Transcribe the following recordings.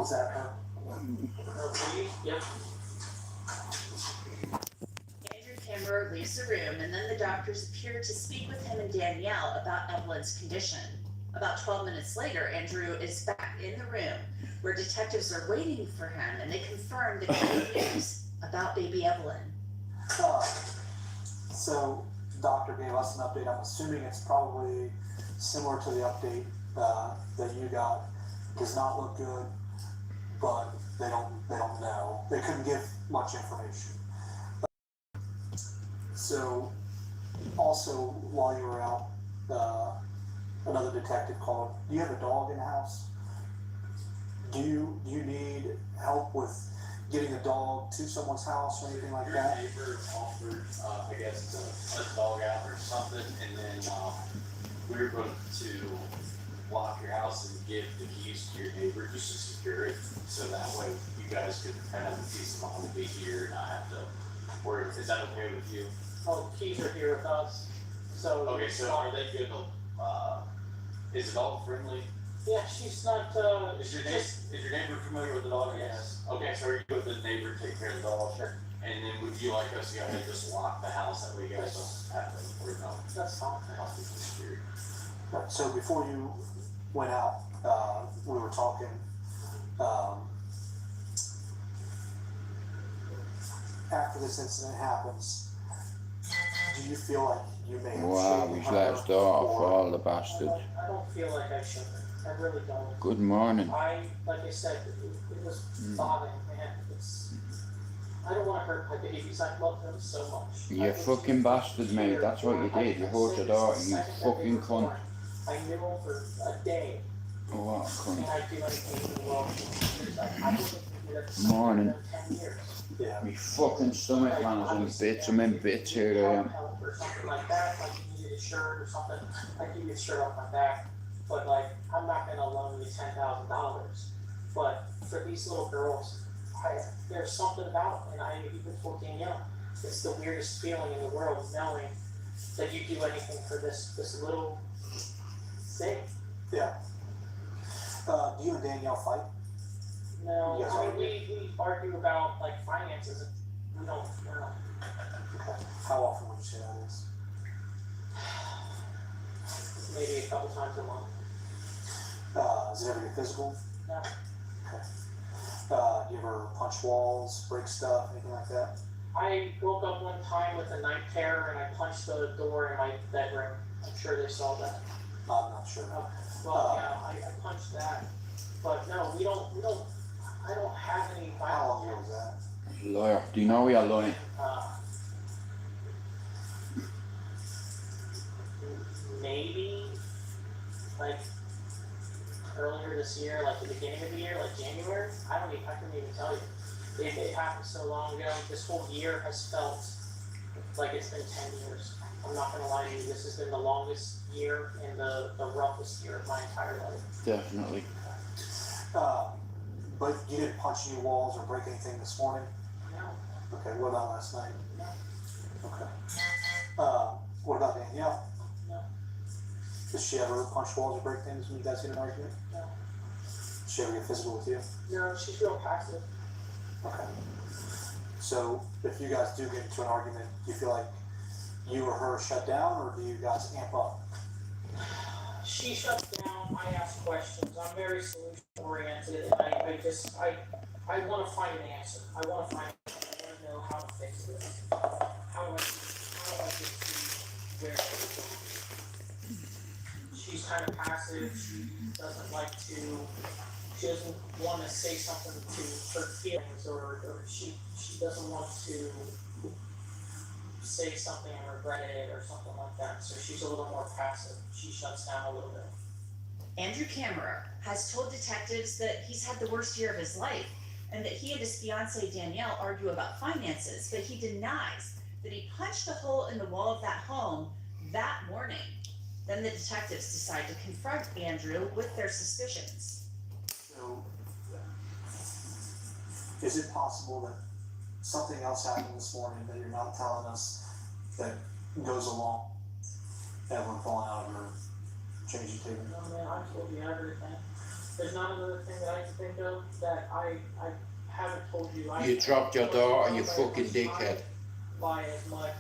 Was that her? Yep. Andrew Kimber leaves the room, and then the doctors appear to speak with him and Danielle about Evelyn's condition. About 12 minutes later, Andrew is back in the room where detectives are waiting for him, and they confirm the good news about baby Evelyn. So the doctor gave us an update. I'm assuming it's probably similar to the update that you got. Does not look good, but they don't know. They couldn't give much information. So also while you were out, another detective called. Do you have a dog in the house? Do you need help with getting a dog to someone's house or anything like that? Your neighbor offered, I guess, a dog out or something, and then we were going to lock your house and give the keys to your neighbor just to secure it, so that way you guys could kind of have a peace of mind to be here and not have to worry. Is that okay with you? Oh, keys are here with us. So Okay, so are they good? Is the dog friendly? yeah, she's not. Is your neighbor familiar with the dog? Yes. Okay, so are you with the neighbor to take care of the dog? Sure. And then would you like us to go ahead and just lock the house that way you guys don't have to, or no? That's fine. The house is secured. So before you went out, we were talking. After this incident happens, do you feel like you may have Wow, shaken he's her, let us off, or- all the bastard. I don't feel like I should. I really don't. Good morning. Like I said, it was bothering, man. I don't want to hurt my babies. I love them so much. You fucking bastard, mate. That's what you did. You hurt your daughter, you fucking cunt. I knew them for a day, Oh, what a and cunt. I'd do anything in the world for years. I wouldn't do that for Morning. 10 years. Yeah. Me fucking stomach, man, is in bits. I'm in bits here, I am. Help or something like that, like you needed a shirt or something, I give you a shirt off my back, but like, I'm not gonna loan you $10,000. But for these little girls, there's something about it, and even for Danielle, it's the weirdest feeling in the world, knowing that you do anything for this little thing. Yeah. Do you and Danielle fight? No, You guys I mean, argue? we argue about like finances, and we don't, Okay. How often would you say that is? maybe a couple times a month. Is it ever get physical? No. Okay. Do you ever punch walls, break stuff, anything like that? I woke up one time with a night terror and I punched the door in my bedroom. I'm sure they saw that. I'm not sure. Well, yeah, I punched that. But no, I don't have any How long violence. ago was that? Lawyer, do you know we are lying? Maybe like earlier this year, like the beginning of the year, like January. I couldn't even tell you. It happened so long ago. This whole year has felt like it's been 10 years. I'm not gonna lie to you, this has been the longest year and the roughest year of my entire life. Definitely. But you didn't punch any walls or break anything this morning? No, Okay, what about last night? no, Okay. What about Danielle? no, Does she ever punch walls or break things when you guys get in an argument? no. Does she ever get physical with you? No, she's real passive. Okay. So if you guys do get into an argument, do you feel like you or her shut down, or do you guys amp up? She shuts down, I ask questions, I'm very solution oriented, and I wanna find an answer. I wanna know how to fix this. How do I get to where it's going? She's kind of passive, she doesn't wanna say something to hurt feelings, or she doesn't want to say something and regret it or something like that, so she's a little more passive. She shuts down a little bit. Andrew Kammerer has told detectives that he's had the worst year of his life and that he and his fiancée Danielle argue about finances, but he denies that he punched a hole in the wall of that home that morning. Then the detectives decide to confront Andrew with their suspicions. So, is it possible that something else happened this morning that you're not telling us that goes along? Evelyn falling out of her changing table? No, man, I told you everything. There's not another thing that I can think of that I haven't told you. You dropped your daughter, you fucking dickhead. By as much.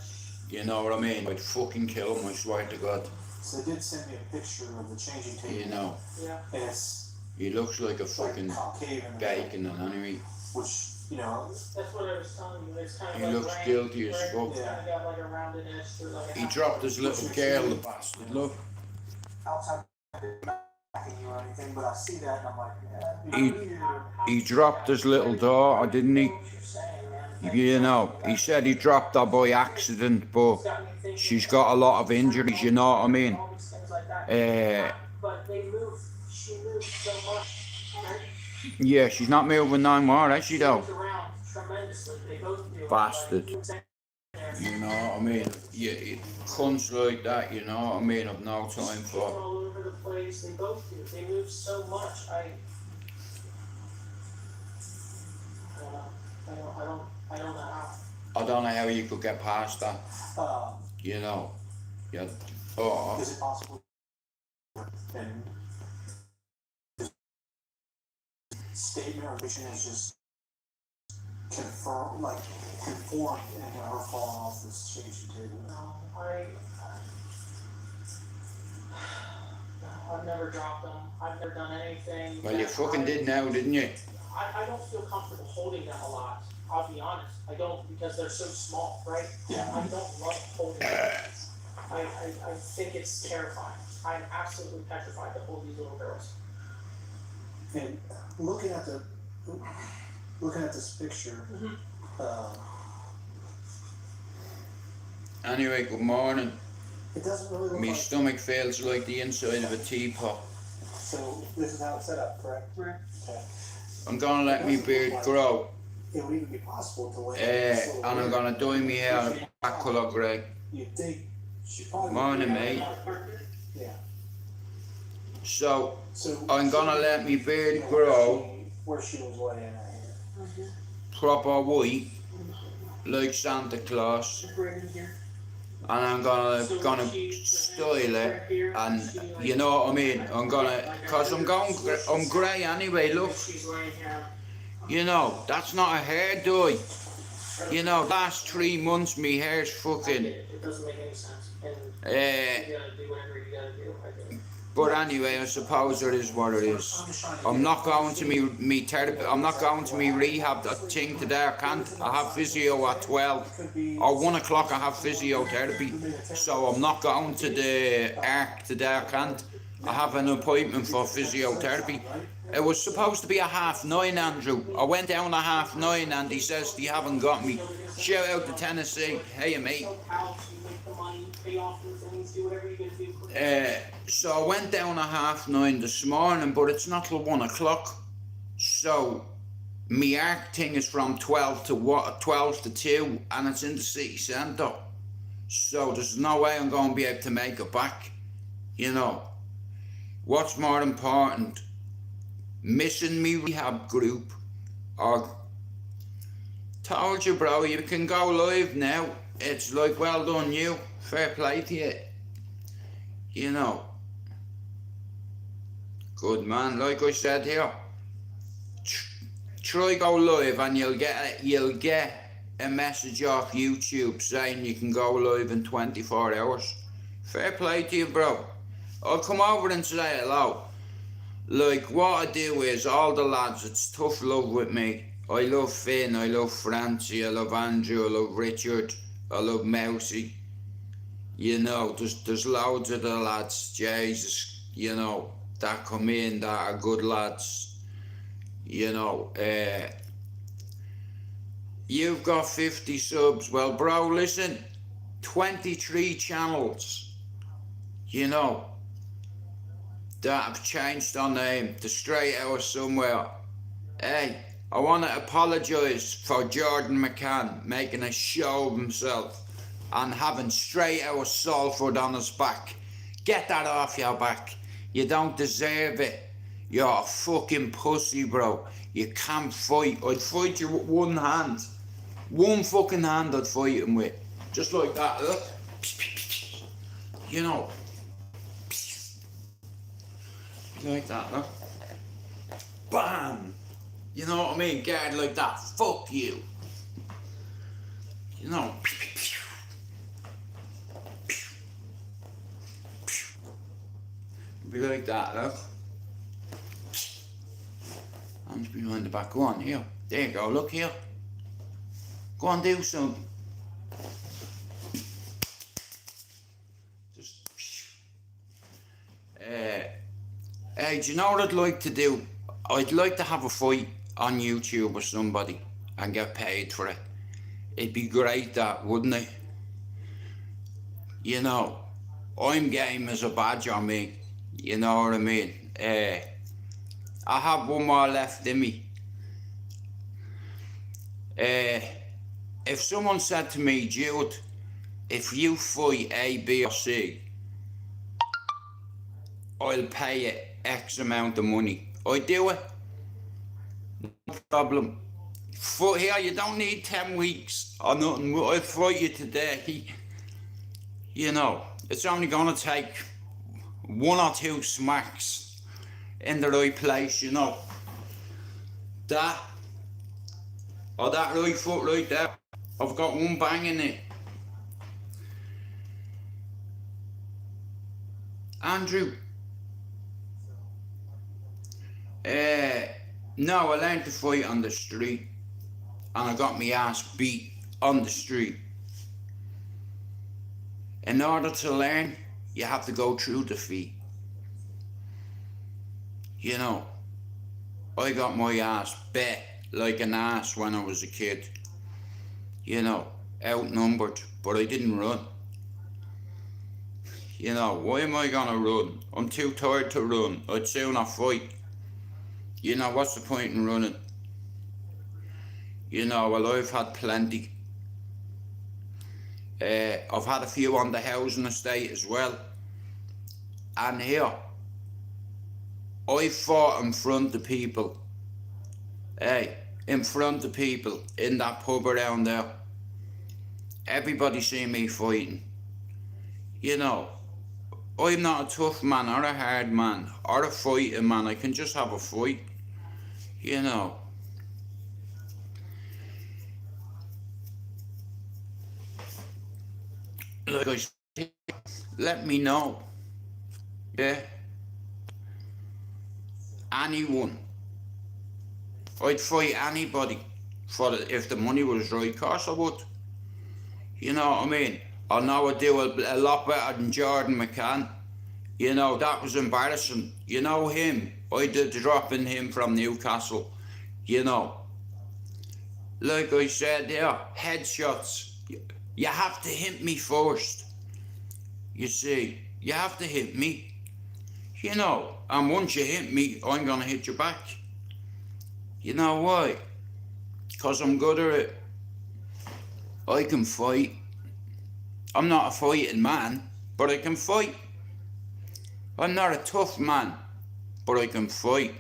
You know what I mean? I'd fucking kill him, I swear to God. So they did send me a picture of the changing table. You know, Yeah. And it's he looks like a fucking concave in the bacon and anyway. which, you know, That's what I was telling you. It's kind of He like looks round, guilty as right? fuck. It's kind of got like a rounded edge to like a He half- dropped his little girl, the bastard, look. outside backing you or anything, but I see that and I'm like, yeah, He dropped his little daughter, didn't he? What you're saying, man. You know, he said he dropped her by accident, but she's got a lot of injuries, you know what I mean? All these things like that. But they moved. She moved so much. Right? Yeah, she's not moving no more, is she though? Moves around tremendously. They both do. Bastard. Like, You know what I mean? Yeah, it cunts like that, you know what I mean? I've no time she's for. all over the place. They both do. They move so much. I don't know how. I don't know how you could get past that, you know. Yeah. Oh, is it possible? And statement or vision is just conformed into her falling off this changing table. No, I've never dropped them. I've never done anything. well, you fucking did now, didn't you? I don't feel comfortable holding them a lot. I'll be honest. I don't, because they're so small, right? Yeah. I don't love holding them. I think it's terrifying. I'm absolutely petrified to hold these little girls. And looking at this picture, Anyway, good morning. it doesn't really look My like. stomach feels like the inside of a teapot. So this is how it's set up, correct? Right. Okay. I'm gonna let my beard grow, It would even be possible to lay. and I'm gonna dye my hair black colour grey. You'd think she probably. Morning, mate. Yeah. So, So. I'm gonna let my beard grow Where she was laying right here. proper white, like Santa Claus, Right in here. and I'm gonna style it, and you know what I mean. Cause I'm grey anyway. Look, She's laying here. you know that's not a hair dye. You know, last 3 months my hair's fucking. It doesn't make any sense. And you gotta do whatever you gotta do. I get it. But anyway, I suppose it is what it is. I'm not going to me therapy. I'm not going to me rehab thing today. I can't. I have physio at 12 or 1 o'clock. I have physiotherapy, so I'm not going to the ARC today. I can't. I have an appointment for physiotherapy. It was supposed to be at 9:30, Andrew. I went down at 9:30 and he says you haven't got me. Shout out to Tennessee. Hey, mate. House, you make the money, pay off the things, do whatever you gotta do. So I went down at 9:30 this morning, but it's not till 1 o'clock. So my ARC thing is from 12 to 2, and it's in the city centre. So there's no way I'm going to be able to make it back. You know, what's more important, missing me rehab group, or told you, bro, you can go live now. It's like, well done, you. Fair play to you. You know. Good man, like I said here. Try go live and you'll get a message off YouTube saying you can go live in 24 hours. Fair play to you, bro. I'll come over and say hello. Like, what I do is, all the lads, it's tough love with me. I love Finn, I love Francie, I love Andrew, I love Richard, I love Mousy. You know, there's loads of the lads, Jesus, you know, that come in, that are good lads. You know, you've got 50 subs. Well, bro, listen, 23 channels, you know, that have changed their name to Straight Out Somewhere. Hey, I want to apologise for Jordan McCann making a show of himself and having Straight Out Salford on his back. Get that off your back. You don't deserve it. You're a fucking pussy, bro. You can't fight. I'd fight you with one hand. One fucking hand I'd fight him with. Just like that, look. You know. Like that, look. bam. You know what I mean? Guard like that, fuck you. You know. Be like that, look. Hands behind the back. Go on, here. There you go, look here. Go on, do something. Just. Hey, do you know what I'd like to do? I'd like to have a fight on YouTube with somebody and get paid for it. It'd be great, that, wouldn't it? You know, I'm game as a badge on me. You know what I mean? I have one more left in me. If someone said to me, Jude, if you fight A, B or C, I'll pay you X amount of money. I do it. No problem. Here, you don't need 10 weeks or nothing. I'll fight you today. You know, it's only gonna take 1 or 2 smacks in the right place, you know. That, or that right foot right there, I've got one bang in it. Andrew. No, I learned to fight on the street, and I got my ass beat on the street. In order to learn, you have to go through defeat. You know, I got my ass bet like an ass when I was a kid. You know, outnumbered, but I didn't run. You know, why am I gonna run? I'm too tired to run. I'd sooner fight. You know, what's the point in running? You know, well, I've had plenty. I've had a few on the housing estate as well. And here, I fought in front of people. Hey, in front of people in that pub around there. Everybody see me fighting. You know, I'm not a tough man or a hard man or a fighting man. I can just have a fight. You know. Like I said, let me know. Yeah. Anyone. I'd fight anybody for it if the money was right. Of course I would. You know what I mean? I know I do a lot better than Jordan McCann. You know, that was embarrassing. You know him. I did dropping him from Newcastle. You know. Like I said there, headshots. You have to hit me first. You see, you have to hit me. You know, and once you hit me, I'm gonna hit you back. You know why? Because I'm good at it. I can fight. I'm not a fighting man, but I can fight. I'm not a tough man, but I can fight.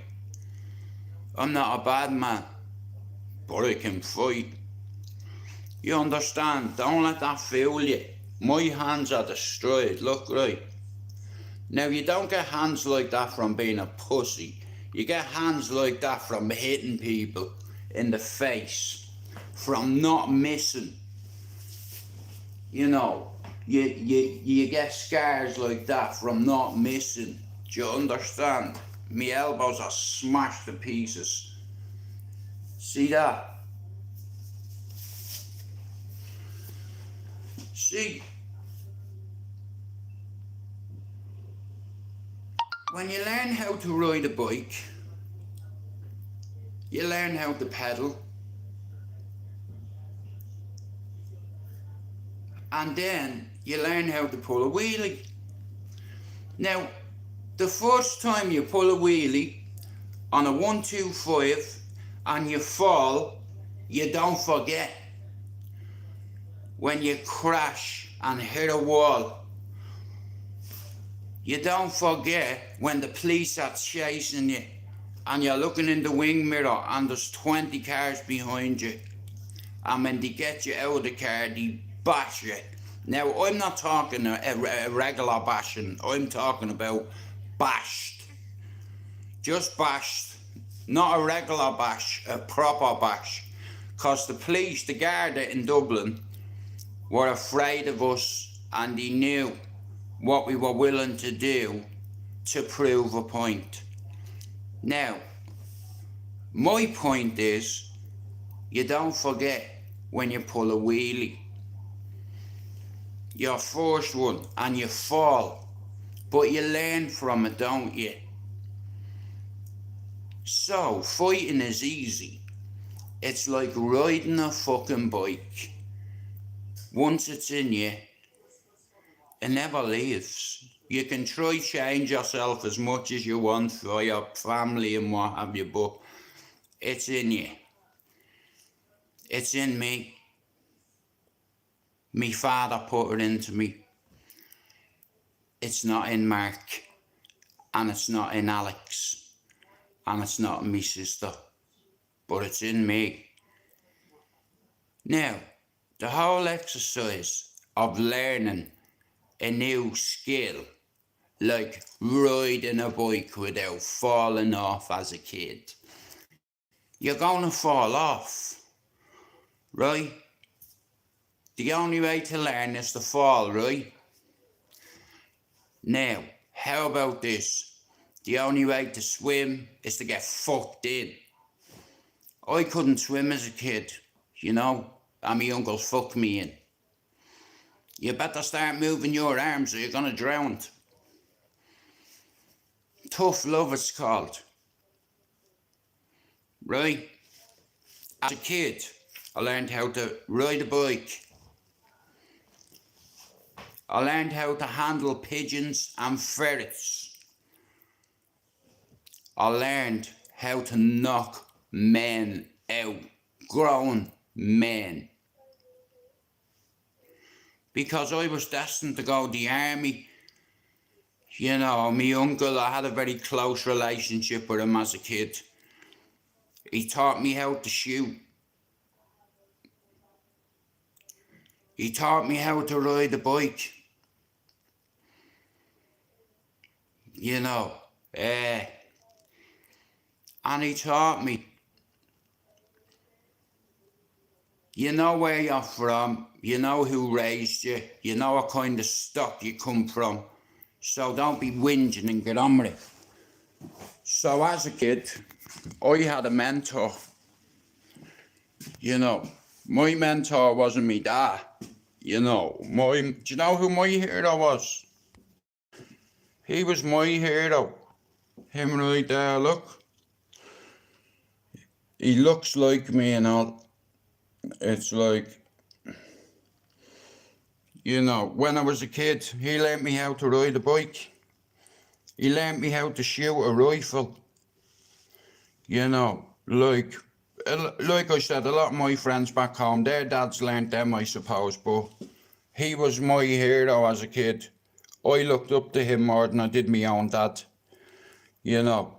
I'm not a bad man, but I can fight. You understand? Don't let that fool you. My hands are destroyed, look right. Now you don't get hands like that from being a pussy. You get hands like that from hitting people in the face, from not missing. You know, you get scars like that from not missing. Do you understand? My elbows are smashed to pieces. See that? See? When you learn how to ride a bike, you learn how to pedal, and then you learn how to pull a wheelie. Now, the first time you pull a wheelie on a 125 and you fall, you don't forget. When you crash and hit a wall, you don't forget when the police are chasing you and you're looking in the wing mirror and there's 20 cars behind you. And when they get you out of the car, they bash you. Now, I'm not talking a regular bashing. I'm talking about bashed. Just bashed. not a regular bash, a proper bash. Because the police, the Garda in Dublin, were afraid of us and they knew what we were willing to do to prove a point. Now, my point is, you don't forget when you pull a wheelie. Your first one and you fall, but you learn from it, don't you? So, fighting is easy. It's like riding a fucking bike. Once it's in you, it never leaves. You can try change yourself as much as you want for your family and what have you, but it's in you. It's in me. Me father put it into me. It's not in Mark, and it's not in Alex, and it's not in me sister, but it's in me. Now, the whole exercise of learning a new skill, like riding a bike without falling off as a kid, you're gonna fall off, right? The only way to learn is to fall, right? Now, how about this? The only way to swim is to get fucked in. I couldn't swim as a kid, you know, and my uncle fucked me in. You better start moving your arms or you're gonna drown. Tough love it's called. Right? As a kid, I learned how to ride a bike. I learned how to handle pigeons and ferrets. I learned how to knock men out, grown men. Because I was destined to go to the army. You know, my uncle, I had a very close relationship with him as a kid. He taught me how to shoot. He taught me how to ride a bike. You know, and he taught me, you know where you're from, you know who raised you, you know what kind of stock you come from, so don't be whinging and get on with it. So as a kid, I had a mentor. You know, my mentor wasn't me dad. You know, do you know who my hero was? He was my hero. Him right there, look. He looks like me and all. It's like, you know, when I was a kid, he learnt me how to ride a bike. He learnt me how to shoot a rifle. You know, like I said, a lot of my friends back home, their dads learnt them, I suppose, but he was my hero as a kid. I looked up to him more than I did my own dad, you know,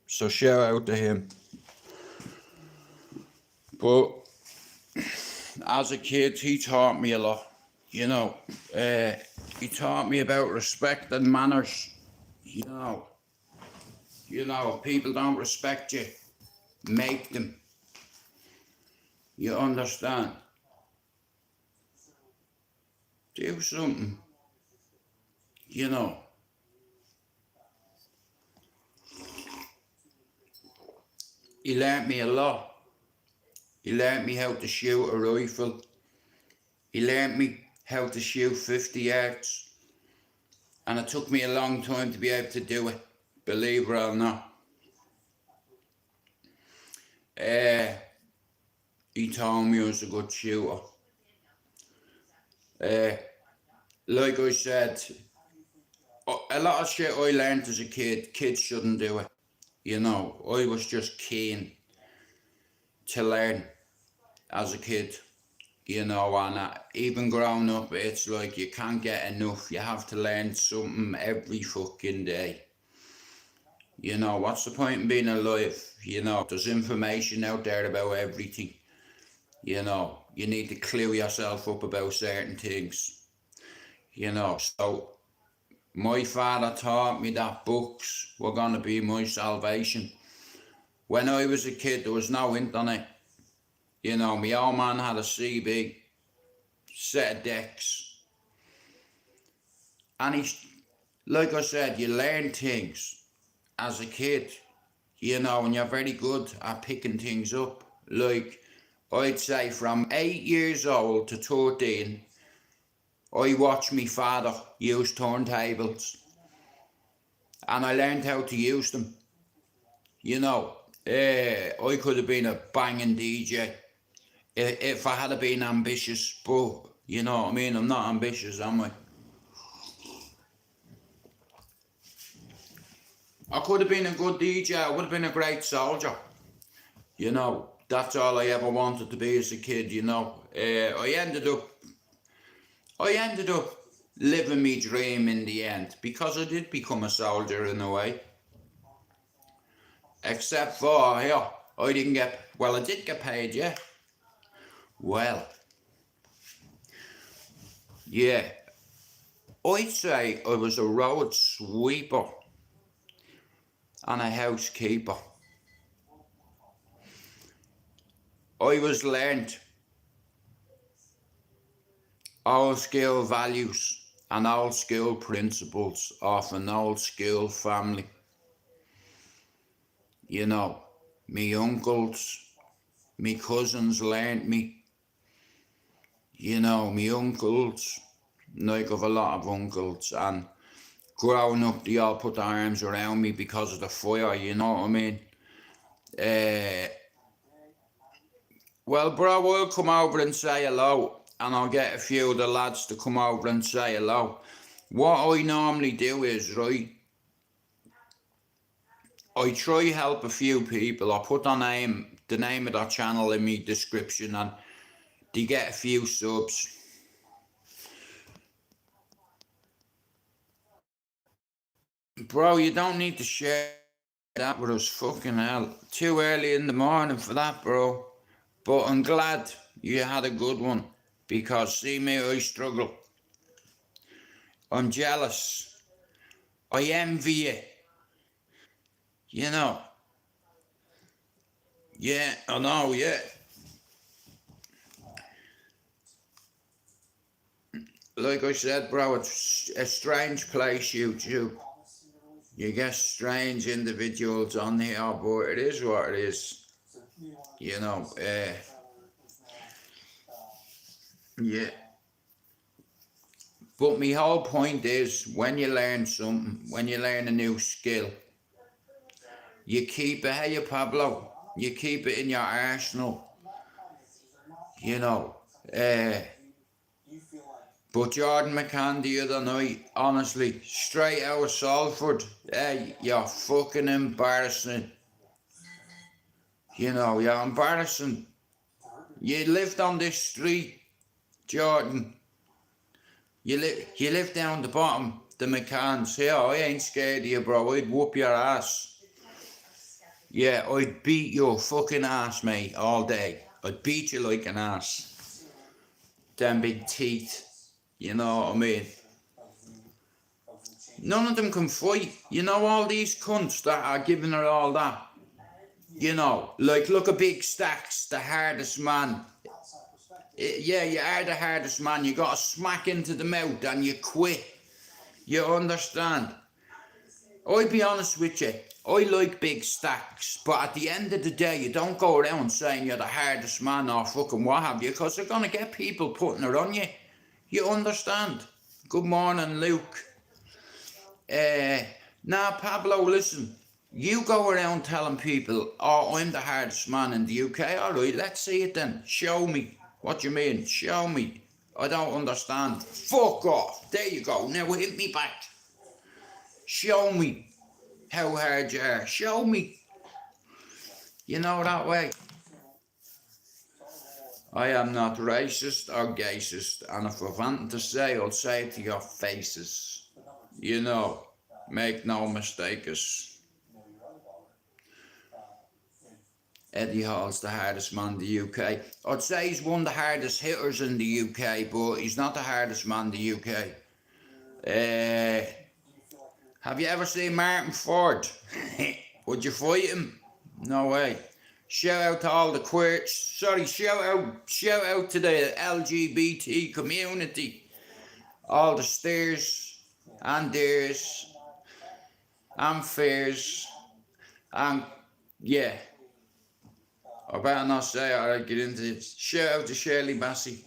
so shout out to him. But as a kid, he taught me a lot, you know. He taught me about respect and manners, you know. You know, if people don't respect you, make them. You understand? Do something. You know. He learnt me a lot. He learnt me how to shoot a rifle. He learnt me how to shoot 50 yards. And it took me a long time to be able to do it, believe it or not. He told me I was a good shooter. Like I said, a lot of shit I learned as a kid, kids shouldn't do it. You know, I was just keen to learn as a kid, you know, and even growing up, it's like you can't get enough. You have to learn something every fucking day. You know, what's the point in being alive? You know, there's information out there about everything. You know, you need to clue yourself up about certain things. You know, so my father taught me that books were going to be my salvation. When I was a kid, there was no internet. You know, my old man had a CB, set of decks. And like I said, you learn things as a kid, you know, and you're very good at picking things up. Like, I'd say from 8 years old to 13, I watched my father use turntables. And I learned how to use them. You know, I could have been a banging DJ if I had been ambitious, but, you know what I mean, I'm not ambitious, am I? I could have been a good DJ, I would have been a great soldier. You know, that's all I ever wanted to be as a kid, you know. I ended up living my dream in the end, because I did become a soldier in a way. Except for, yeah, I did get paid, yeah. Well, yeah, I'd say I was a road sweeper and a housekeeper. I was learned old school values and old school principles of an old school family. You know, me uncles, me cousins learned me. You know, me uncles, like I've a lot of uncles, and growing up they all put their arms around me because of the fire, you know what I mean? Well, bro, I'll come over and say hello, and I'll get a few of the lads to come over and say hello. What I normally do is, right, I try help a few people. I put the name of their channel in my description, and they get a few subs. Bro, you don't need to share that with us, fucking hell. Too early in the morning for that, bro. But I'm glad you had a good one, because see me, I struggle. I'm jealous. I envy you. You know. Yeah, I know, yeah. Like I said, bro, it's a strange place, YouTube. You get strange individuals on here, but it is what it is. You know, yeah. But my whole point is, when you learn something, when you learn a new skill, you keep it, hey Pablo, you keep it in your arsenal. You know, but Jordan McCann the other night, honestly, straight out of Salford, hey, you're fucking embarrassing. You know, you're embarrassing. You lived on this street, Jordan. You live down the bottom, the McCanns. Yeah, I ain't scared of you, bro. I'd whoop your ass. Yeah, I'd beat your fucking ass, mate, all day. I'd beat you like an ass. Them big teeth. You know what I mean? None of them can fight. You know, all these cunts that are giving her all that. You know, like, look at Big Stacks, the hardest man. Yeah, you are the hardest man. You got to smack into the mouth and you quit. You understand? I'll be honest with you. I like Big Stacks, but at the end of the day, you don't go around saying you're the hardest man or fucking what have you, because they're going to get people putting it on you. You understand? Good morning, Luke. Now, Pablo, listen. You go around telling people, oh, I'm the hardest man in the UK. All right, let's see it then. Show me. What do you mean? Show me. I don't understand. Fuck off. There you go. Now hit me back. Show me how hard you are. Show me. You know, that way. I am not racist or gayist, and if I've anything to say, I'll say it to your faces. You know, make no mistakes. Eddie Hall's the hardest man in the UK. I'd say he's one of the hardest hitters in the UK, but he's not the hardest man in the UK. Have you ever seen Martin Ford? Would you fight him? No way. Shout out to all the queers. Sorry, shout out to the LGBT community. All the stairs and dares and fears and yeah. I better not say it or I get into it. Shout out to Shirley Bassey.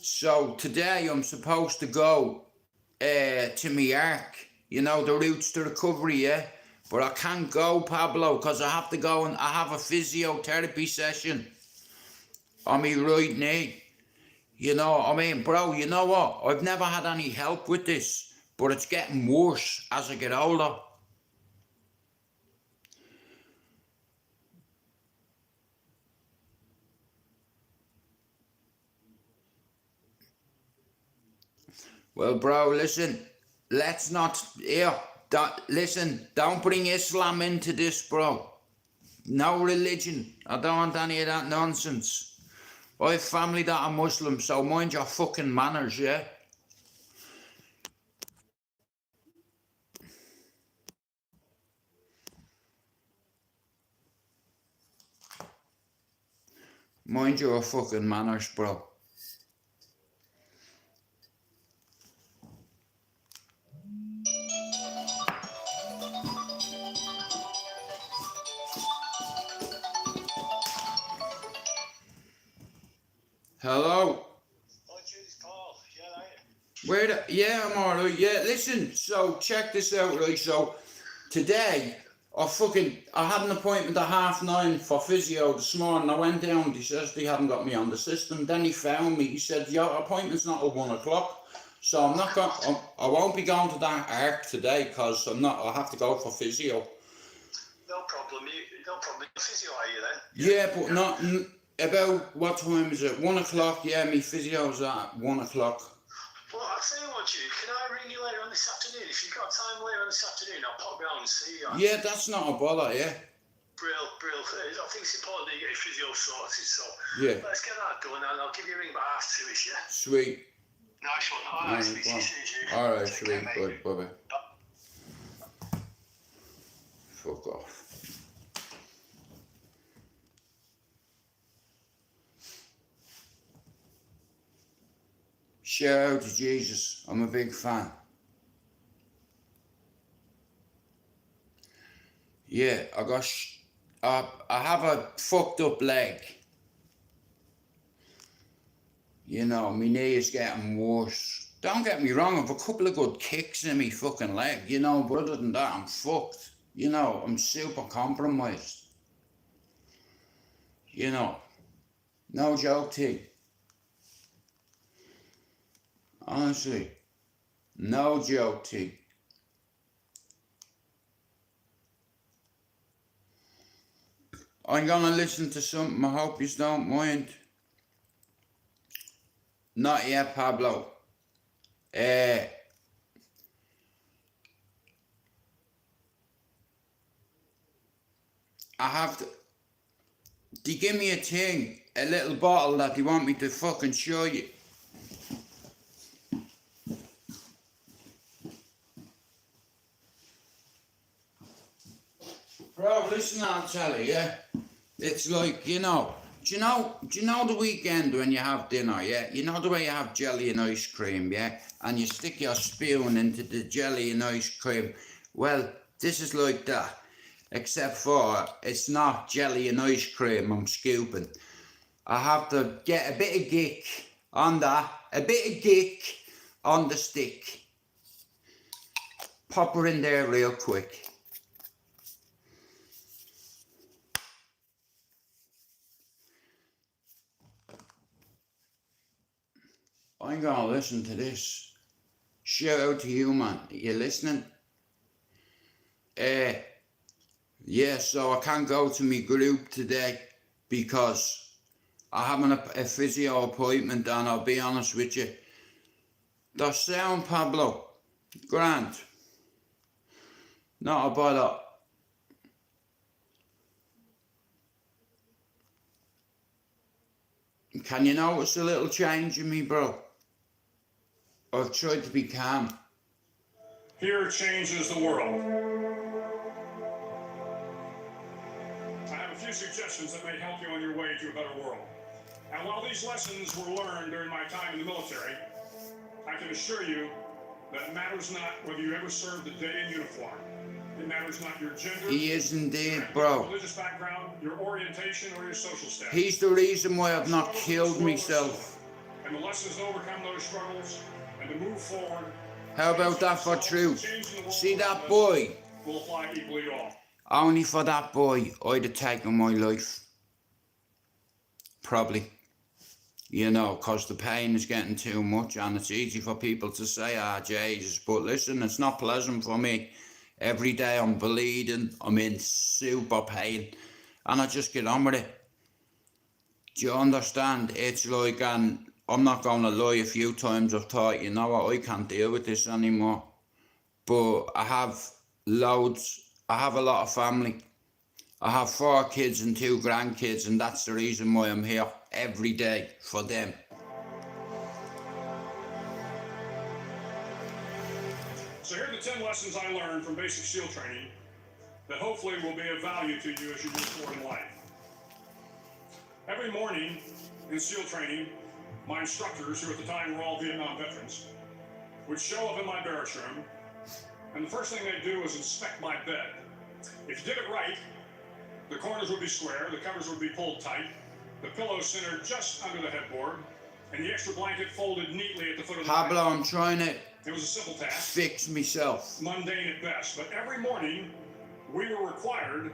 So today I'm supposed to go to my arc, you know, the routes to recovery, yeah? But I can't go, Pablo, because I have to go and I have a physiotherapy session on my right knee. You know, I mean, bro, you know what? I've never had any help with this, but it's getting worse as I get older. Well, bro, listen, let's not, listen, don't bring Islam into this, bro. No religion. I don't want any of that nonsense. I have family that are Muslim, so mind your fucking manners, yeah? Mind your fucking manners, bro. Hello? Oh, jeez, Paul. Yeah, I'm alright. Yeah, listen, so check this out, right? So today, I had an appointment at 9:30 for physio this morning. I went down, he says they hadn't got me on the system. Then he found me, he said, your appointment's not at 1 o'clock. So I won't be going to that arc today because I have to go for physio. No problem. No problem. Physio, are you then? Yeah, but not, about, what time is it? 1 o'clock, yeah, my physio's at 1 o'clock. Well, I'll tell you what, Jude, can I ring you later on this afternoon? If you've got time later on this afternoon, I'll pop round and see you. Yeah, that's not a bother, yeah. Brill. I think it's important that you get your physio sorted, so Yeah. let's get that done and I'll give you a ring about 2:30, yeah? Sweet. Nice one. All right, speak to you soon, Jude. Alright, Take sweet, care, mate. bye. Fuck off. Shout out to Jesus. I'm a big fan. Yeah, I have a fucked up leg. You know, my knee is getting worse. Don't get me wrong, I've a couple of good kicks in me fucking leg, you know, but other than that, I'm fucked. You know, I'm super compromised. You know, no joke, T. Honestly, no joke, T. I'm gonna listen to something, I hope you don't mind. Not yet, Pablo. I have to. They give me a thing, a little bottle that they want me to fucking show you. Bro, listen, I'll tell you, yeah? It's like, you know, do you know the weekend when you have dinner, yeah? You know the way you have jelly and ice cream, yeah? And you stick your spoon into the jelly and ice cream. Well, this is like that. Except for it's not jelly and ice cream I'm scooping. I have to get a bit of geek on that. A bit of geek on the stick. Pop her in there real quick. I'm gonna listen to this. Shout out to you, man. You listening? Yeah, so I can't go to my group today because I have a physio appointment, and I'll be honest with you. The sound, Pablo. Grand. Not a bother. Can you notice a little change in me, bro? I've tried to be calm. Here changes the world. few suggestions that may help you on your way to a better world. And while these lessons were learned during my time in the military, I can assure you that it matters not whether you ever served a day in uniform. It matters not your gender, He is indeed, your bro. religious background, your orientation, or your social status. He's the reason why I've not killed myself. And the lessons to overcome those struggles and to move forward. How about that for truth? See that boy? Will apply equally to all. Only for that boy, I'd have taken my life. Probably. You know, because the pain is getting too much, and it's easy for people to say, ah, Jesus, but listen, it's not pleasant for me. Every day I'm bleeding, I'm in super pain, and I just get on with it. Do you understand? It's like, and I'm not going to lie, a few times I've thought, you know what, I can't deal with this anymore. But I have loads, I have a lot of family. I have 4 kids and 2 grandkids, and that's the reason why I'm here every day for them. So here are the 10 lessons I learned from basic SEAL training that hopefully will be of value to you as you move forward in life. Every morning in SEAL training, my instructors, who at the time were all Vietnam veterans, would show up in my barracks room, and the first thing they'd do was inspect my bed. If you did it right, the corners would be square, the covers would be pulled tight, the pillow centered just under the headboard, and the extra blanket folded neatly at the foot of the bed. Pablo, I'm trying to It was a simple task, fix myself. mundane at best, but every morning we were required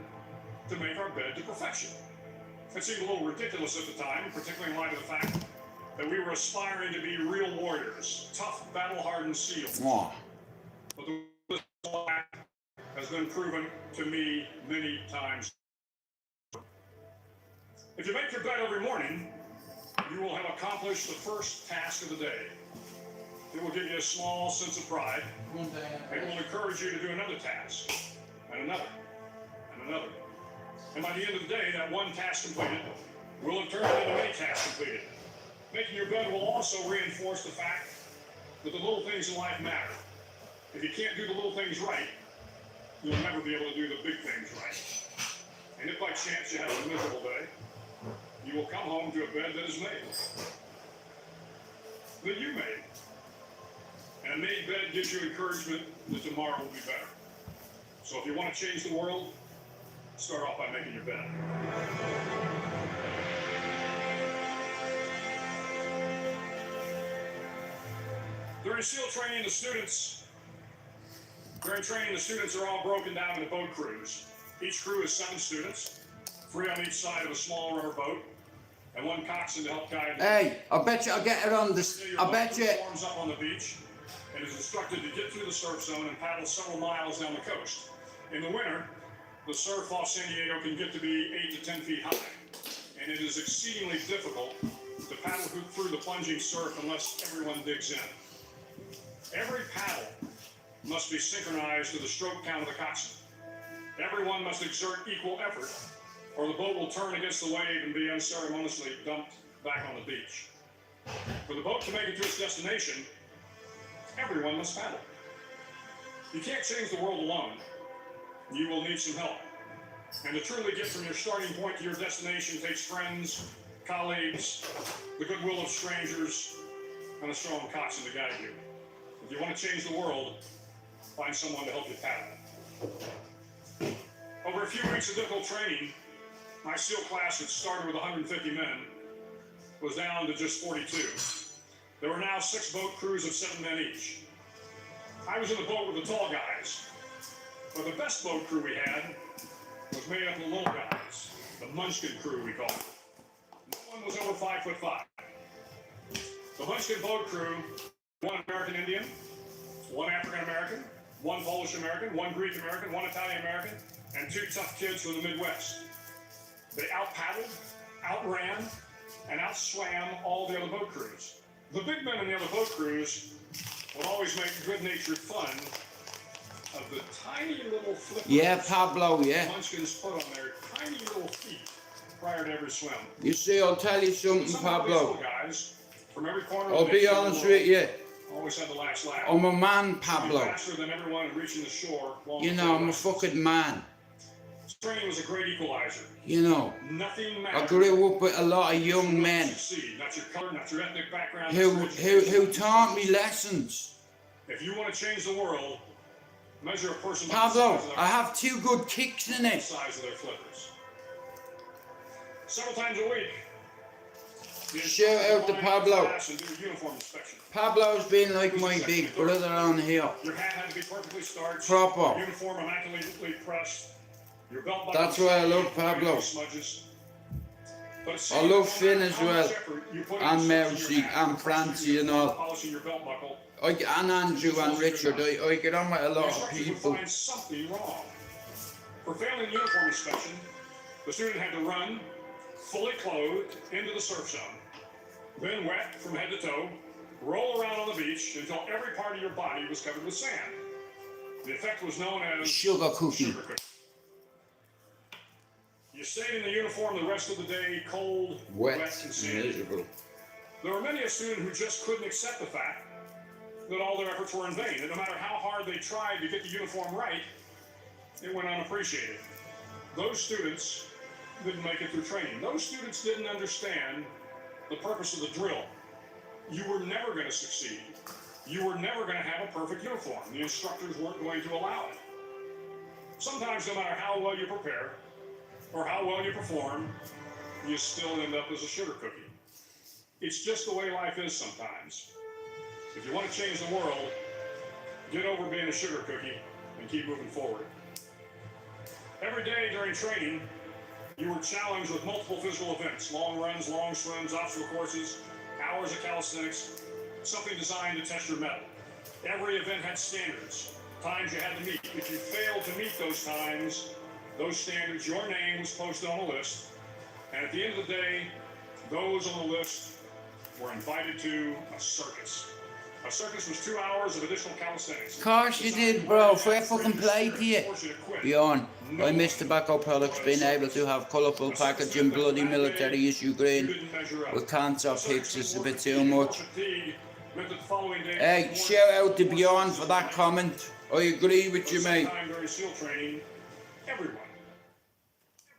to make our bed to perfection. It seemed a little ridiculous at the time, particularly in light of the fact that we were aspiring to be real warriors, tough, battle-hardened SEALs. Oh. But this has been proven to me many times. If you make your bed every morning, you will have accomplished the first task of the day. It will give you a small sense of pride. It will encourage you to do another task, and another, and another. And by the end of the day, that one task completed will have turned into many tasks completed. Making your bed will also reinforce the fact that the little things in life matter. If you can't do the little things right, you'll never be able to do the big things right. And if by chance you have a miserable day, you will come home to a bed that is made. That you made. And a made bed gives you encouragement that tomorrow will be better. So if you want to change the world, start off by making your bed. During SEAL training, the students are all broken down into boat crews. Each crew is 7 students, 3 on each side of a small rubber boat, and 1 coxswain to help guide them. Hey, I bet you I'll get it on this. I bet you. Forms up on the beach and is instructed to get through the surf zone and paddle several miles down the coast. In the winter, the surf off San Diego can get to be 8 to 10 feet high, and it is exceedingly difficult to paddle through the plunging surf unless everyone digs in. Every paddle must be synchronized to the stroke count of the coxswain. Everyone must exert equal effort, or the boat will turn against the wave and be unceremoniously dumped back on the beach. For the boat to make it to its destination, everyone must paddle. You can't change the world alone. You will need some help. And to truly get from your starting point to your destination takes friends, colleagues, the goodwill of strangers, and a strong coxswain to guide you. If you want to change the world, find someone to help you paddle. Over a few weeks of difficult training, my SEAL class, which started with 150 men, was down to just 42. There were now 6 boat crews of 7 men each. I was in the boat with the tall guys, but the best boat crew we had was made up of the little guys, the Munchkin crew we called it. No one was over 5'5". The Munchkin boat crew, 1 American Indian, 1 African American, 1 Polish American, 1 Greek American, 1 Italian American, and 2 tough kids from the Midwest. They out-paddled, outran, and out-swam all the other boat crews. The big men in the other boat crews would always make good-natured fun of the tiny little flippers. Yeah, Pablo, yeah. The Munchkins put on their tiny little feet prior to every swim. You see, I'll tell you something, Some of these Pablo. little guys from every corner of I'll the be nation honest with you. always had the last laugh. I'm a man, Be Pablo. faster than everyone in reaching the shore. long You before know, I'm a us. fucking man. So training was a great equalizer. You know, Nothing I matters. grew up with a lot of young men Succeed. Not your color, not your ethnic background. who taught me lessons. If you want to change the world, measure a person by the Pablo, size of I have 2 good kicks in it. size of their flippers. Several times a week. the Shout out to instructors Pablo. line up class and do a uniform inspection. Pablo's been like my big brother on here. Your hat had to be perfectly starched. Proper. Your uniform immaculately pressed. Your belt That's buckles why I love free of Pablo. smudges. But it I seems love no Finn matter as how well. much effort you put And into Mercy, your hat, and Francie and all. polishing your belt buckle, And Andrew and Richard, I get on with a the lot of instructors would people. find something wrong. For failing the uniform inspection, the student had to run, fully clothed, into the surf zone. Then wet from head to toe, roll around on the beach until every part of your body was covered with sand. The effect was known as Sugar cookie. sugar cookie. You stayed in the uniform the rest of the day, cold, wet, Wet, and sandy. miserable. There were many a student who just couldn't accept the fact that all their efforts were in vain, that no matter how hard they tried to get the uniform right, it went unappreciated. Those students didn't make it through training. Those students didn't understand the purpose of the drill. You were never going to succeed. You were never going to have a perfect uniform. The instructors weren't going to allow it. Sometimes, no matter how well you prepare or how well you perform, you still end up as a sugar cookie. It's just the way life is sometimes. If you want to change the world, get over being a sugar cookie and keep moving forward. Every day during training, you were challenged with multiple physical events: long runs, long swims, obstacle courses, hours of calisthenics, something designed to test your mettle. Every event had standards, times you had to meet. If you failed to meet those times, those standards, your name was posted on a list, and at the end of the day, those on the list were invited to a circus. A circus was 2 hours of additional calisthenics. Of course you did, bro. Fair fucking play to you. Bjorn, I miss tobacco products being able to have colourful packaging, bloody military issue green. With cancer pics is a bit too much. Hey, shout out to Bjorn for that comment. I agree with you, mate.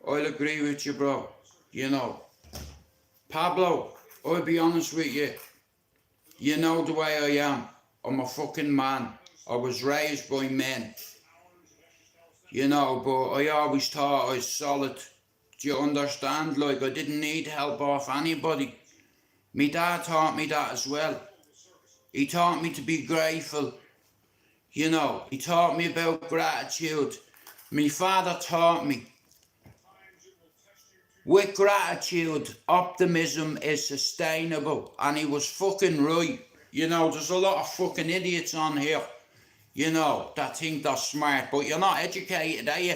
I'll agree with you, bro. You know, Pablo, I'll be honest with you. You know the way I am. I'm a fucking man. I was raised by men. You know, but I always thought I was solid. Do you understand? Like, I didn't need help off anybody. Me dad taught me that as well. He taught me to be grateful. You know, he taught me about gratitude. My father taught me. With gratitude, optimism is sustainable. And he was fucking right. You know, there's a lot of fucking idiots on here, you know, that think they're smart, but you're not educated, are you?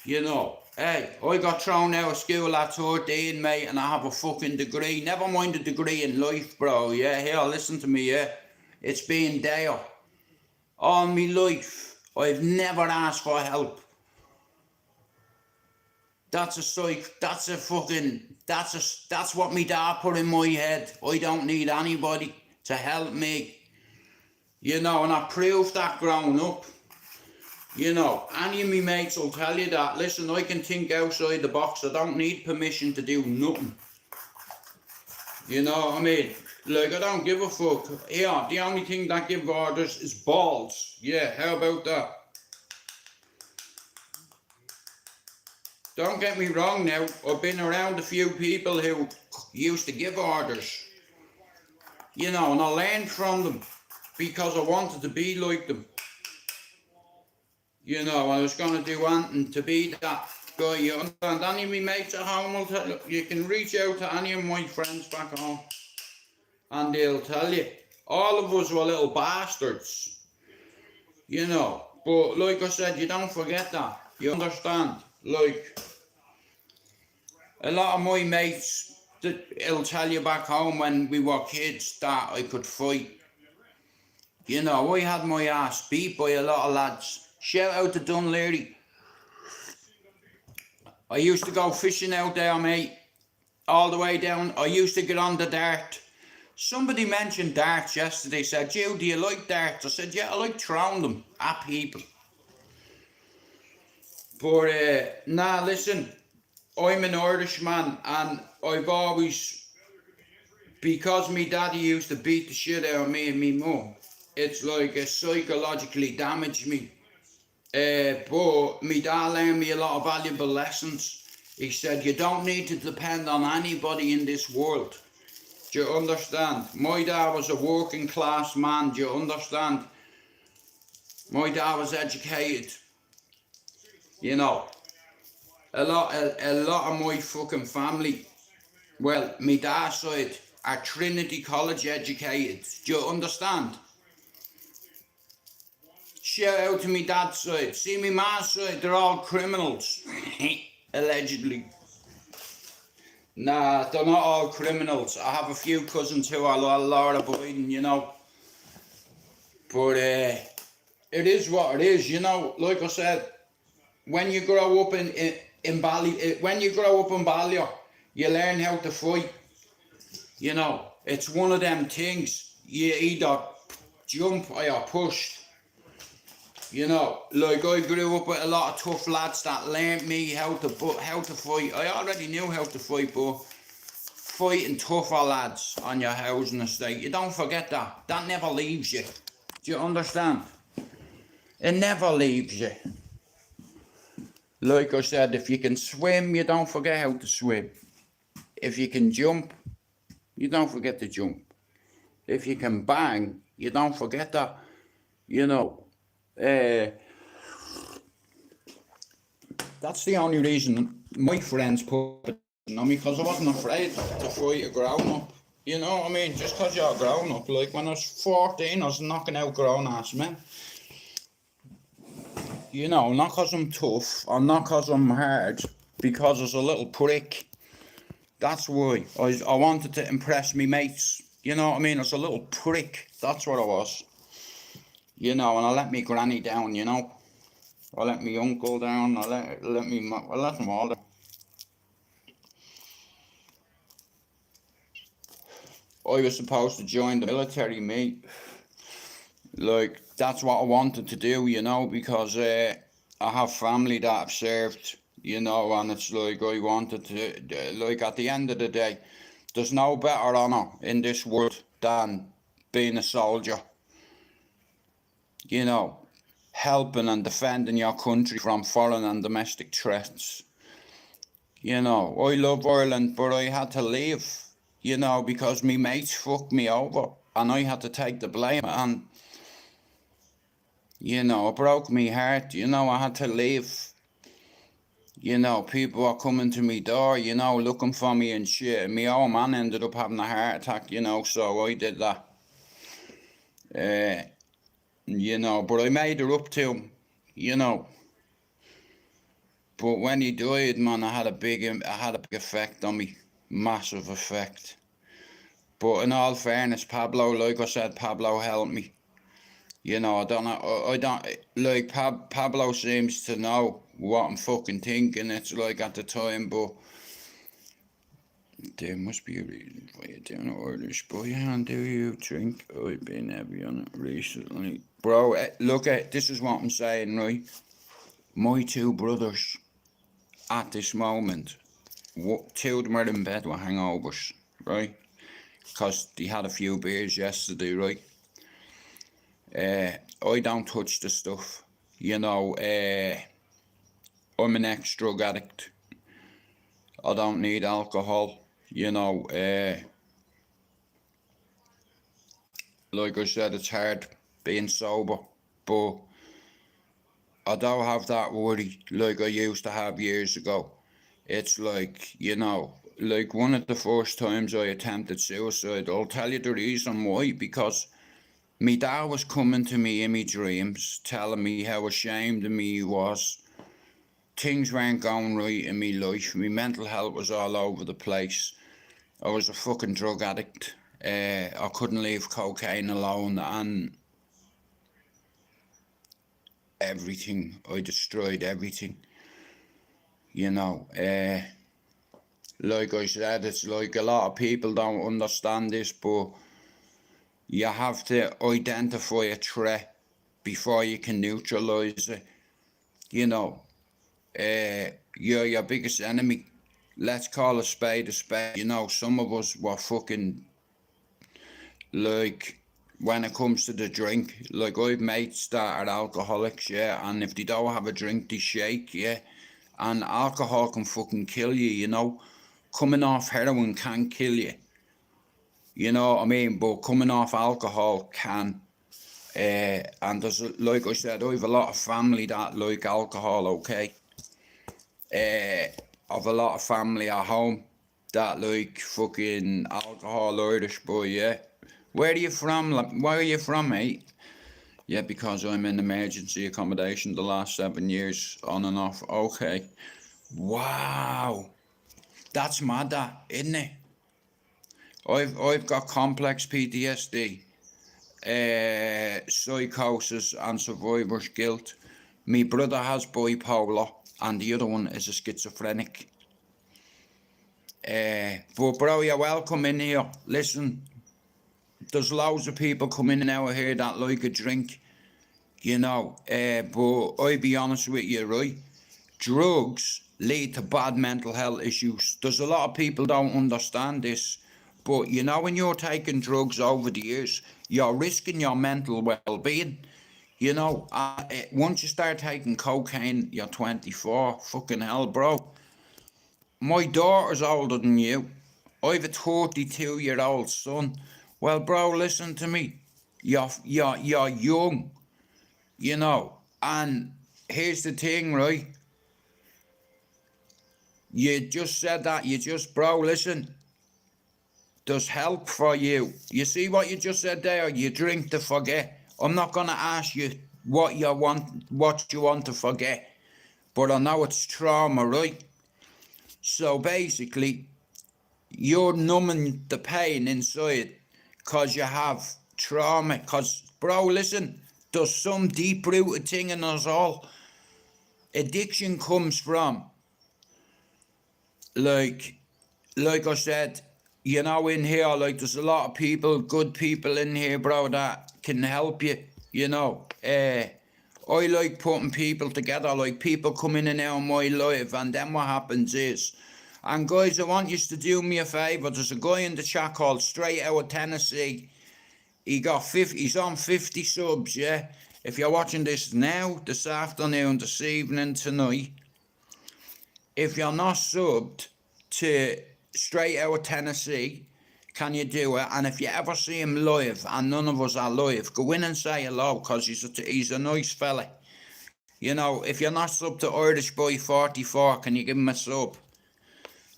You know, hey, I got thrown out of school at 13, mate, and I have a fucking degree. Never mind a degree in life, bro, yeah? Here, listen to me, yeah? It's been there. All my life, I've never asked for help. That's what me dad put in my head. I don't need anybody to help me. You know, and I proved that growing up. You know, any of me mates will tell you that. Listen, I can think outside the box. I don't need permission to do nothing. You know what I mean? Like, I don't give a fuck. Yeah, the only thing that give orders is balls. Yeah, how about that? Don't get me wrong now, I've been around a few people who used to give orders. You know, and I learned from them because I wanted to be like them. You know, I was going to do anything to be that guy. You understand? Any of my mates at home will tell you. You can reach out to any of my friends back home and they'll tell you. All of us were little bastards. You know, but like I said, you don't forget that. You understand? Like, a lot of my mates, it'll tell you back home when we were kids that I could fight. You know, I had my ass beat by a lot of lads. Shout out to Dunleary. I used to go fishing out there, mate. All the way down. I used to get on the dart. Somebody mentioned darts yesterday. Said, "Joe, do you like darts?" I said, "Yeah, I like throwing them at people." But nah, listen, I'm an Irishman, and I've always, because me daddy used to beat the shit out of me and me mum, it's like it psychologically damaged me. But me dad learned me a lot of valuable lessons. He said, you don't need to depend on anybody in this world. Do you understand? My dad was a working class man, do you understand? My dad was educated. You know, a lot of my fucking family, well, me dad's side, are Trinity College educated. Do you understand? Shout out to me dad's side. See me ma's side, they're all criminals. Allegedly. Nah, they're not all criminals. I have a few cousins who are law abiding, you know. But it is what it is, you know. Like I said, when you grow up in Ballier, you learn how to fight. You know, it's one of them things. You either jump or you're pushed. You know, like I grew up with a lot of tough lads that learned me how to fight. I already knew how to fight, but fighting tougher lads on your housing estate, you don't forget that. That never leaves you. Do you understand? It never leaves you. Like I said, if you can swim, you don't forget how to swim. If you can jump, you don't forget to jump. If you can bang, you don't forget that. You know, that's the only reason my friends put it on me, because I wasn't afraid to fight a grown up. You know what I mean? Just because you're a grown up. Like when I was 14, I was knocking out grown ass men. You know, not because I'm tough or not because I'm hard, because I was a little prick. That's why. I wanted to impress me mates. You know what I mean? I was a little prick. That's what I was. You know, and I let me granny down, you know. I let me uncle down. I let them all down. I was supposed to join the military, mate. Like, that's what I wanted to do, you know, because I have family that have served, you know, and it's like I wanted to, like, at the end of the day, there's no better honour in this world than being a soldier. You know, helping and defending your country from foreign and domestic threats. You know, I love Ireland, but I had to leave, you know, because me mates fucked me over and I had to take the blame, and you know, it broke me heart. You know, I had to leave. You know, people are coming to me door, you know, looking for me and shit. My old man ended up having a heart attack, you know, so I did that. You know, but I made her up to him, you know. But when he died, man, I had a big effect on me. Massive effect. But in all fairness, Pablo, like I said, Pablo helped me. You know, I don't, like, Pablo seems to know what I'm fucking thinking, it's like at the time, but there must be a reason for you doing Irish. Boy, how do you drink? I've been heavy on it recently. Bro, look at, this is what I'm saying, right? My two brothers, at this moment, two of them are in bed with hangovers, right? Because they had a few beers yesterday, right? I don't touch the stuff, you know. I'm an ex-drug addict. I don't need alcohol, you know. Like I said, it's hard being sober, but I don't have that worry like I used to have years ago. It's like, you know, like one of the first times I attempted suicide, I'll tell you the reason why, because me dad was coming to me in my dreams, telling me how ashamed of me he was. Things weren't going right in my life. My mental health was all over the place. I was a fucking drug addict. I couldn't leave cocaine alone, and everything, I destroyed everything. You know, like I said, it's like a lot of people don't understand this, but you have to identify a threat before you can neutralise it. You know, you're your biggest enemy. Let's call a spade a spade. You know, some of us were fucking, like, when it comes to the drink, like, I've mates that are alcoholics, yeah, and if they don't have a drink, they shake, yeah, and alcohol can fucking kill you, you know. Coming off heroin can kill you, you know what I mean, but coming off alcohol can. And there's, like I said, I have a lot of family that like alcohol, okay. I've a lot of family at home that like fucking alcohol, Irish boy, yeah. Where are you from? Where are you from, mate? Yeah, because I'm in emergency accommodation the last 7 years, on and off. Okay. Wow. That's mad, that, isn't it? I've got complex PTSD, psychosis and survivor's guilt. My brother has bipolar and the other one is a schizophrenic. But bro, you're welcome in here. Listen, there's loads of people coming in out here that like a drink, you know, but I'll be honest with you, right? Drugs lead to bad mental health issues. There's a lot of people don't understand this, but you know, when you're taking drugs over the years, you're risking your mental well-being. You know, once you start taking cocaine, you're 24. Fucking hell, bro. My daughter's older than you. I have a 32-year-old son. Well, bro, listen to me. You're young, you know. And here's the thing, right? You just said that. Bro, listen. There's help for you. You see what you just said there? You drink to forget. I'm not gonna ask you what you want to forget, but I know it's trauma, right? So basically, you're numbing the pain inside because you have trauma. Because, bro, listen, there's some deep-rooted thing in us all. Addiction comes from, like I said, you know, in here, like, there's a lot of people, good people in here, bro, that can help you, you know. I like putting people together, like people come in and out of my life, and then what happens is, and guys, I want you to do me a favour. There's a guy in the chat called Straight Out of Tennessee. He's on 50 subs, yeah. If you're watching this now, this afternoon, this evening, tonight, if you're not subbed to Straight Out of Tennessee, can you do it? And if you ever see him live, and none of us are live, go in and say hello, because he's a nice fella. You know, if you're not subbed to Irish Boy 44, can you give him a sub?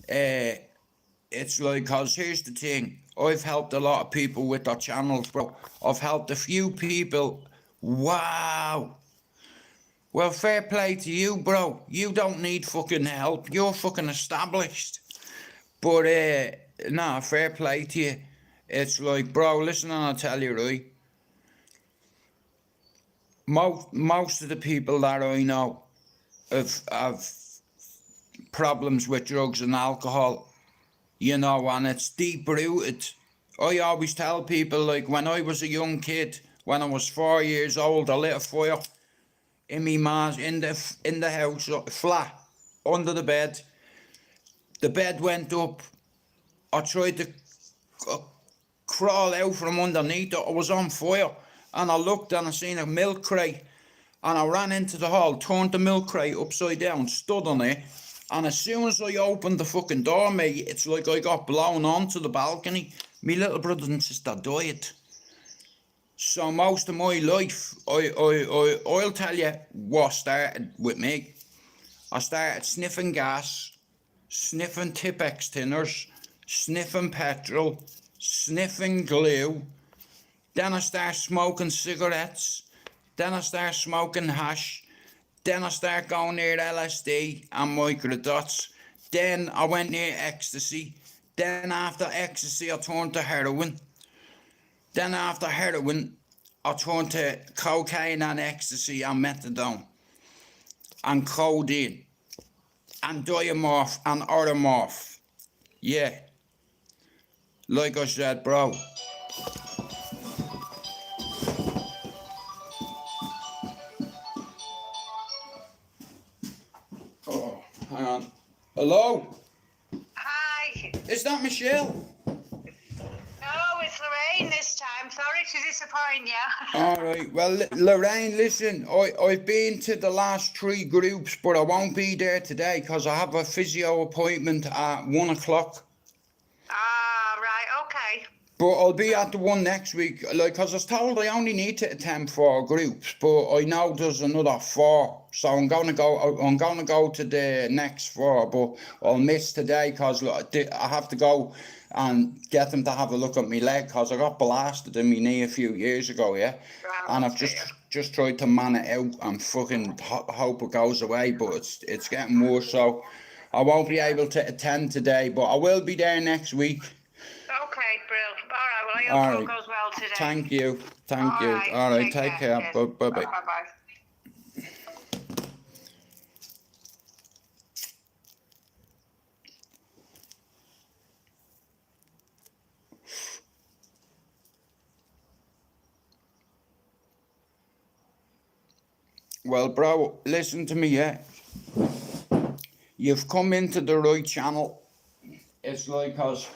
It's like, cause here's the thing, I've helped a lot of people with their channels, bro. I've helped a few people. Wow. Well, fair play to you, bro. You don't need fucking help. You're fucking established. But, nah, fair play to you. It's like, bro, listen, and I'll tell you, right? Most of the people that I know have problems with drugs and alcohol, you know, and it's deep-rooted. I always tell people, like, when I was a young kid, when I was 4 years old, I lit a fire in me ma's, in the house, flat, under the bed. The bed went up. I tried to crawl out from underneath it. I was on fire. And I looked and I seen a milk crate. And I ran into the hall, turned the milk crate upside down, stood on it. And as soon as I opened the fucking door, mate, it's like I got blown onto the balcony. My little brother and sister died. So most of my life, I'll tell you what started with me. I started sniffing gas, sniffing Tipex tinners, sniffing petrol, sniffing glue. Then I started smoking cigarettes. Then I started smoking hash. Then I started going near LSD and microdots. Then I went near ecstasy. Then after ecstasy, I turned to heroin. Then after heroin, I turned to cocaine and ecstasy and methadone and codeine and diamorph and oromorph. Yeah. Like I said, bro. Hello? Hi. Is that Michelle? No, it's Lorraine this time. Sorry to disappoint you. Alright, well, Lorraine, listen, I've been to the last 3 groups, but I won't be there today because I have a physio appointment at 1 o'clock. Ah, right, okay. But I'll be at the one next week, like, because I was told I only need to attend 4 groups, but I know there's another 4, so I'm gonna go to the next 4, but I'll miss today because I have to go and get them to have a look at my leg because I got blasted in my knee a few years ago, yeah, Right, and I've just tried to man it out and fucking hope it goes away, but it's getting worse, so I won't be able to attend today, but I will be there next week. Okay, brilliant. All right, well, I All hope right. all goes well today. Thank you. Thank you. right, All right. take Take care. care. Bye bye. Bye-bye. Well, bro, listen to me, yeah. You've come into the right channel. It's like, cause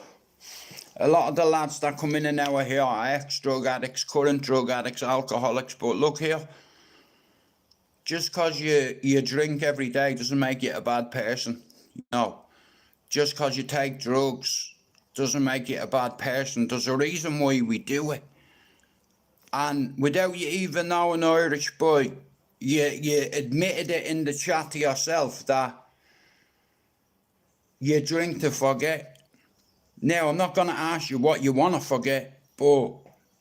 a lot of the lads that come in and out of here are ex-drug addicts, current drug addicts, alcoholics. But look here, just cause you drink every day doesn't make you a bad person. No. Just cause you take drugs doesn't make you a bad person. There's a reason why we do it. And without you even knowing, Irish boy, you admitted it in the chat to yourself that you drink to forget. Now, I'm not going to ask you what you want to forget, but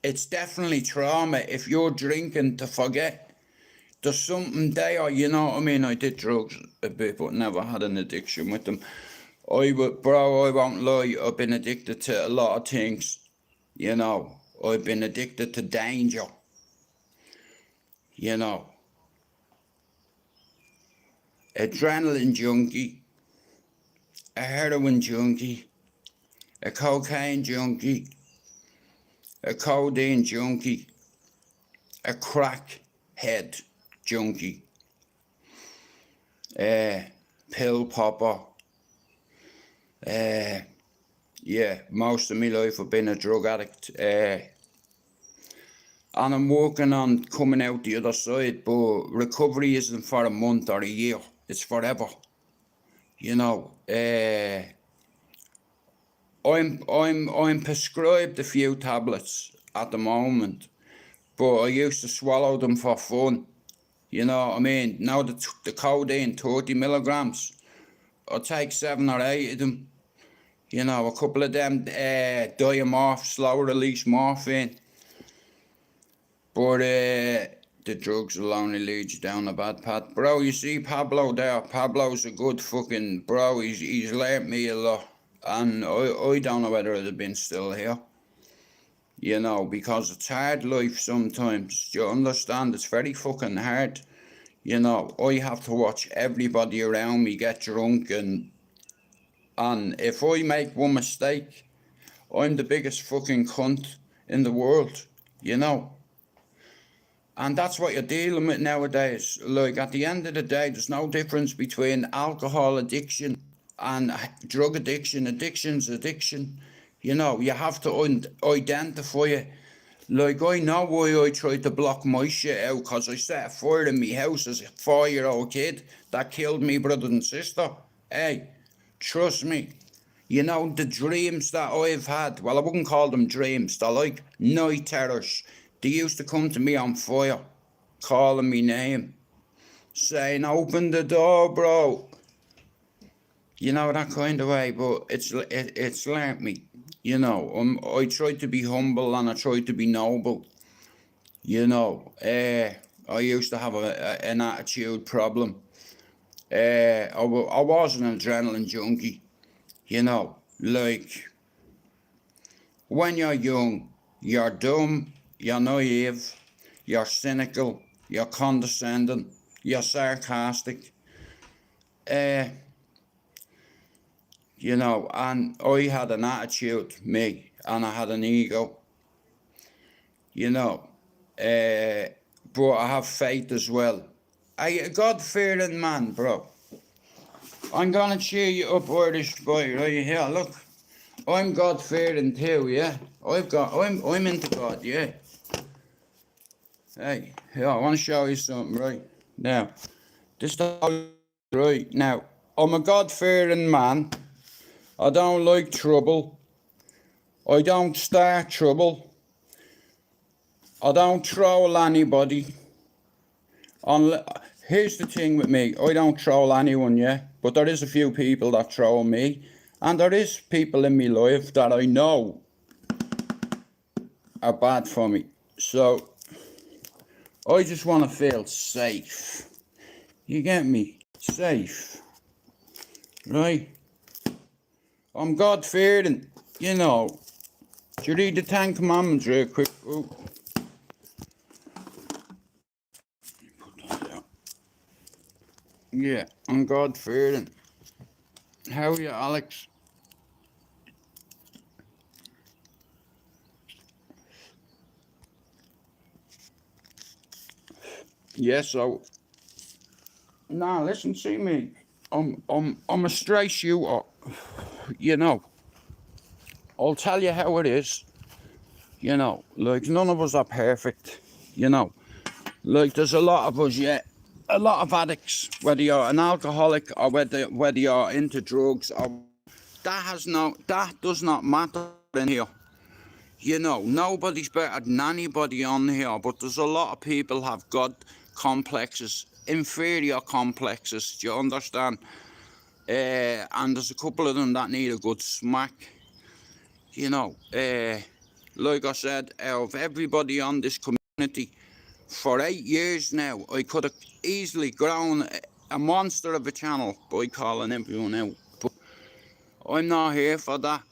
it's definitely trauma if you're drinking to forget. There's something there, you know what I mean? I did drugs a bit, but never had an addiction with them. Bro, I won't lie, I've been addicted to a lot of things, you know. I've been addicted to danger, you know. Adrenaline junkie, a heroin junkie, a cocaine junkie, a codeine junkie, a crack head junkie, pill popper. Yeah, most of my life I've been a drug addict. And I'm working on coming out the other side, but recovery isn't for a month or a year. It's forever. You know, I'm prescribed a few tablets at the moment, but I used to swallow them for fun. You know what I mean? Now the codeine, 30 milligrams, I take 7 or 8 of them. You know, a couple of them diamorph, slow release morphine. But the drugs will only lead you down a bad path. Bro, you see Pablo there? Pablo's a good fucking bro. He's learnt me a lot. And I don't know whether I'd have been still here. You know, because it's hard life sometimes. Do you understand? It's very fucking hard. You know, I have to watch everybody around me get drunk and if I make one mistake, I'm the biggest fucking cunt in the world, you know. And that's what you're dealing with nowadays. Like, at the end of the day, there's no difference between alcohol addiction and drug addiction. Addiction's addiction. You know, you have to identify it. Like, I know why I tried to block my shit out, because I set a fire in my house as a 4-year-old kid that killed me brother and sister. Hey, trust me. You know, the dreams that I've had, well, I wouldn't call them dreams, they're like night terrors. They used to come to me on fire, calling me name, saying, open the door, bro. You know, that kind of way, but it's learnt me. You know, I try to be humble and I try to be noble. You know, I used to have an attitude problem. I was an adrenaline junkie. You know, like, when you're young, you're dumb, you're naive, you're cynical, you're condescending, you're sarcastic. You know, and I had an attitude, me, and I had an ego. You know, but I have faith as well. I'm a God-fearing man, bro. I'm gonna cheer you up, Irish boy, right here. Look, I'm God fearing too, yeah. I'm into God, yeah. Hey, here, I want to show you something, right now. This is right now. I'm a God fearing man. I don't like trouble. I don't start trouble. I don't troll anybody. Here's the thing with me, I don't troll anyone, yeah, but there is a few people that troll me, and there is people in my life that I know are bad for me, so I just want to feel safe. You get me? Safe. Right? I'm God fearing, you know. Do you read the Ten Commandments real quick? Oh. Yeah, I'm God fearing. How are you, Alex? Yes, so. Nah, listen, see me. I'm a straight shooter. You know. I'll tell you how it is. You know, like none of us are perfect. You know, like there's a lot of us, yeah. A lot of addicts, whether you're an alcoholic or whether you're into drugs, or that does not matter in here. You know, nobody's better than anybody on here, but there's a lot of people have God complexes, inferior complexes. Do you understand? And there's a couple of them that need a good smack. You know, like I said, of everybody on this community, for 8 years now, I could have easily grown a monster of a channel by calling everyone out. But I'm not here for that.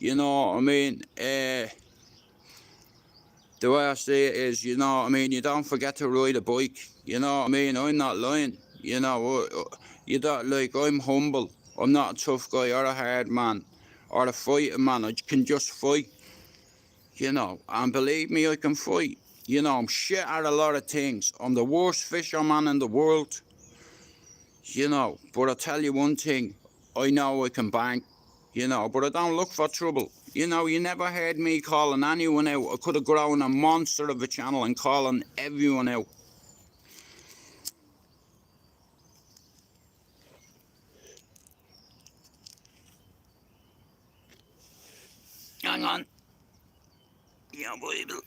You know what I mean? The way I see it is, you know what I mean, you don't forget to ride a bike. You know what I mean? I'm not lying. You know, you don't, like, I'm humble. I'm not a tough guy or a hard man or a fighting man. I can just fight. You know, and believe me, I can fight. You know, I'm shit at a lot of things. I'm the worst fisherman in the world. You know, but I tell you one thing, I know I can bang. You know, but I don't look for trouble. You know, you never heard me calling anyone out. I could have grown a monster of a channel and calling everyone out. Hang on. Yeah, Bible.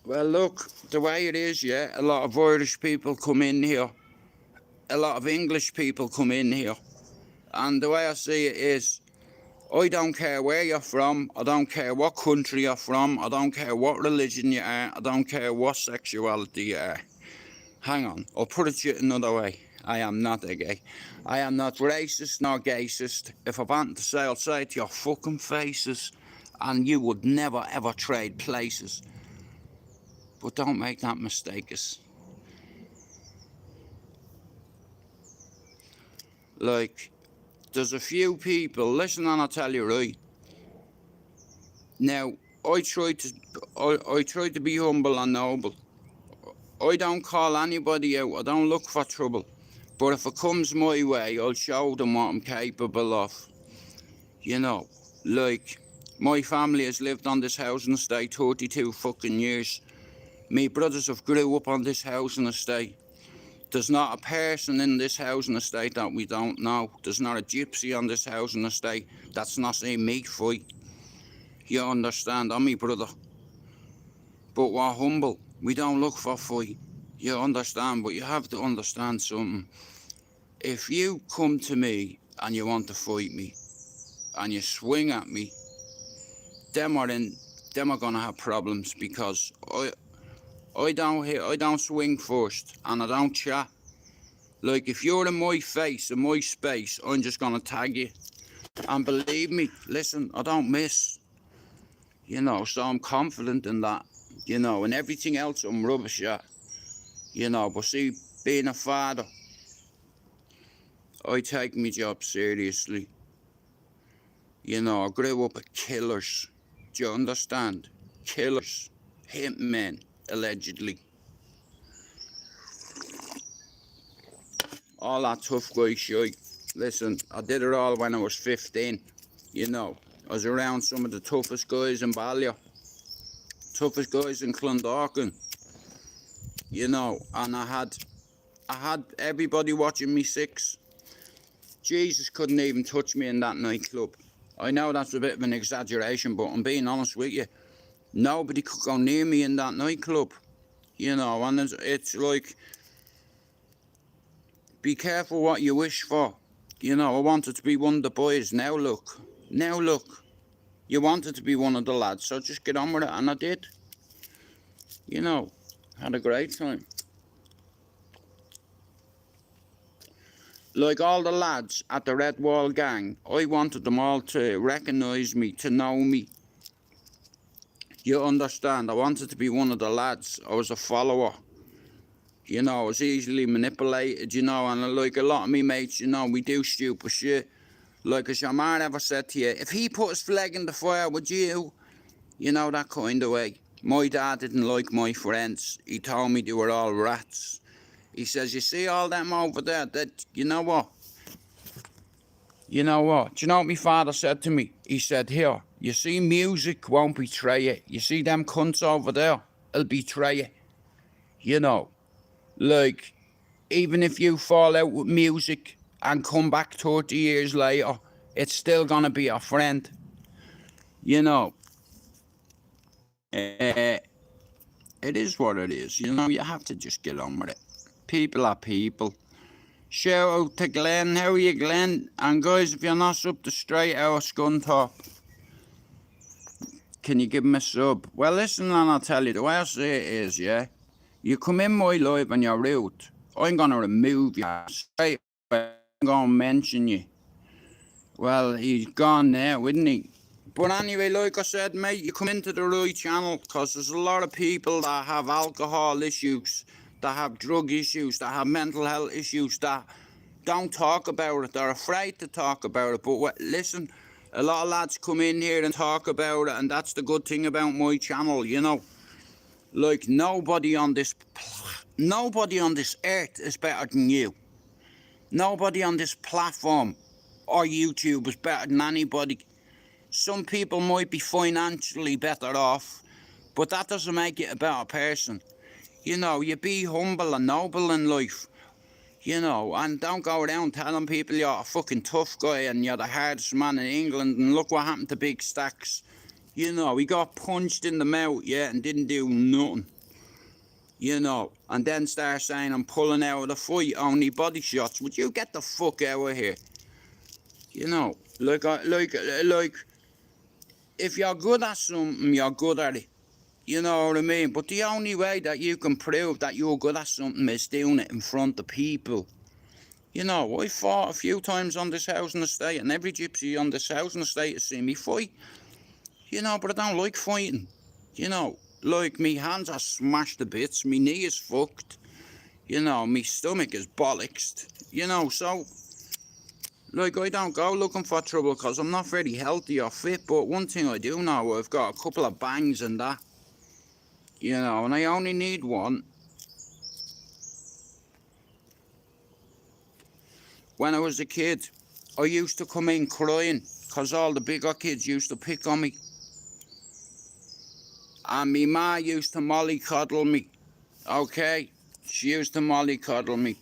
Well, look, the way it is, yeah, a lot of Irish people come in here. A lot of English people come in here. And the way I see it is, I don't care where you're from, I don't care what country you're from, I don't care what religion you are, I don't care what sexuality you are. Hang on, I'll put it to you another way. I am not a gay. I am not racist nor gayist. If I want to say, I'll say it to your fucking faces, and you would never ever trade places. But don't make that mistake. Like, there's a few people, listen and I'll tell you right. Now, I try to be humble and noble. I don't call anybody out, I don't look for trouble. But if it comes my way, I'll show them what I'm capable of. You know, like, my family has lived on this housing estate 32 fucking years. Me brothers have grew up on this housing estate. There's not a person in this housing estate that we don't know. There's not a gypsy on this housing estate that's not seen me fight. You understand? I'm me brother. But we're humble. We don't look for fight. You understand? But you have to understand something. If you come to me and you want to fight me and you swing at me, them are gonna have problems because I don't swing first and I don't chat. Like, if you're in my face, in my space, I'm just gonna tag you. And believe me, listen, I don't miss. You know, so I'm confident in that. You know, and everything else I'm rubbish at. You know, but see, being a father, I take my job seriously. You know, I grew up with killers. Do you understand? Killers. Hitmen, allegedly. all that tough guy shit. Listen, I did it all when I was 15, you know. I was around some of the toughest guys in Ballyer, toughest guys in Clondalkin, you know, and I had everybody watching me six. Jesus couldn't even touch me in that nightclub. I know that's a bit of an exaggeration, but I'm being honest with you. Nobody could go near me in that nightclub, you know, and it's like, be careful what you wish for. You know, I wanted to be one of the boys. Now look, you wanted to be one of the lads, so just get on with it, and I did. You know, had a great time. Like all the lads at the Red Wall gang, I wanted them all to recognise me, to know me. You understand? I wanted to be one of the lads. I was a follower. You know, I was easily manipulated, you know, and like a lot of me mates, you know, we do stupid shit. Like as your man ever said to you, if he put his flag in the fire, would you? You know, that kind of way. My dad didn't like my friends. He told me they were all rats. He says, you see all them over there, that, you know what? You know what? Do you know what my father said to me? He said, here, you see music won't betray you. You see them cunts over there, it'll betray you. You know, like, even if you fall out with music and come back 30 years later, it's still gonna be a friend. You know, it is what it is. You know, you have to just get on with it. People are people. Shout out to Glenn. How are you, Glenn? And guys, if you're not sub to Straight Out Scunthorpe, can you give him a sub? Well, listen, and I'll tell you, the way I say it is, yeah, you come in my live and you're rude, I'm gonna remove you straight away. I'm gonna mention you. Well, he's gone now, isn't he? But anyway, like I said, mate, you come into the right channel, because there's a lot of people that have alcohol issues, that have drug issues, that have mental health issues, that don't talk about it. They're afraid to talk about it. But listen, a lot of lads come in here and talk about it, and that's the good thing about my channel, you know. Like, nobody on this earth is better than you. Nobody on this platform or YouTube is better than anybody. Some people might be financially better off, but that doesn't make you a better person. You know, you be humble and noble in life, you know, and don't go around telling people you're a fucking tough guy and you're the hardest man in England, and look what happened to Big Stacks. You know, he got punched in the mouth, yeah, and didn't do nothing. You know, and then start saying I'm pulling out of the fight, only body shots. Would you get the fuck out of here? You know, like, if you're good at something, you're good at it. You know what I mean? But the only way that you can prove that you're good at something is doing it in front of people. You know, I fought a few times on this housing estate, and every gypsy on this housing estate has seen me fight. You know, but I don't like fighting. You know, like, me hands are smashed to bits, me knee is fucked. You know, me stomach is bollocksed. You know, so, like, I don't go looking for trouble because I'm not very healthy or fit, but one thing I do know, I've got a couple of bangs and that. You know, and I only need one. When I was a kid, I used to come in crying because all the bigger kids used to pick on me. And me ma used to mollycoddle me, okay? She used to mollycoddle me.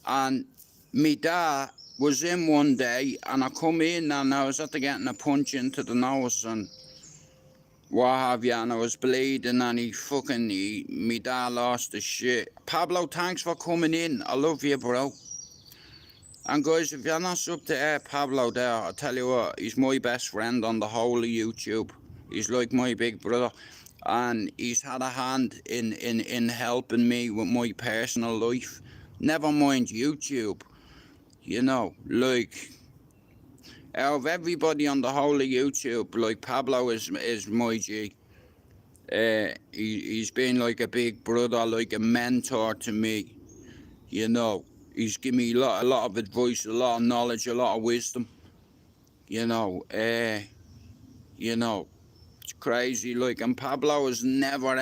And me dad was in one day, and I come in and I was after getting a punch into the nose and what have you, and I was bleeding, and me dad lost his shit. Pablo, thanks for coming in. I love you, bro. And guys, if you're not sub to Pablo there, I tell you what, he's my best friend on the whole of YouTube. He's like my big brother, and he's had a hand in helping me with my personal life. Never mind YouTube, you know, like, out of everybody on the whole of YouTube, like, Pablo is my G. He's been like a big brother, like a mentor to me, you know. He's given me a lot of advice, a lot of knowledge, a lot of wisdom, you know. It's crazy, like, and Pablo has never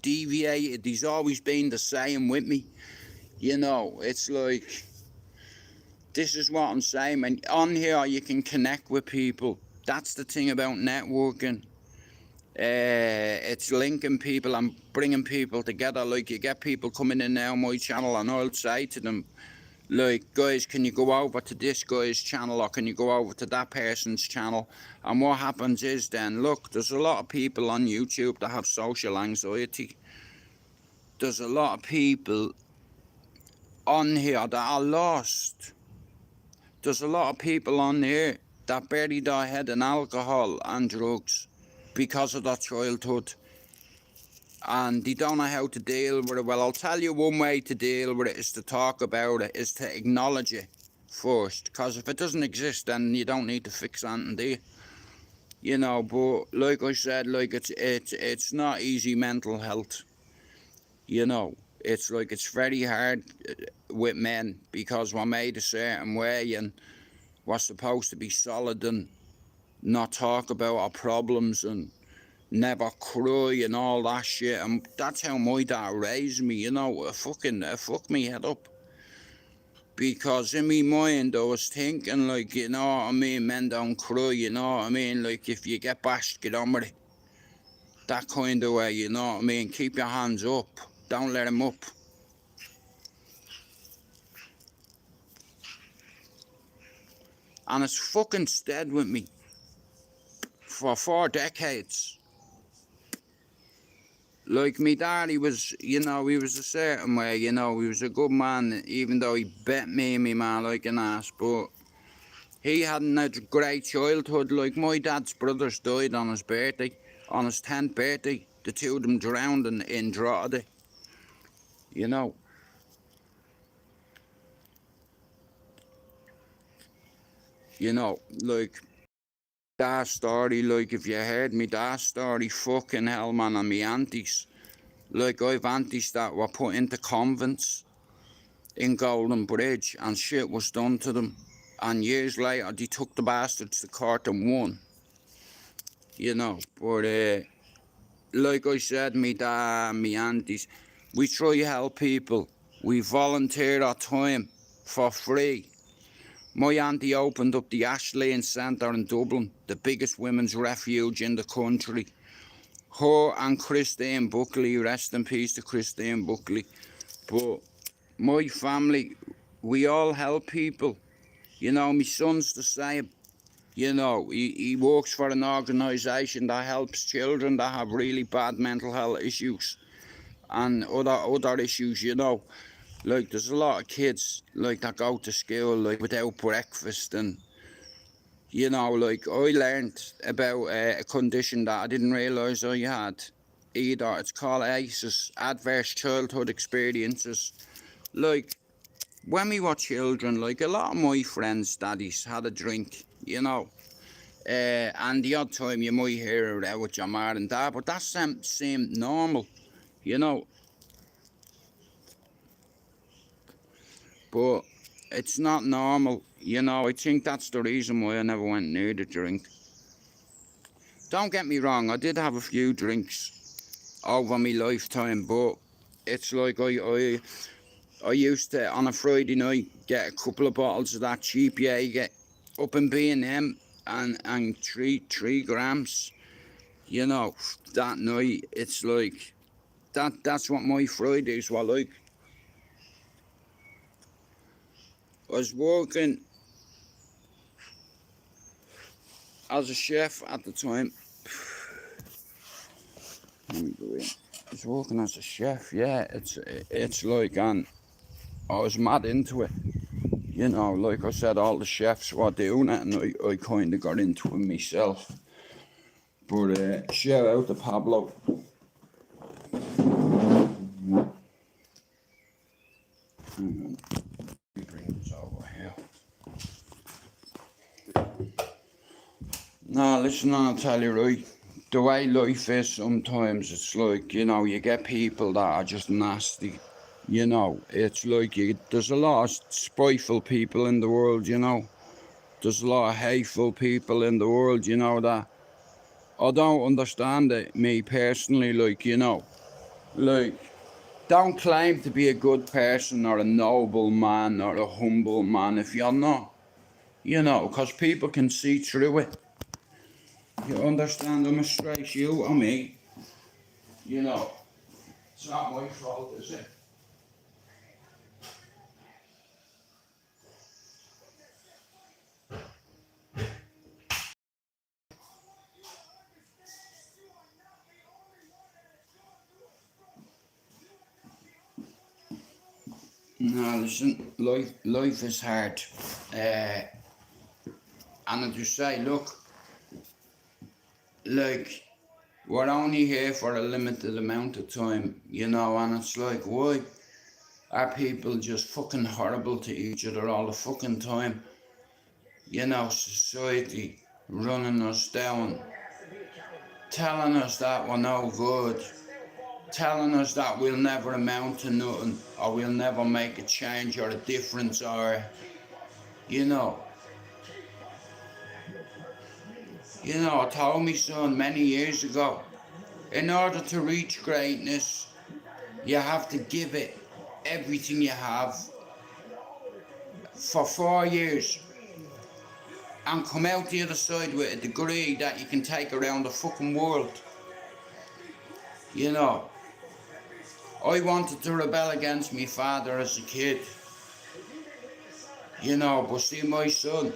deviated. He's always been the same with me. You know, it's like, this is what I'm saying, and on here you can connect with people. That's the thing about networking. It's linking people and bringing people together. Like, you get people coming in now on my channel, and I'll say to them, like, guys, can you go over to this guy's channel, or can you go over to that person's channel? And what happens is then, look, there's a lot of people on YouTube that have social anxiety. There's a lot of people on here that are lost. There's a lot of people on here that bury their head in alcohol and drugs because of their childhood, and they don't know how to deal with it. Well, I'll tell you, one way to deal with it is to talk about it, is to acknowledge it first, because if it doesn't exist, then you don't need to fix anything, do you? You know, but like I said, like, it's not easy, mental health. You know, it's like, it's very hard with men, because we're made a certain way, and we're supposed to be solid and not talk about our problems and never cry and all that shit. And that's how my dad raised me, you know. It fucked me head up, because in my mind I was thinking, like, you know what I mean, men don't cry, you know what I mean, like, if you get bashed, get on with it, that kind of way, you know what I mean. Keep your hands up, don't let them up. And it's fucking stayed with me for 4 decades. Like, me dad, he was, you know, he was a certain way, you know, he was a good man, even though he bet me and me man like an ass, but he hadn't a great childhood. Like, my dad's brothers died on his birthday, on his 10th birthday. The 2 of them drowned in Drogheda, you know. You know, like, dad's story, like, if you heard me dad's story, fucking hell, man, and me aunties. Like, I've aunties that were put into convents in Golden Bridge, and shit was done to them. And years later, they took the bastards to court and won. You know, but like I said, me dad, me aunties, we try to help people. We volunteer our time for free. My auntie opened up the Ashleen Centre in Dublin, the biggest women's refuge in the country. Her and Christine Buckley, rest in peace to Christine Buckley. But my family, we all help people. You know, my son's the same. You know, he works for an organisation that helps children that have really bad mental health issues and other issues, you know. Like, there's a lot of kids, like, that go to school, like, without breakfast, and, you know, like, I learned about a condition that I didn't realise I had either. It's called ACEs, Adverse Childhood Experiences. Like, when we were children, like, a lot of my friends' daddies had a drink, you know. And the odd time you might hear it out with your mum and dad, but that seemed normal, you know. But it's not normal, you know. I think that's the reason why I never went near the drink. Don't get me wrong, I did have a few drinks over my lifetime, but it's like I used to, on a Friday night, get a couple of bottles of that cheap Jaeger up in B&M and 3 grams, you know, that night. It's like, that's what my Fridays were like. I was working as a chef at the time. Let me go in. I was working as a chef, yeah. It's like, and I was mad into it. You know, like I said, all the chefs were doing it, and I kind of got into it myself. But shout out to Pablo. Bring this over here. No, listen, I'll tell you, right, the way life is sometimes, it's like, you know, you get people that are just nasty. You know, it's like, there's a lot of spiteful people in the world, you know. There's a lot of hateful people in the world, you know, that I don't understand it, me personally, like, you know. Like, Don't claim to be a good person or a noble man or a humble man if you're not. You know, because people can see through it. You understand? I'm a straight shooter, me. You know, it's not my fault, is it? No, listen, life is hard. And I just say, look, like, we're only here for a limited amount of time, you know, and it's like, why are people just fucking horrible to each other all the fucking time? You know, society running us down, telling us that we're no good, telling us that we'll never amount to nothing, or we'll never make a change or a difference, or, you know. I told me son many years ago, in order to reach greatness, you have to give it everything you have for 4 years and come out the other side with a degree that you can take around the fucking world. You know, I wanted to rebel against my father as a kid, you know, but see my son,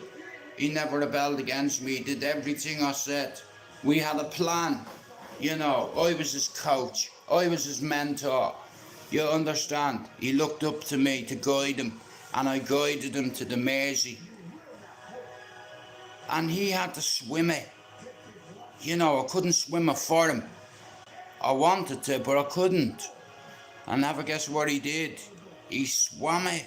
he never rebelled against me, he did everything I said. We had a plan, you know, I was his coach, I was his mentor. You understand? He looked up to me to guide him, and I guided him to the Mersey. And he had to swim it. You know, I couldn't swim it for him. I wanted to, but I couldn't. And never guess what he did? He swam it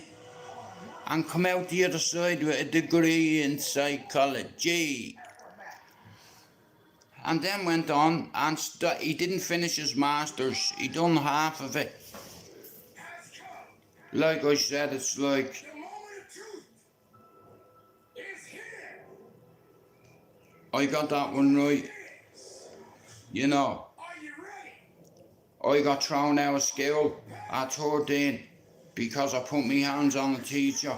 and come out the other side with a degree in psychology. And then went on and he didn't finish his masters. He done half of it. Like I said, it's like, I got that one right. You know, I got thrown out of school at 13 because I put my hands on the teacher.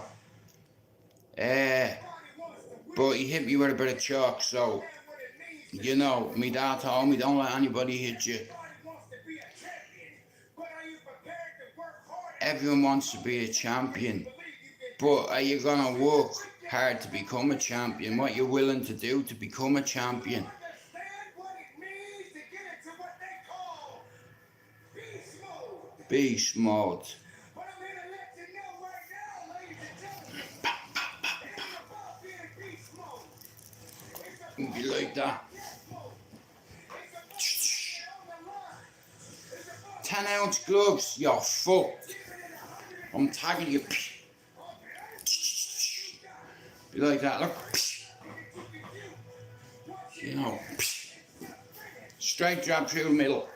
But he hit me with a bit of chalk, so, you know, my dad told me, don't let anybody hit you. Everyone wants to be a champion, but are you gonna work hard to become a champion? What you're willing to do to become a champion? Beast mode. Be like that. 10-ounce gloves, you're fucked. I'm tagging you. Be like that, look. You know. Straight jab through the middle.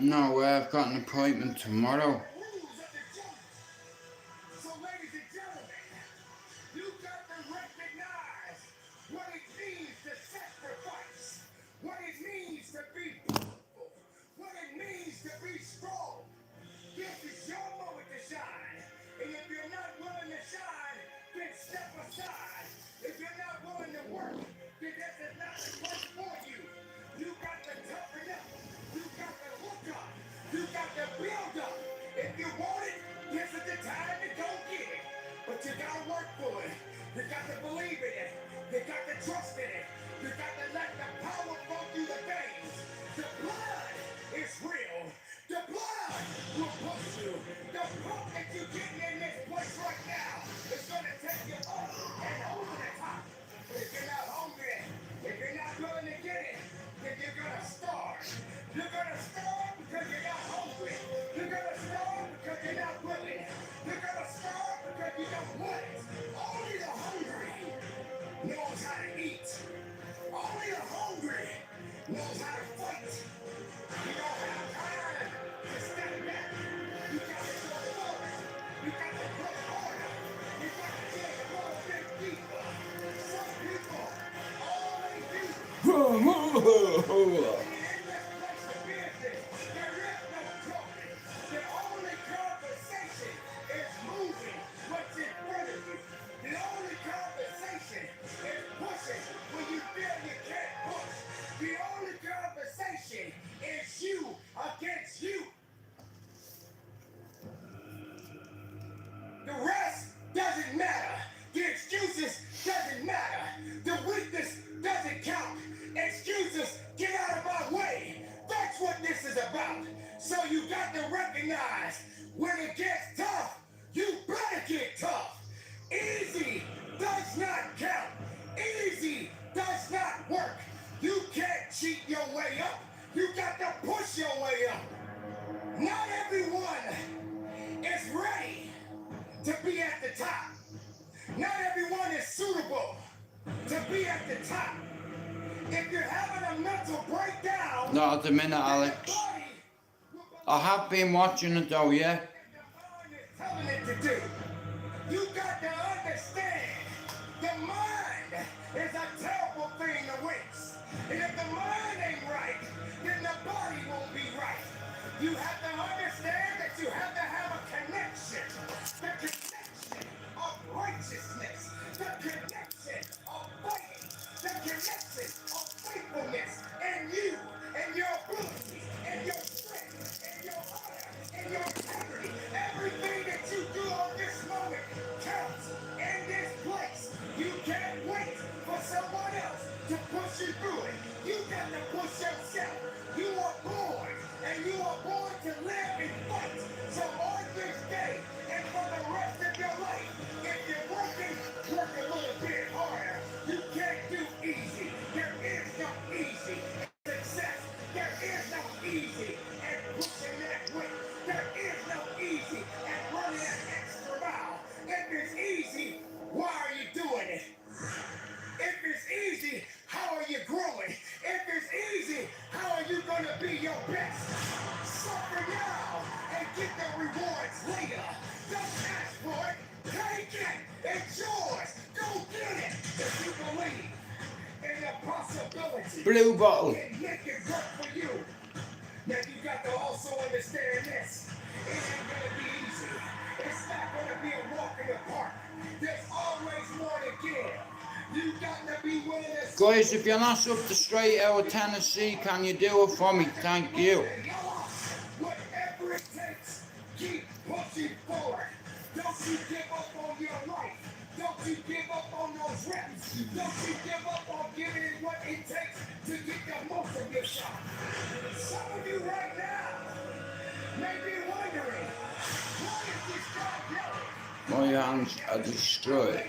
No way, I've got an appointment tomorrow. The rest doesn't matter. The excuses doesn't matter. The weakness doesn't count. Excuses, get out of my way. That's what this is about. So you got to recognize when it gets tough, you better get tough. Easy does not count. Easy does not work. You can't cheat your way up. You got to push your way up. Not everyone is ready to be at the top. Not everyone is suitable to be at the top. If you're having a mental breakdown, Not at the minute, Alex. I have been watching it though, yeah. telling it to do. You got to understand, the mind is a terrible thing to waste. And if the mind ain't right, then the body won't be right. You have to understand that you have to have a connection. The connection of righteousness. The connection of faith. The connection of faithfulness. And you, and your ability, and your strength, and your honor, and your integrity. Everything that you do on this moment counts in this place. You can't wait for someone else to push you through it. You got to push yourself. You are born, and you are born to live and fight. So on this day, and for the rest of your life, if you're working, work a little bit harder. You can't do easy. There is no easy success. There is no easy at pushing that weight. There is no easy at running that extra mile. If it's easy, why are you doing it? If it's easy, how are you growing? If it's easy, how are you going to be your best? Suffer now and get the rewards later. Don't ask for it. Take it. It's yours. Go get it. If you believe in the possibility. Blue bottle. And make it work for you. Now you got to also understand this. It ain't going to be easy. It's not going to be a walk in the park. There's always more to give. You got to be willing to... Guys, if you're not up to Straight Out Tennessee, can you do it for me? Thank you. Whatever it takes, keep pushing forward. Don't you give up on your life. Don't you give up on those reps. Don't you give up on giving it what it takes to get the most of your shot. Some of you right now may be wondering, what is this guy doing? My hands are destroyed.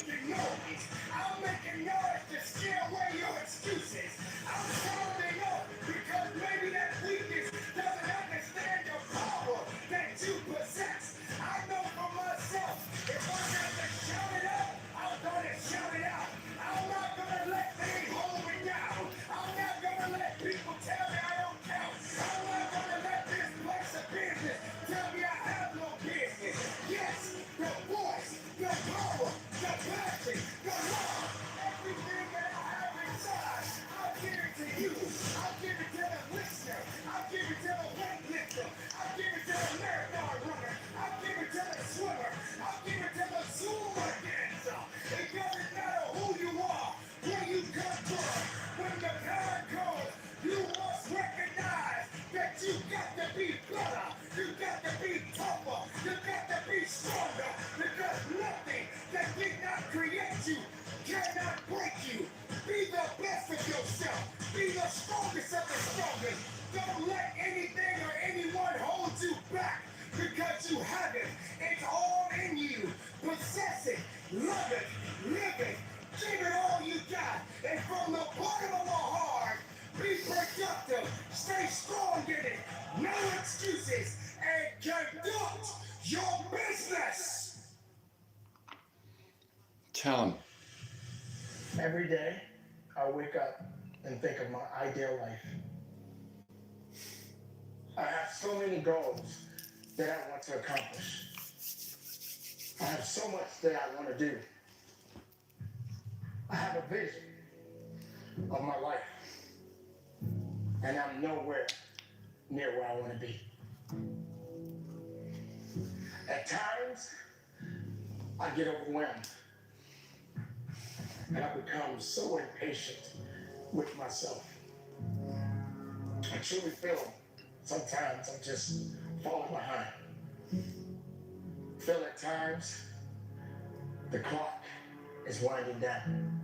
I'm making noise to scare away your excuses. I'm sounding up because maybe that weakness doesn't understand the power that you possess. I know for myself, if I got to shout it out, I'm going to shout it out. I'm not going to let things hold me down. I'm not going to let people tell me I don't count. I'm not going to let this place of business tell me I have no business. Yes, the voice, the power, the passion, the love, everything that I have inside, I'll give it to you. I'll give it to the listener. I'll give it to the weightlifter. I'll give it to the marathon runner. I'll give it to the swimmer. I'll give it to the Zumba dancer. It doesn't matter who you are, where you come from. When the time comes, you must recognize that you got to be better. You got to be tougher. You got to be stronger. Because nothing that did not create you cannot break you. Be the best of yourself. Be the strongest of the strongest. Don't let anything or anyone hold you back because you have it. It's all in you. Possess it. Love it. Live it. Give it all you got. And from the bottom of my heart, be productive. Stay strong in it. No excuses. And conduct your business. Tell him. Every day, I wake up and think of my ideal life. I have so many goals that I want to accomplish. I have so much that I want to do. I have a vision of my life. and I'm nowhere near where I want to be. At times, I get overwhelmed, and I become so impatient with myself. I truly feel sometimes I'm just falling behind. Feel at times the clock is winding down.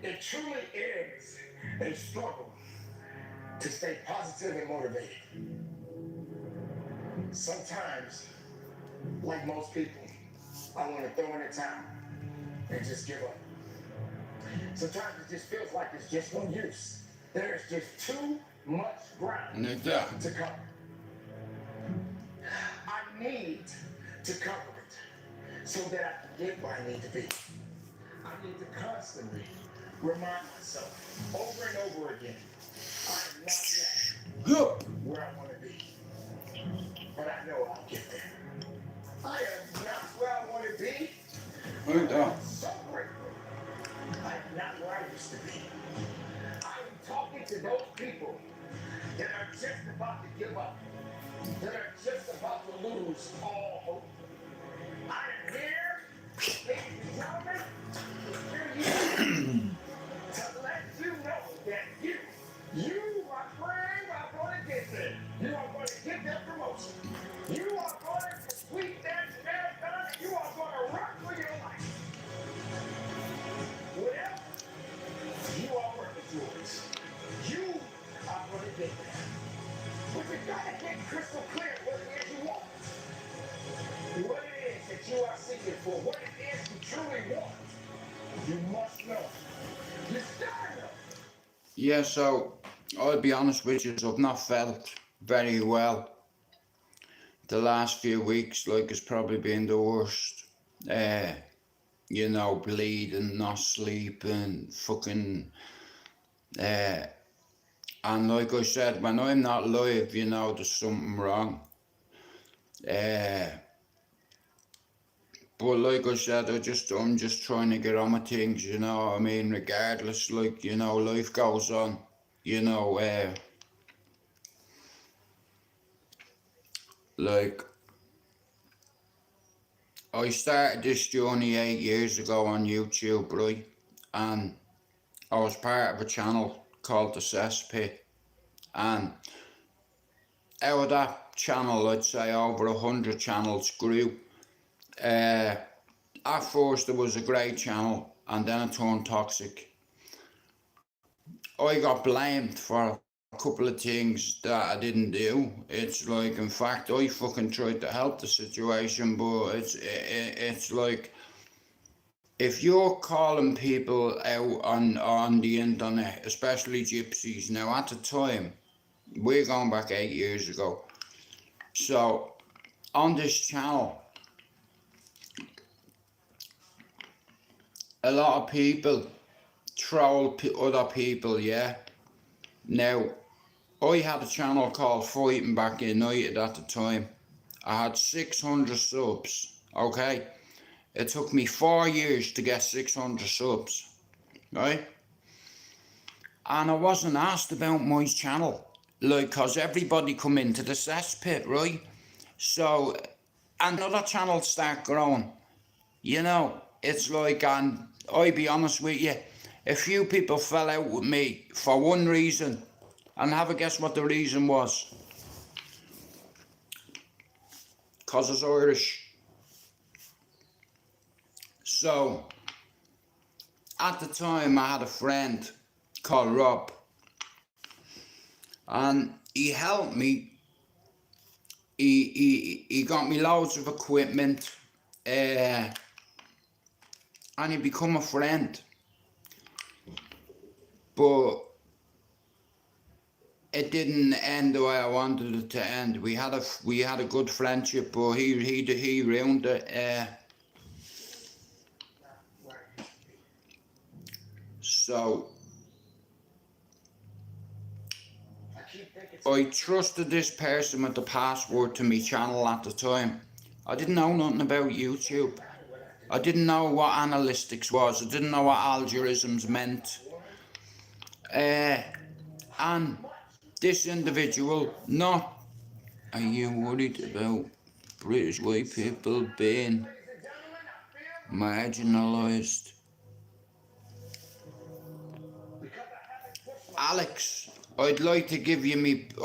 It truly is a struggle to stay positive and motivated. Sometimes, like most people, I want to throw in the towel and just give up. Sometimes it just feels like it's just no use. There's just too much ground to cover. I need to cover it so that I can get where I need to be. I need to constantly remind myself over and over again, I am not yet where I want to be. But I know I'll get there. I am not where I want to be. I'm so grateful. I am not where I used to be. I am talking to those people that are just about to give up, that are just about to lose all hope. I am here, ladies and gentlemen, to let you know that you, my friend, are going to get there. You are going to get that promotion. You are going to complete that marathon, and you are going to run for your life. Whatever you are working towards, you are going to get there. But you got to get crystal clear what it is you want. What it is that you are seeking for, what it is you truly want. You must know. You gotta know. Yeah, so I'll be honest with you, I've not felt very well the last few weeks. Like, it's probably been the worst. You know, bleeding, not sleeping, fucking and like I said, when I'm not live, you know, there's something wrong. But like I said, I'm just trying to get on with things, you know. I mean, regardless, like, you know, life goes on, you know. Like, I started this journey 8 years ago on YouTube, right? And I was part of a channel called the Cesspit, and out of that channel, I'd say over 100 channels grew. At first it was a great channel, and then it turned toxic. I got blamed for a couple of things that I didn't do. It's like, in fact, I fucking tried to help the situation, but it's like, if you're calling people out on the internet, especially gypsies, now at the time, we're going back 8 years ago. So on this channel, a lot of people troll other people, yeah. Now, I had a channel called Fighting Back United at the time. I had 600 subs, okay? It took me 4 years to get 600 subs, right? And I wasn't asked about my channel, like, cause everybody come into the cesspit, right? So, and other channels start growing, you know. It's like, and I'll be honest with you, a few people fell out with me for one reason, and have a guess what the reason was. Cause it's Irish. So, at the time I had a friend called Rob, and he helped me. He got me loads of equipment, and he become a friend. But it didn't end the way I wanted it to end. We had a good friendship, but he ruined it. So I trusted this person with the password to my channel at the time. I didn't know nothing about YouTube. I didn't know what analytics was. I didn't know what algorithms meant. And this individual, not, are you worried about British white people being marginalised? Alex, I'd like to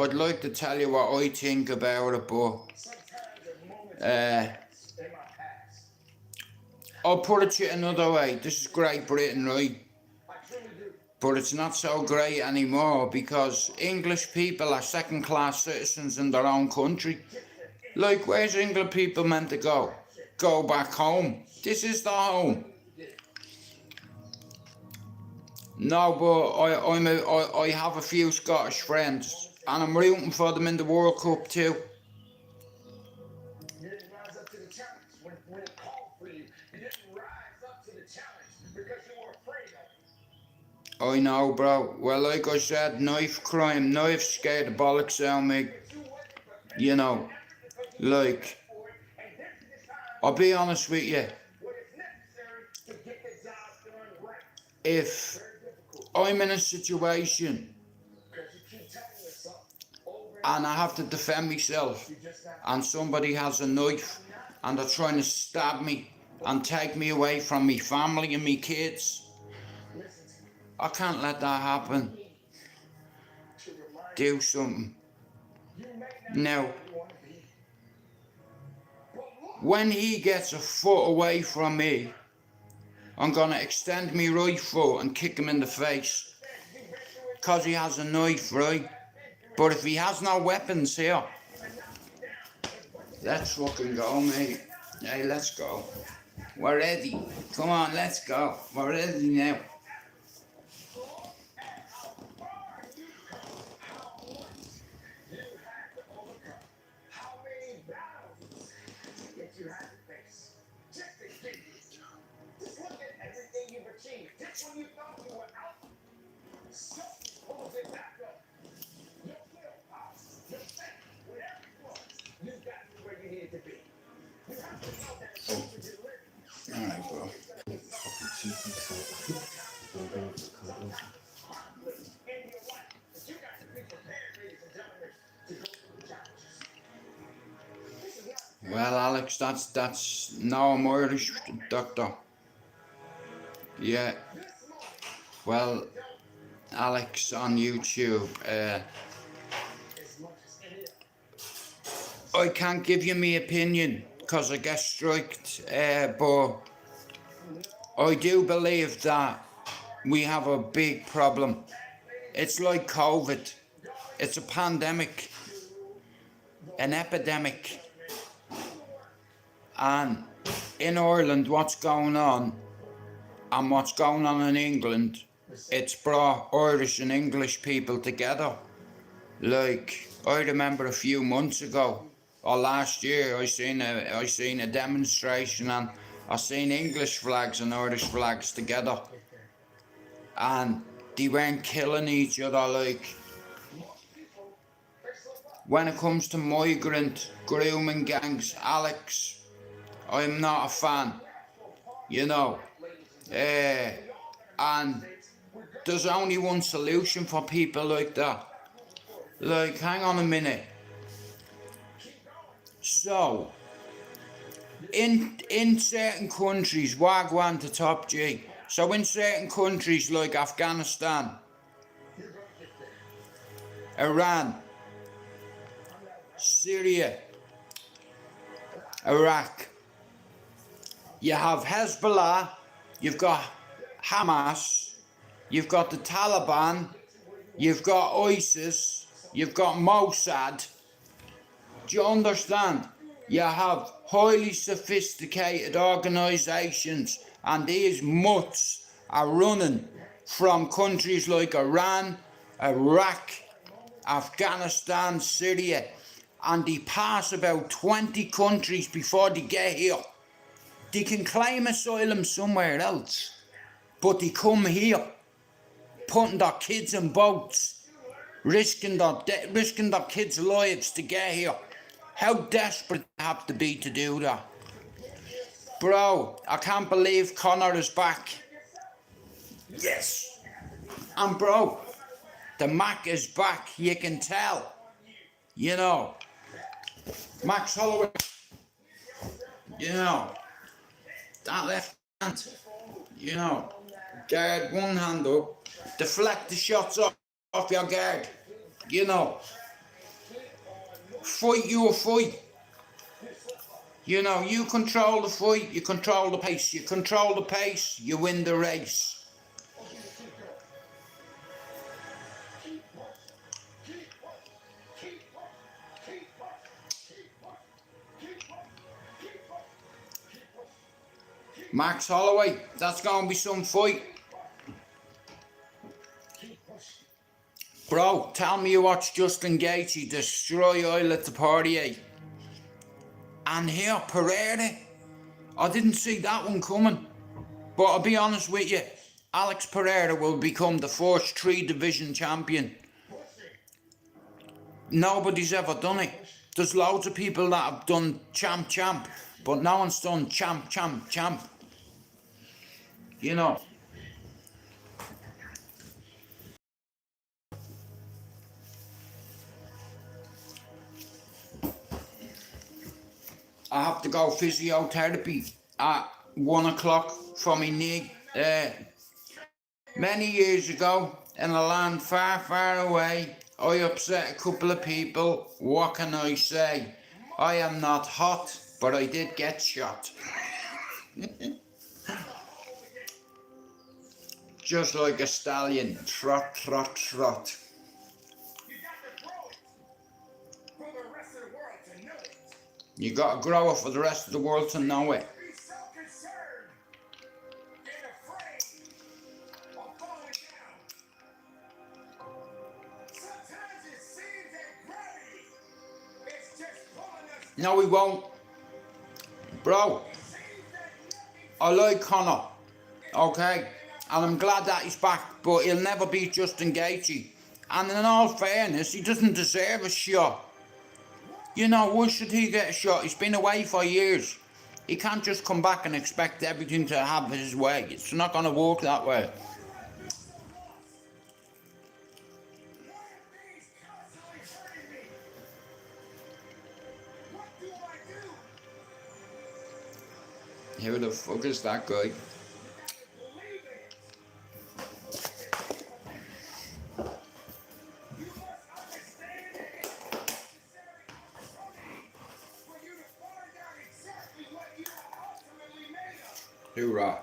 I'd like to tell you what I think about it, but I'll put it to you another way. This is Great Britain, right? But it's not so great anymore because English people are second-class citizens in their own country. Like, where's English people meant to go? Go back home. This is the home. No, but I have a few Scottish friends, and I'm rooting for them in the World Cup too. You didn't rise up to the challenge when it called for you. You didn't rise up to the challenge because you were afraid of it. I know, bro. Well, like I said, knife scared the bollocks out of me. You know, like, I'll be honest with you. If I'm in a situation and I have to defend myself and somebody has a knife and they're trying to stab me and take me away from me family and me kids, I can't let that happen. Do something. Now, when he gets a foot away from me, I'm gonna extend me right foot and kick him in the face. Cause he has a knife, right? But if he has no weapons here, let's fucking go, mate. Hey, let's go. We're ready. Come on, let's go. We're ready now. Just when you thought you were out, so pulls it back up. Your willpower, your faith, whatever it was, you got to where you needed to be. You have to know that it's over to live. Alright, bro. In your life, but you got to be prepared, ladies and gentlemen, to go through the challenges. This is not Well, Alex, that's now I'm Irish, doctor. Yeah. Well, Alex on YouTube, I can't give you my opinion because I get striked, but I do believe that we have a big problem. It's like COVID. It's a pandemic, an epidemic. And in Ireland, what's going on and what's going on in England, it's brought Irish and English people together. Like, I remember a few months ago, or last year, I seen a demonstration and I seen English flags and Irish flags together. And they weren't killing each other. Like, when it comes to migrant grooming gangs, Alex, I'm not a fan, you know. And there's only one solution for people like that. Like, hang on a minute. So, in certain countries, Wagwan to Top G. So in certain countries like Afghanistan, Iran, Syria, Iraq, you have Hezbollah, you've got Hamas, you've got the Taliban, you've got ISIS, you've got Mossad. Do you understand? You have highly sophisticated organisations, and these mutts are running from countries like Iran, Iraq, Afghanistan, Syria, and they pass about 20 countries before they get here. They can claim asylum somewhere else, but they come here, putting their kids in boats, risking their kids' lives to get here. How desperate they have to be to do that. Bro, I can't believe Connor is back. Yes. And bro, The Mac is back, you can tell. You know, Max Holloway, you know, that left hand, you know, guard one hand up, deflect the shots off your guard, you know, fight your fight. You know, you control the fight, you control the pace, you control the pace, you win the race. Max Holloway, that's going to be some fight. Bro, tell me you watched Justin Gaethje destroy Oil at the party, eh? And here, Pereira, I didn't see that one coming. But I'll be honest with you, Alex Pereira will become the first 3-division champion. Nobody's ever done it. There's loads of people that have done champ, but no one's done champ. You know. I have to go physiotherapy at 1 o'clock for my knee. Many years ago, in a land far away, I upset a couple of people. What can I say? I am not hot, but I did get shot. Just like a stallion, trot. You gotta grow it for the rest of the world to know it. No, we won't. Bro, I like Conor, okay? And I'm glad that he's back, but he'll never beat Justin Gaethje. And in all fairness, he doesn't deserve a shot. You know, why should he get a shot? He's been away for years. He can't just come back and expect everything to have his way. It's not going to work that way. Who the fuck is that guy? Hoorah.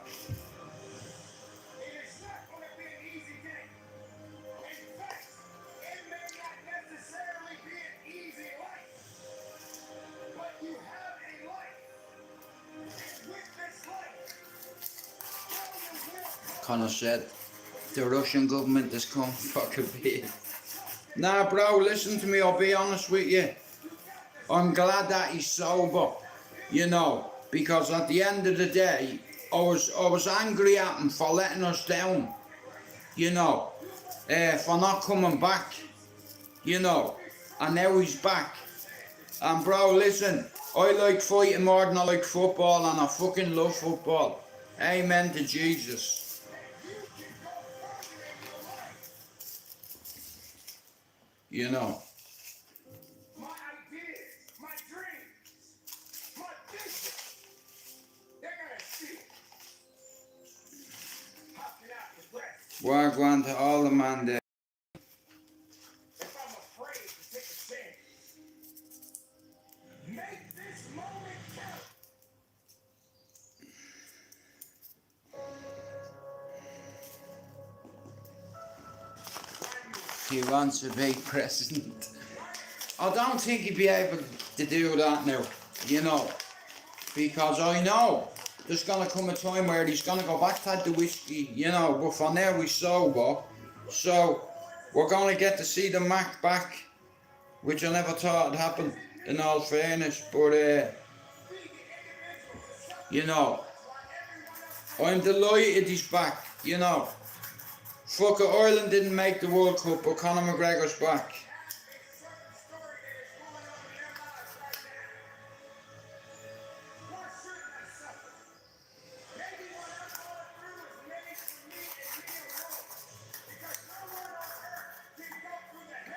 Conor said, the Russian government has come fucking big. Nah, bro, listen to me, I'll be honest with you. I'm glad that he's sober, you know, because at the end of the day, I was angry at him for letting us down, you know, for not coming back, you know, and now he's back. And bro, listen, I like fighting more than I like football, and I fucking love football. Amen to Jesus. You know. My ideas, my dreams, my vision, they're gonna see. How can I progress? We're going to all the man there. If I'm afraid to take a chance, make this moment count. He wants to be president. I don't think he'd be able to do that now, you know, because I know there's going to come a time where he's going to go back to the whiskey, you know, but for now he's sober, so we're going to get to see the Mac back, which I never thought would happen, in all fairness, but, you know, I'm delighted he's back, you know. Fuck it, Ireland didn't make the World Cup, but Conor McGregor's back.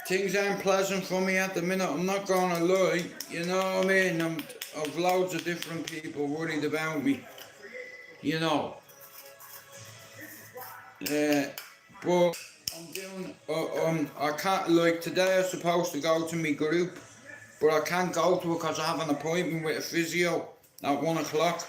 things ain't pleasant for me at the minute, I'm not gonna lie, you know what I mean? I've loads of different people worried about me, you know. But I'm doing, I can't, like today I was supposed to go to my group, but I can't go to it because I have an appointment with a physio at 1 o'clock.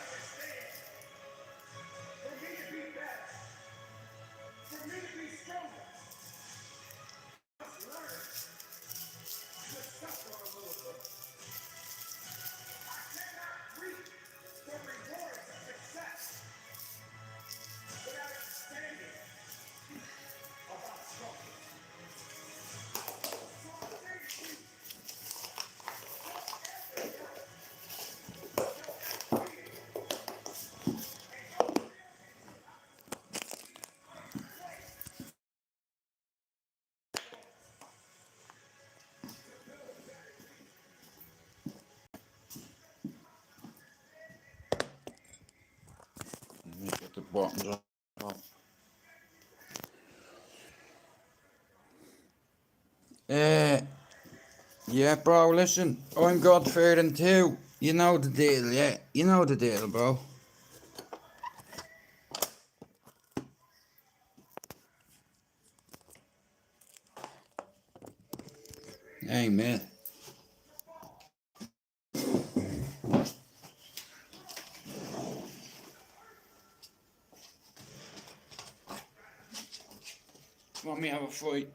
Let me get the buttons off. Yeah, bro, listen, I'm God-fearing too. You know the deal, yeah? You know the deal, bro. Amen. Want me to have a fight?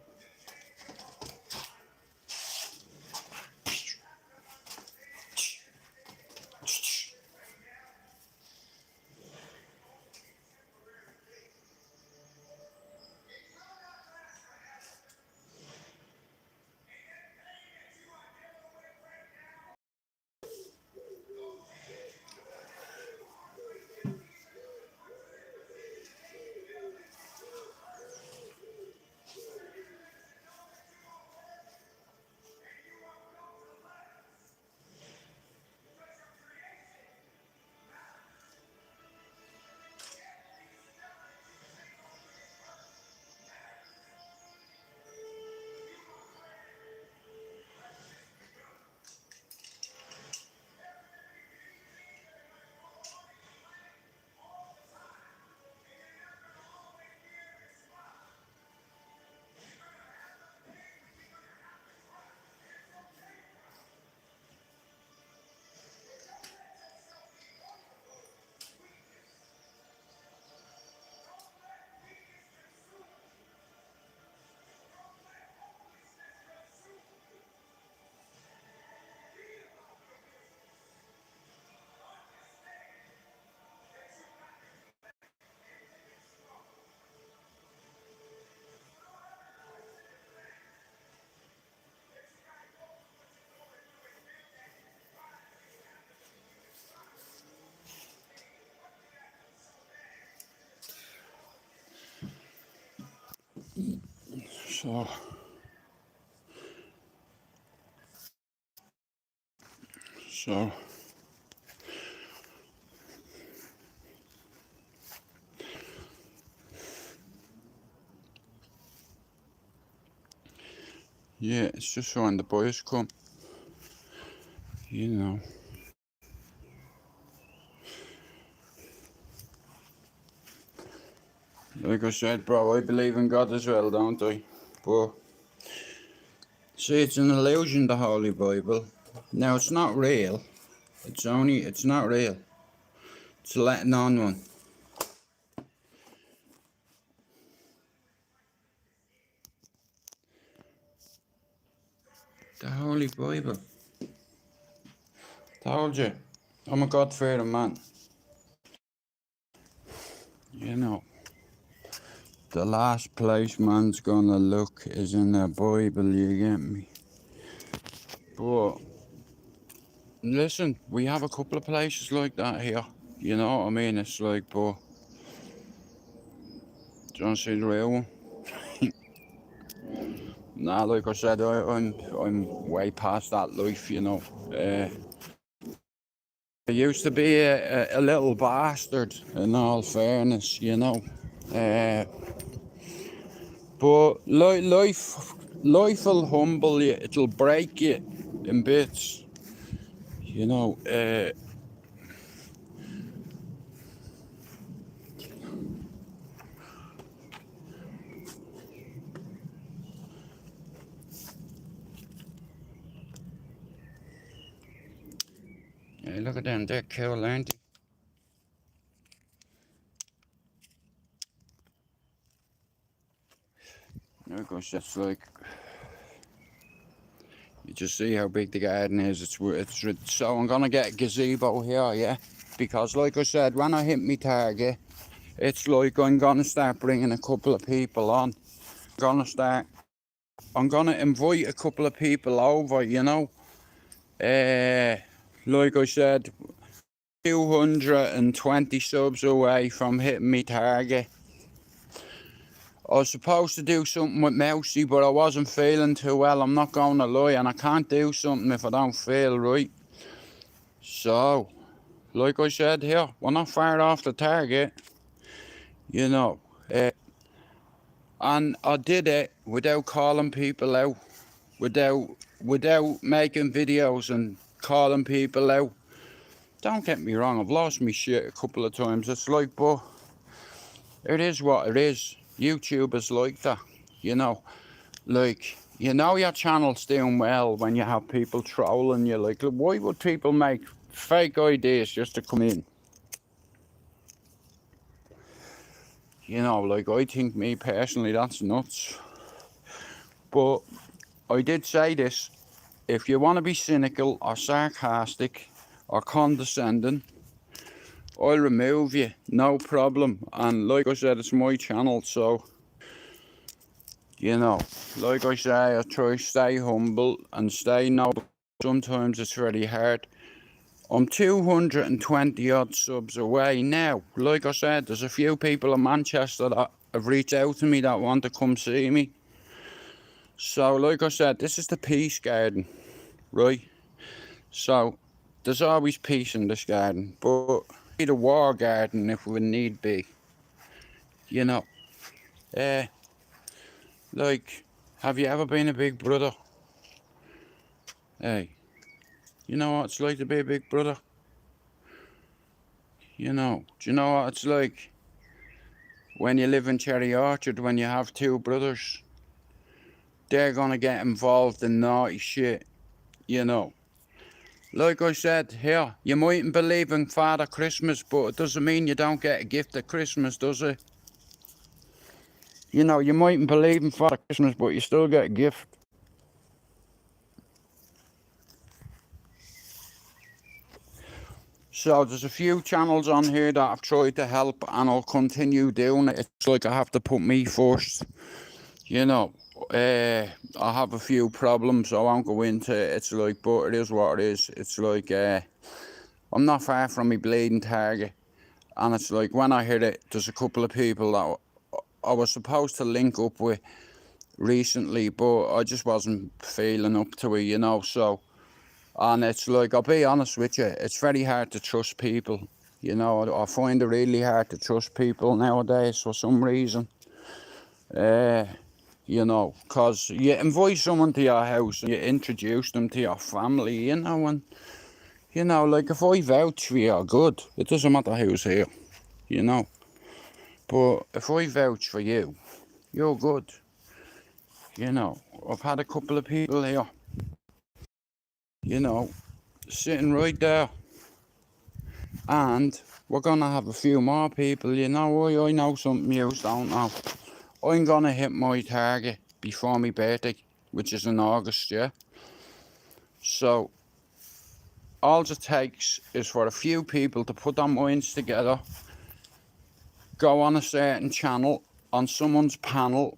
So, yeah, it's just when the boys come, you know. Like I said, bro, I believe in God as well, don't I? But, see, it's an illusion, the Holy Bible. Now, it's not real. It's not real. It's letting on one. The Holy Bible. Told you. I'm a God-fearing man. You know. The last place man's gonna look is in the Bible, you get me? But, listen, we have a couple of places like that here. You know what I mean? It's like, but, do you want to see the real one? Nah, like I said, I'm way past that life, you know. I used to be a little bastard, in all fairness, you know. But life life will humble you, it'll break you in bits, you know. Yeah, look at them, they're cool, aren't they? There goes, that's like, you just see how big the garden is. It's so I'm gonna get a gazebo here, yeah, because like I said, when I hit my target, it's like I'm gonna start bringing a couple of people on. I'm gonna invite a couple of people over, you know. Like I said, 220 subs away from hitting my target. I was supposed to do something with Mousy, but I wasn't feeling too well, I'm not gonna lie, and I can't do something if I don't feel right. So, like I said here, we're not far off the target, you know. And I did it without calling people out, without making videos and calling people out. Don't get me wrong, I've lost my shit a couple of times. It's like, but it is what it is. YouTube is like that, you know. Like, you know your channel's doing well when you have people trolling you. Like, why would people make fake ideas just to come in? You know, like, I think, me personally, that's nuts. But I did say this, if you want to be cynical or sarcastic or condescending, I'll remove you, no problem. And like I said, it's my channel, so, you know, like I say, I try to stay humble and stay noble. Sometimes it's very hard. I'm 220 odd subs away now. Like I said, there's a few people in Manchester that have reached out to me that want to come see me. So, like I said, this is the peace garden, right? So, there's always peace in this garden, but it's a war garden if we need be. You know, like, have you ever been a big brother? Hey, you know what it's like to be a big brother? You know, do you know what it's like when you live in Cherry Orchard, when you have two brothers? They're gonna get involved in naughty shit, you know. Like I said here, you mightn't believe in Father Christmas, but it doesn't mean you don't get a gift at Christmas, does it? You know, you mightn't believe in Father Christmas, but you still get a gift. So there's a few channels on here that I've tried to help, and I'll continue doing it. It's like I have to put me first, you know. I have a few problems, I won't go into it. It's like, but it is what it is. It's like, I'm not far from my bleeding target, and it's like, when I hit it, there's a couple of people that I was supposed to link up with recently, but I just wasn't feeling up to it, you know. So, and it's like, I'll be honest with you, it's very hard to trust people, you know. I find it really hard to trust people nowadays for some reason. You know, because you invite someone to your house and you introduce them to your family, you know, and, you know, like, if I vouch for you, you're good. It doesn't matter who's here, you know. But if I vouch for you, you're good. You know, I've had a couple of people here, you know, sitting right there. And we're going to have a few more people, you know. I know something you don't know. I'm going to hit my target before my birthday, which is in August, yeah? So, all it takes is for a few people to put their minds together, go on a certain channel, on someone's panel,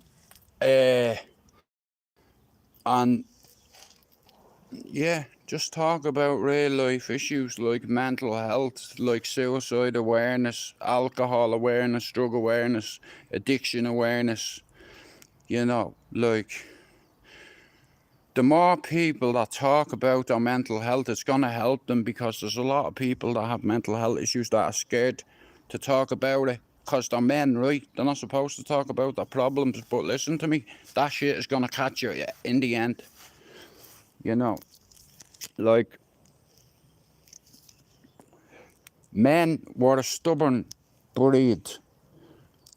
and, yeah, just talk about real life issues like mental health, like suicide awareness, alcohol awareness, drug awareness, addiction awareness. You know, like, the more people that talk about their mental health, it's going to help them, because there's a lot of people that have mental health issues that are scared to talk about it. because they're men, right? They're not supposed to talk about their problems, but listen to me, that shit is gonna catch you in the end. You know, like, men were a stubborn breed.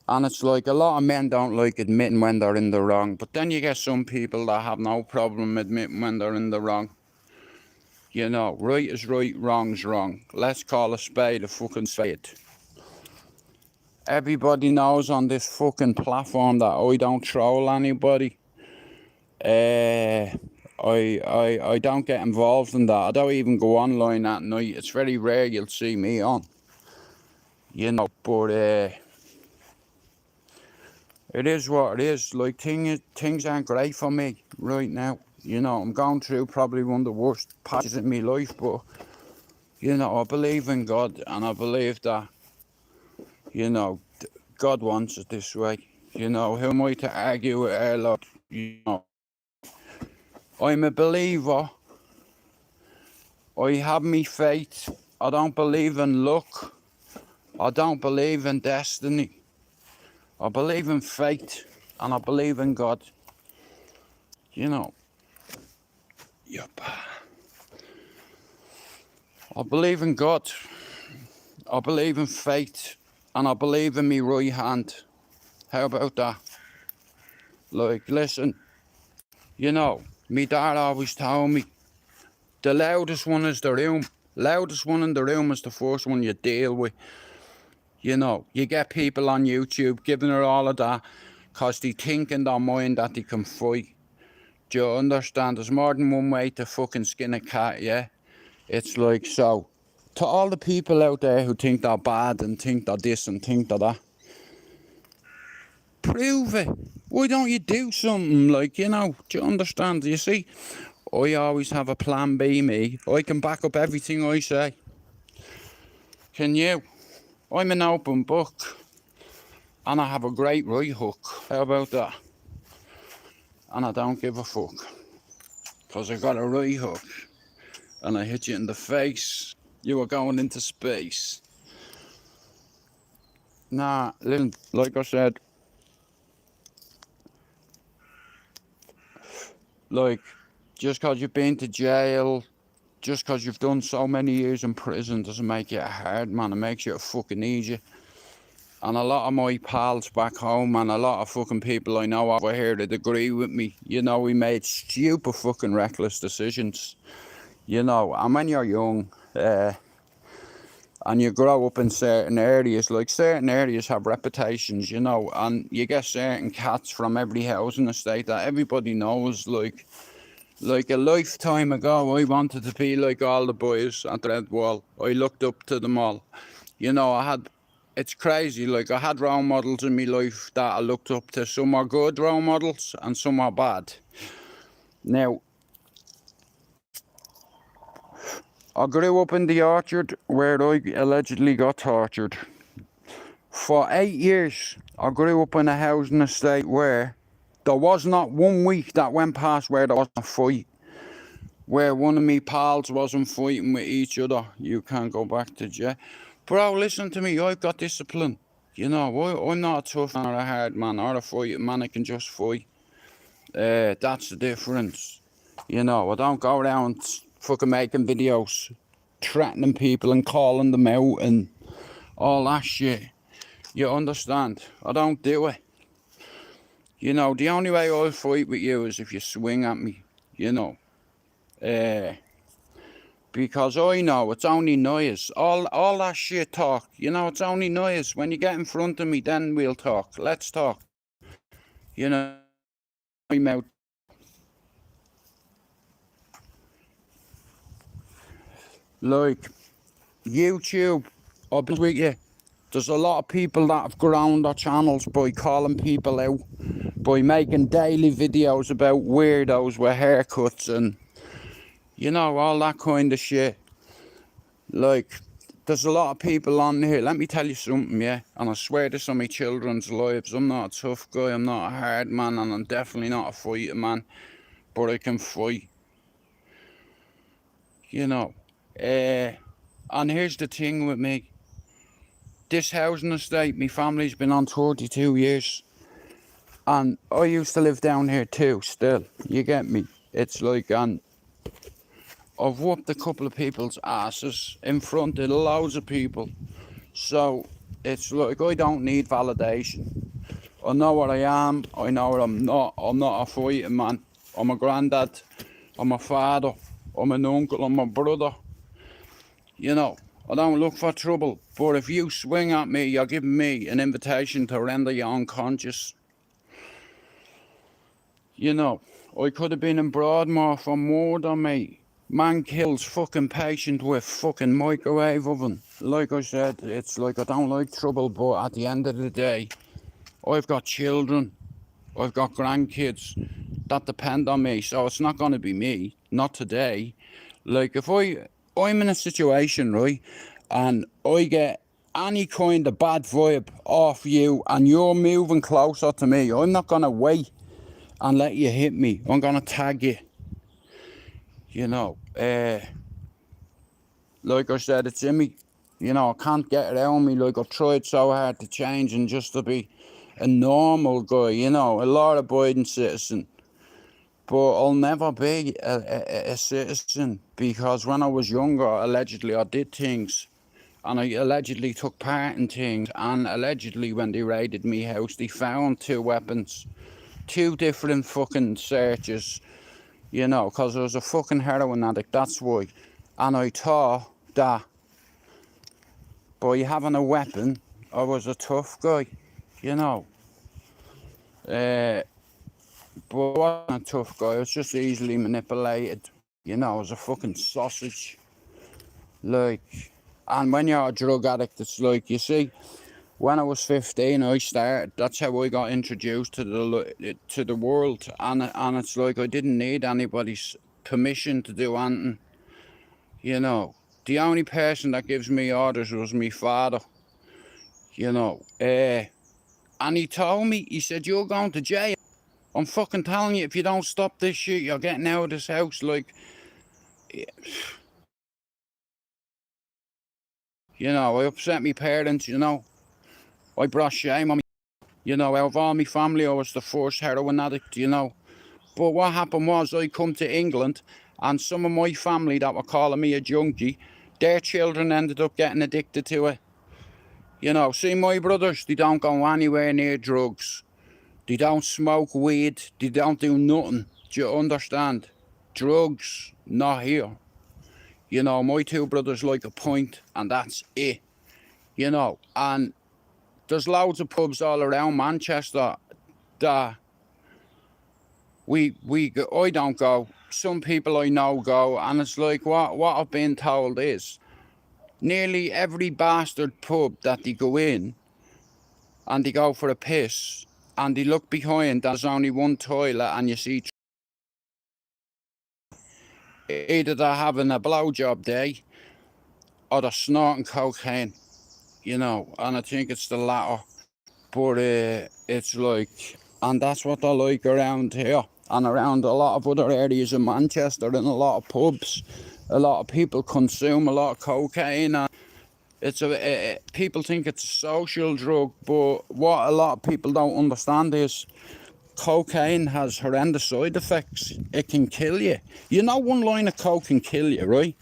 And it's like a lot of men don't like admitting when they're in the wrong. But then you get some people that have no problem admitting when they're in the wrong. You know, right is right, wrong's wrong. Let's call a spade a fucking spade. Everybody knows on this fucking platform that I don't troll anybody. I don't get involved in that. I don't even go online at night. It's very rare you'll see me on. You know, but it is what it is. Like, things aren't great for me right now. You know, I'm going through probably one of the worst patches in my life, but, you know, I believe in God, and I believe that, you know, God wants it this way. You know, who am I to argue with our Lord? You know, I'm a believer. I have me faith. I don't believe in luck. I don't believe in destiny. I believe in faith, and I believe in God. You know. Yep. I believe in God. I believe in faith, and I believe in me right hand. How about that? Like, listen, you know, me dad always told me, the loudest one is the room. Loudest one in the room is the first one you deal with. You know, you get people on YouTube giving her all of that because they think in their mind that they can fight. Do you understand? There's more than one way to fucking skin a cat, yeah? It's like, so, to all the people out there who think they're bad and think they're this and think they're that, prove it. Why don't you do something? Like, you know, do you understand? You see, I always have a plan B, me. I can back up everything I say. Can you? I'm an open book. And I have a great right hook. How about that? And I don't give a fuck. Because I got a right hook. And I hit you in the face. You are going into space. Nah, listen, like I said, like, just because you've been to jail, just because you've done so many years in prison doesn't make you a hard man. It makes you a fucking easy. And a lot of my pals back home and a lot of fucking people I know over here that agree with me, you know, we made stupid fucking reckless decisions. You know, and when you're young, and you grow up in certain areas, like certain areas have reputations, you know, and you get certain cats from every housing estate that everybody knows, like a lifetime ago, I wanted to be like all the boys at Redwall. I looked up to them all. You know, it's crazy, like I had role models in my life that I looked up to. Some are good role models and some are bad. Now, I grew up in the orchard where I allegedly got tortured. For 8 years, I grew up in a housing estate where there was not 1 week that went past where there wasn't a fight. Where one of me pals wasn't fighting with each other. You can't go back to jail. Bro, listen to me, I've got discipline. You know, I'm not a tough man or a hard man or a fighting man, I can just fight. That's the difference. You know, I don't go around fucking making videos, threatening people and calling them out and all that shit. You understand? I don't do it. You know, the only way I'll fight with you is if you swing at me, you know. Because I know it's only noise. All that shit talk, you know, it's only noise. When you get in front of me, then we'll talk. Let's talk. You know, my mouth. Like, YouTube, I'll be with you. There's a lot of people that have grown their channels by calling people out, by making daily videos about weirdos with haircuts and, you know, all that kind of shit. Like, there's a lot of people on here. Let me tell you something, yeah? And I swear this on my children's lives. I'm not a tough guy, I'm not a hard man, and I'm definitely not a fighting man. But I can fight. You know. And here's the thing with me. this housing estate, my family's been on 32 years. And I used to live down here too, still. You get me? It's like, and I've whooped a couple of people's asses in front of loads of people. So it's like, I don't need validation. I know what I am, I know what I'm not. I'm not a fighting man. I'm a granddad, I'm a father, I'm an uncle, I'm a brother. You know, I don't look for trouble, but if you swing at me, you're giving me an invitation to render you unconscious. You know, I could have been in Broadmoor for murder, mate. Man kills fucking patient with fucking microwave oven. Like I said, it's like I don't like trouble, but at the end of the day, I've got children, I've got grandkids that depend on me, so it's not going to be me, not today. Like if I'm in a situation, right, and I get any kind of bad vibe off you and you're moving closer to me, I'm not going to wait and let you hit me. I'm going to tag you. You know, like I said, it's in me. You know, I can't get it out of me. Like I've tried so hard to change and just to be a normal guy, you know, a law-abiding citizen. But I'll never be a citizen because when I was younger, allegedly I did things. And I allegedly took part in things. And allegedly when they raided me house, they found 2 weapons. 2 different fucking searches. You know, because I was a fucking heroin addict, that's why. And I thought that by having a weapon, I was a tough guy, you know. But I wasn't a tough guy, I was just easily manipulated. You know, I was a fucking sausage. Like, and when you're a drug addict, it's like, you see, when I was 15, I started, that's how I got introduced to the world. And it's like, I didn't need anybody's permission to do anything. You know, the only person that gives me orders was my father. You know, and he told me, he said, you're going to jail. I'm fucking telling you, if you don't stop this shit, you're getting out of this house. Like, you know, I upset my parents, you know. I brought shame on me. You know, out of all my family, I was the first heroin addict, you know. But what happened was, I come to England, and some of my family that were calling me a junkie, their children ended up getting addicted to it. You know, see, my brothers, they don't go anywhere near drugs. They don't smoke weed. They don't do nothing. Do you understand? Drugs, not here. You know, my 2 brothers like a pint, and that's it. You know, and there's loads of pubs all around Manchester that I don't go. Some people I know go, and it's like what I've been told is nearly every bastard pub that they go in and they go for a piss and they look behind, there's only one toilet and you see either they're having a blowjob day or they're snorting cocaine, you know, and I think it's the latter. But it's like, and that's what I like around here and around a lot of other areas in Manchester, and a lot of pubs. A lot of people consume a lot of cocaine, and it's people think it's a social drug, but what a lot of people don't understand is cocaine has horrendous side effects. It can kill you. You know, 1 line of coke can kill you, right?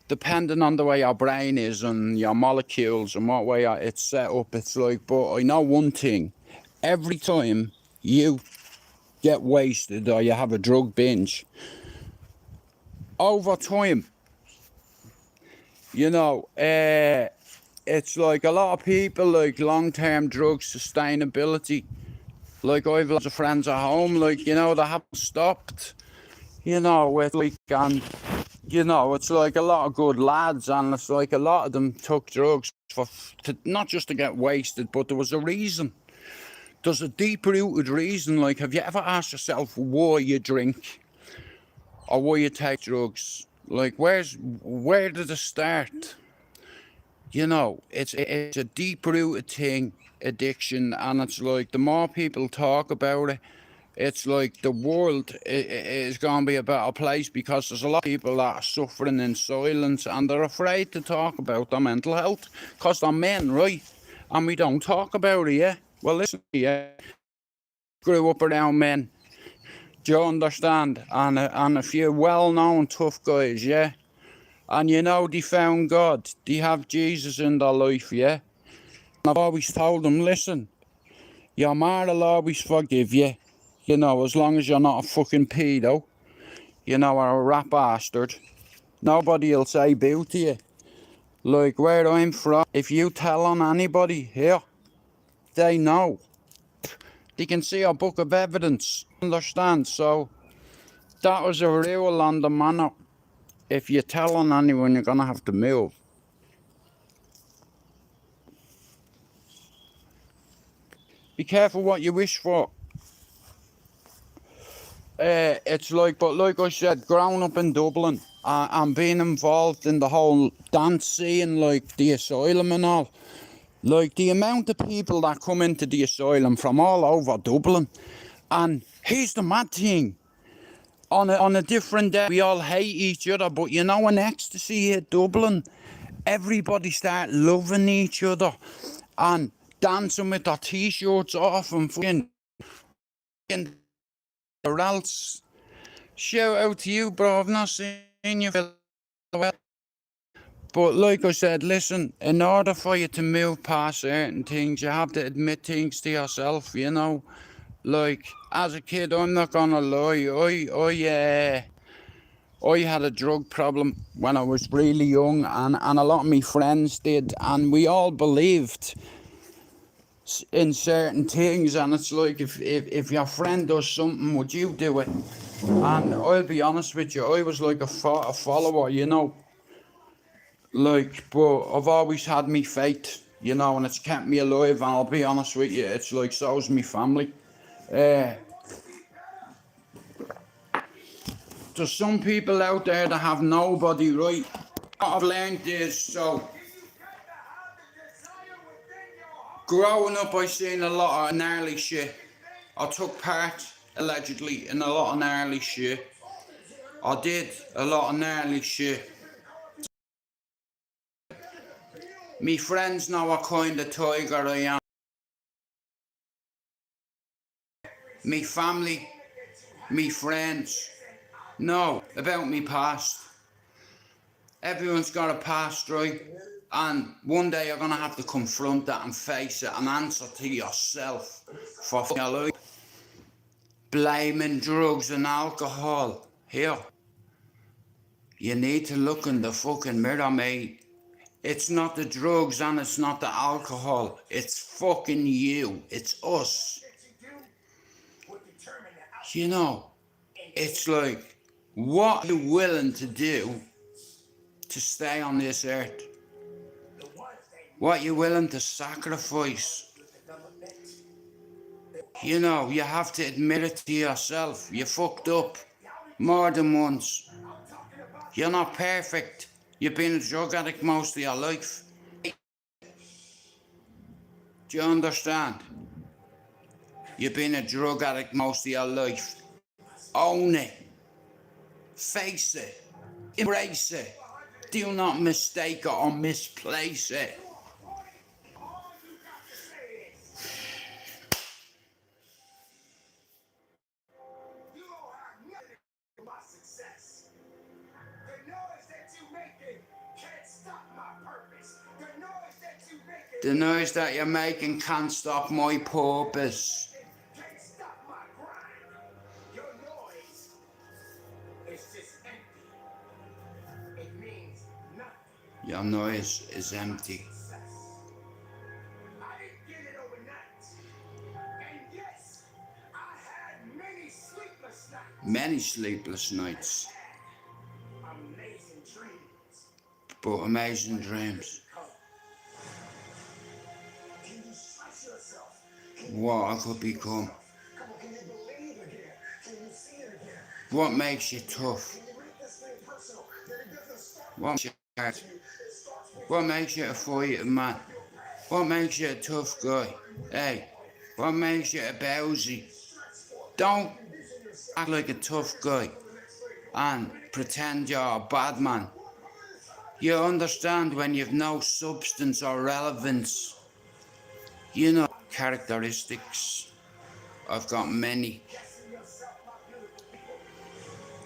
Depending on the way your brain is and your molecules and what way it's set up, it's like, but I know one thing. Every time you get wasted or you have a drug binge, over time, you know, it's like a lot of people like long-term drug sustainability. Like, I've lots of friends at home, like, you know, they haven't stopped, you know, with like, and you know, it's like a lot of good lads, and it's like a lot of them took drugs not just to get wasted, but there was a reason. There's a deep-rooted reason. Like, have you ever asked yourself why you drink or why you take drugs? Like, where did it start? You know, it's a deep-rooted thing, addiction, and it's like the more people talk about it, it's like the world is going to be a better place, because there's a lot of people that are suffering in silence and they're afraid to talk about their mental health because they're men, right? And we don't talk about it, yeah? Well, listen, yeah, grew up around men, do you understand? And a few well-known tough guys, yeah? And you know, they found God, they have Jesus in their life, yeah? And I've always told them, listen, your ma will always forgive you, you know, as long as you're not a fucking pedo, you know, or a rat bastard. Nobody will say boo to you. Like where I'm from, if you tell on anybody here, they know. They can see a book of evidence, understand? So that was a rule on the manor. If you tell on anyone, you're gonna have to move. Be careful what you wish for. It's like, but like I said, growing up in Dublin and being involved in the whole dance scene, like the asylum and all, like the amount of people that come into the asylum from all over Dublin, and here's the mad thing, on a different day, we all hate each other, but you know, when ecstasy hit Dublin, everybody started loving each other and dancing with their t-shirts off and fucking or else. Shout out to you, bro. I've not seen you for a while. But like I said, listen, in order for you to move past certain things, you have to admit things to yourself, you know. Like, as a kid, I'm not gonna lie, I had a drug problem when I was really young, and a lot of my friends did, and we all believed in certain things, and it's like, if your friend does something, would you do it? And I'll be honest with you, I was like a follower, you know. Like, but I've always had me faith, you know, and it's kept me alive, and I'll be honest with you, it's like, so's me family. There's some people out there that have nobody, right? What I've learned is, so, growing up, I seen a lot of gnarly shit. I took part, allegedly, in a lot of gnarly shit. I did a lot of gnarly shit. Me friends know what kind of tiger I am. Me family, me friends know about me past. Everyone's got a past, right? And one day you're gonna have to confront that and face it and answer to yourself for your life. Blaming drugs and alcohol. Here, you need to look in the fucking mirror, mate. It's not the drugs and it's not the alcohol. It's fucking you. It's us. You know, it's like, what are you willing to do to stay on this earth? What are you willing to sacrifice? You know, you have to admit it to yourself. You fucked up more than once. You're not perfect. You've been a drug addict most of your life. Do you understand? You've been a drug addict most of your life. Own it. Face it. Embrace it. Do not mistake it or misplace it. The noise that you're making can't stop my purpose. Can't stop my grind. Your noise is just empty. It means nothing. Your noise is empty. I didn't get it overnight. And yes, I had many sleepless nights. Many sleepless nights. Amazing dreams. But amazing dreams. Can you trust yourself? What I could become. Come on, can you believe again? Can you see it again? What makes you tough? Can you make this thing personal? That it doesn't start What makes you hard? with you. It starts with What makes you a fighting man? What makes you a tough guy? Hey, what makes you a bowsy? Don't act like a tough guy and pretend you're a bad man. You understand when you've no substance or relevance. You know, characteristics. I've got many.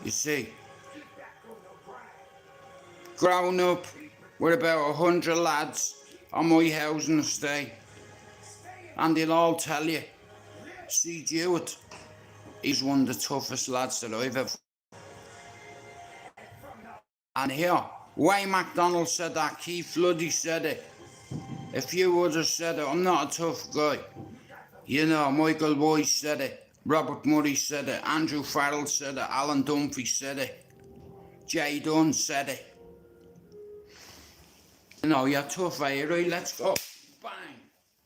You see, growing up with about 100 lads on my housing estate, and they'll all tell you, see Jewett, he's one of the toughest lads that I've ever. And here, Wayne MacDonald said that, Keith Luddy said it. If you would have said it, I'm not a tough guy. You know, Michael Boyce said it, Robert Murray said it, Andrew Farrell said it, Alan Dunphy said it, Jay Dunn said it. You know, you're tough, eh? Right, let's go. Bang!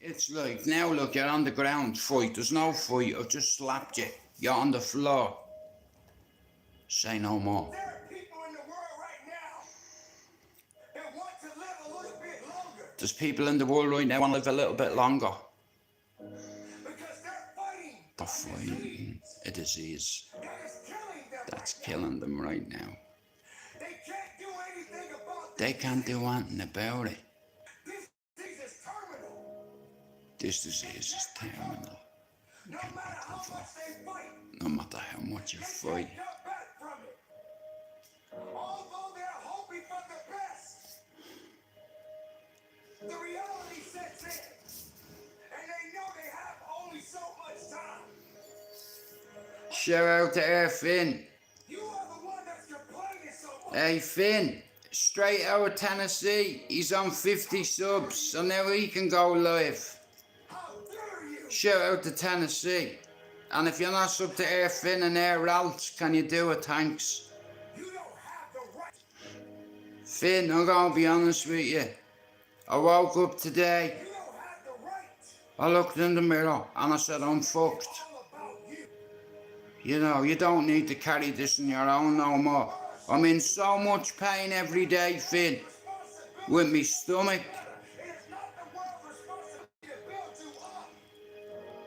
It's like, now look, you're on the ground, fight. There's no fight, I've just slapped you. You're on the floor. Say no more. There are people in the world right now that want to live a little bit longer There's people in the world right now who want to live a little bit longer. because they're fighting They're fighting a disease that is killing them. that's killing them right now. They can't do anything about They can't do anything about it. this. Disease is terminal. This disease is terminal. No matter how much they fight, No matter how much you they fight. can't come back from it. Although they're hoping for the best, the reality sets in, and they know they have only so much time. Shout out to Finn. You are the one that's complaining so much. Hey Finn, straight out of Tennessee. He's on 50 subs, so now he can go live. How dare you? Shout out to Tennessee. And if you're not sub to Air Finn and Air Alt, can you do it? Thanks. You don't have the right. Finn, I'm gonna be honest with you. I woke up today, You don't have the right. I looked in the mirror and I said, I'm fucked. All about you. You know, you don't need to carry this on your own no more. I'm in so much pain every day, Finn, with me stomach. It is not the world's responsibility to build you up.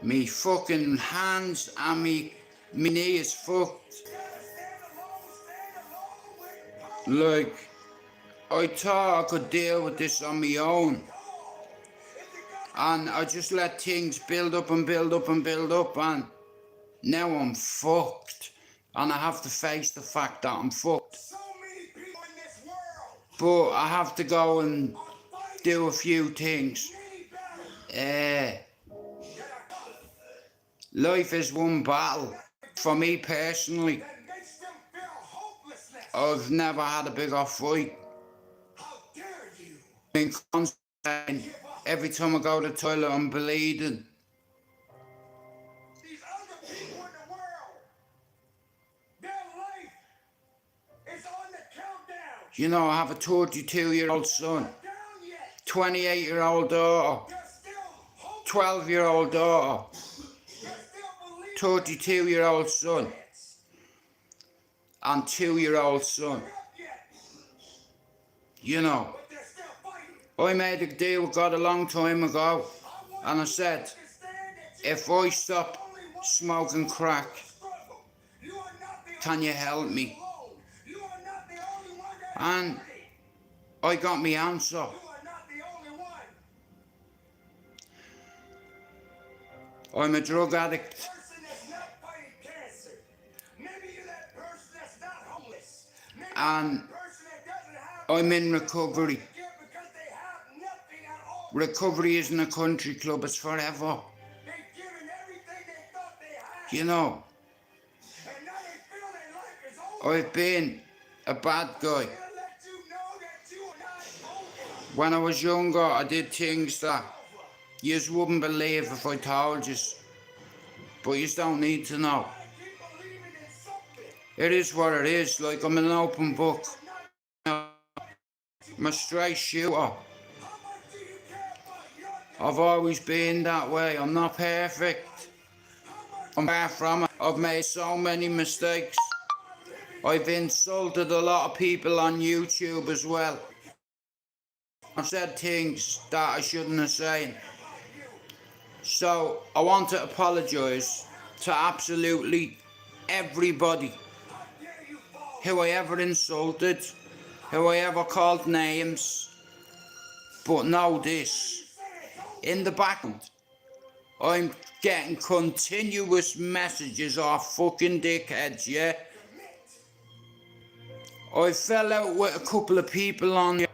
Me fucking hands and me knee is fucked. You gotta stand alone with Like, I thought I could deal with this on my own. And I just let things build up and build up and build up, and now I'm fucked. And I have to face the fact that I'm fucked. so many people in this world. But I have to go and do a few things. Many battles Life is one battle. For me personally, that makes them feel hopelessness. I've never had a bigger fight. How dare you? In constant, every time I go to the toilet, I'm bleeding. These other people in the world, their life is on the countdown. You know, I have a 32-year-old son, Down yet. 28-year-old daughter, They're still hoping. 12-year-old daughter, They're still believing. 32-year-old son, and 2-year-old son. Up yet, You know, but they're still fighting. I made a deal with God a long time ago, and I said, Understand that you if I stop only want smoking crack, struggle. You are not the can you help me? alone. You are not the only one that And is fighting. I got me answer. You are not the only one. I'm a drug addict, Person that's not fighting cancer. Maybe you're that person that's not homeless. Maybe and you're that person that doesn't have I'm in recovery. to give because they have nothing at all. Recovery isn't a country club, it's forever. They've given everything they thought they had. You know, And now they feel their life is over. I've been a bad guy. They'll let you know that you are not over. When I was younger, I did things that you just wouldn't believe if I told you. But you don't need to know. I keep believing in something. It is what it is, like I'm an open book. Not I'm a straight shooter. how much do you care about your I've always been that way. I'm not perfect. I'm far from it. I've made so many mistakes. I've insulted a lot of people on YouTube as well. I've said things that I shouldn't have said. So I want to apologise to absolutely everybody who I ever insulted, who I ever called names. But know this, in the background, I'm getting continuous messages off fucking dickheads, yeah? I fell out with a couple of people on here,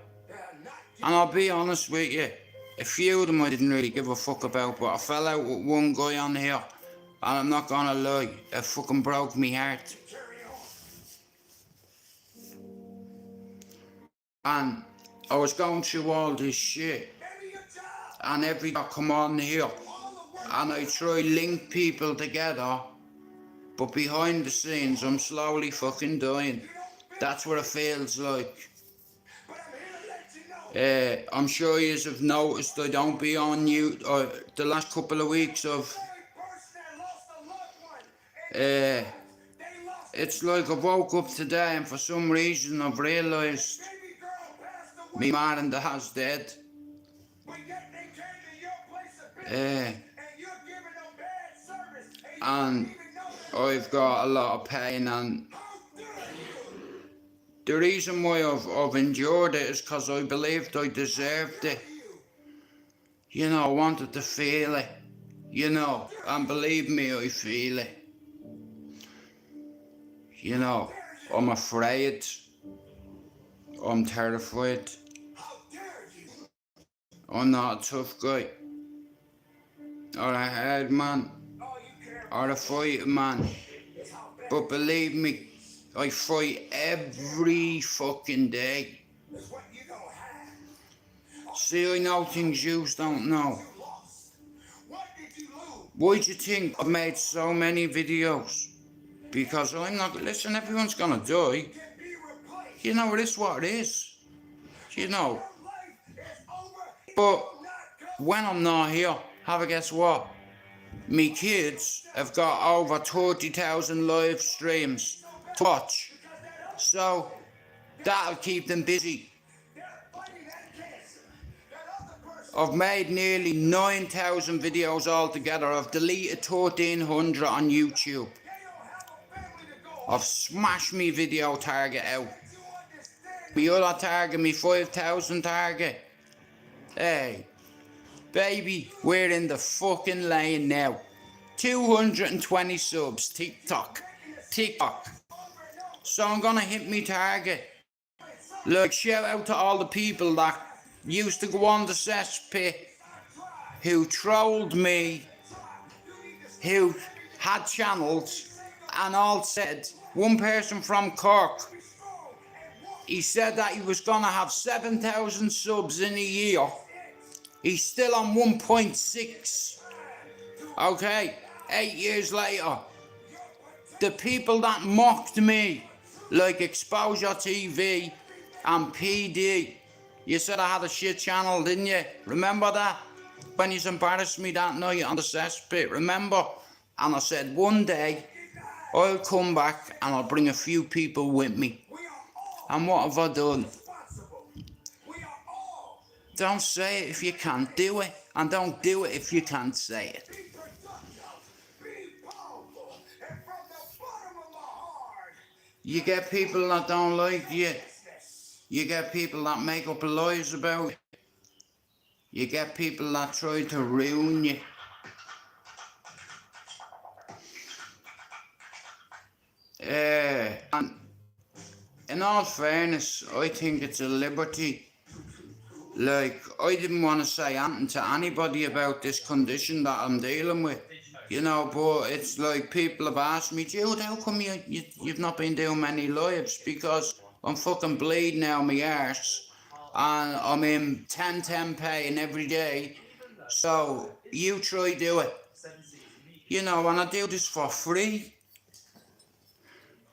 and I'll be honest with you, a few of them I didn't really give a fuck about, but I fell out with one guy on here, and I'm not gonna lie, it fucking broke me heart. And I was going through all this shit, and every day I come on here, and I try link people together, but behind the scenes I'm slowly fucking dying. That's what it feels like. I'm sure you have noticed I don't be on you the last couple of weeks of it's like I woke up today and for some reason I've realised me mom and dad's dead. And I've got a lot of pain, and the reason why I've endured it is because I believed I deserved it. You know, I wanted to feel it. You know, and believe me, I feel it. You know, I'm afraid. I'm terrified. I'm not a tough guy. Or a hard man. Or a fighting man. But believe me, I fight every fucking day. See, I know things you don't know. Why do you think I've made so many videos? Because I'm not, listen, everyone's gonna die. You know, it is what it is. You know. But when I'm not here, have a guess what? Me kids have got over 30,000 live streams to watch. So that'll keep them busy. I've made nearly 9,000 videos altogether. I've deleted 1,300 on YouTube. I've smashed me video target out. Me other target, me 5,000 target. Hey, baby, we're in the fucking lane now. 220 subs, TikTok. So I'm gonna hit me target. Look, shout out to all the people that used to go on the cesspit, who trolled me, who had channels, and all said, one person from Cork, he said that he was gonna have 7,000 subs in a year. He's still on 1.6. Okay, 8 years later, the people that mocked me, like Exposure TV and PD, you said I had a shit channel, didn't you? Remember that? When you embarrassed me that night on the cesspit, remember? And I said, one day, I'll come back and I'll bring a few people with me. And what have I done? Don't say it if you can't do it. And don't do it if you can't say it. You get people that don't like you. You get people that make up lies about you. You get people that try to ruin you. And in all fairness, I think it's a liberty. Like, I didn't want to say anything to anybody about this condition that I'm dealing with. You know, but it's like people have asked me, Jude, how come you've not been doing many lives? Because I'm fucking bleeding out my arse, and I'm in 10 pain every day. So you try do it. You know, and I do this for free,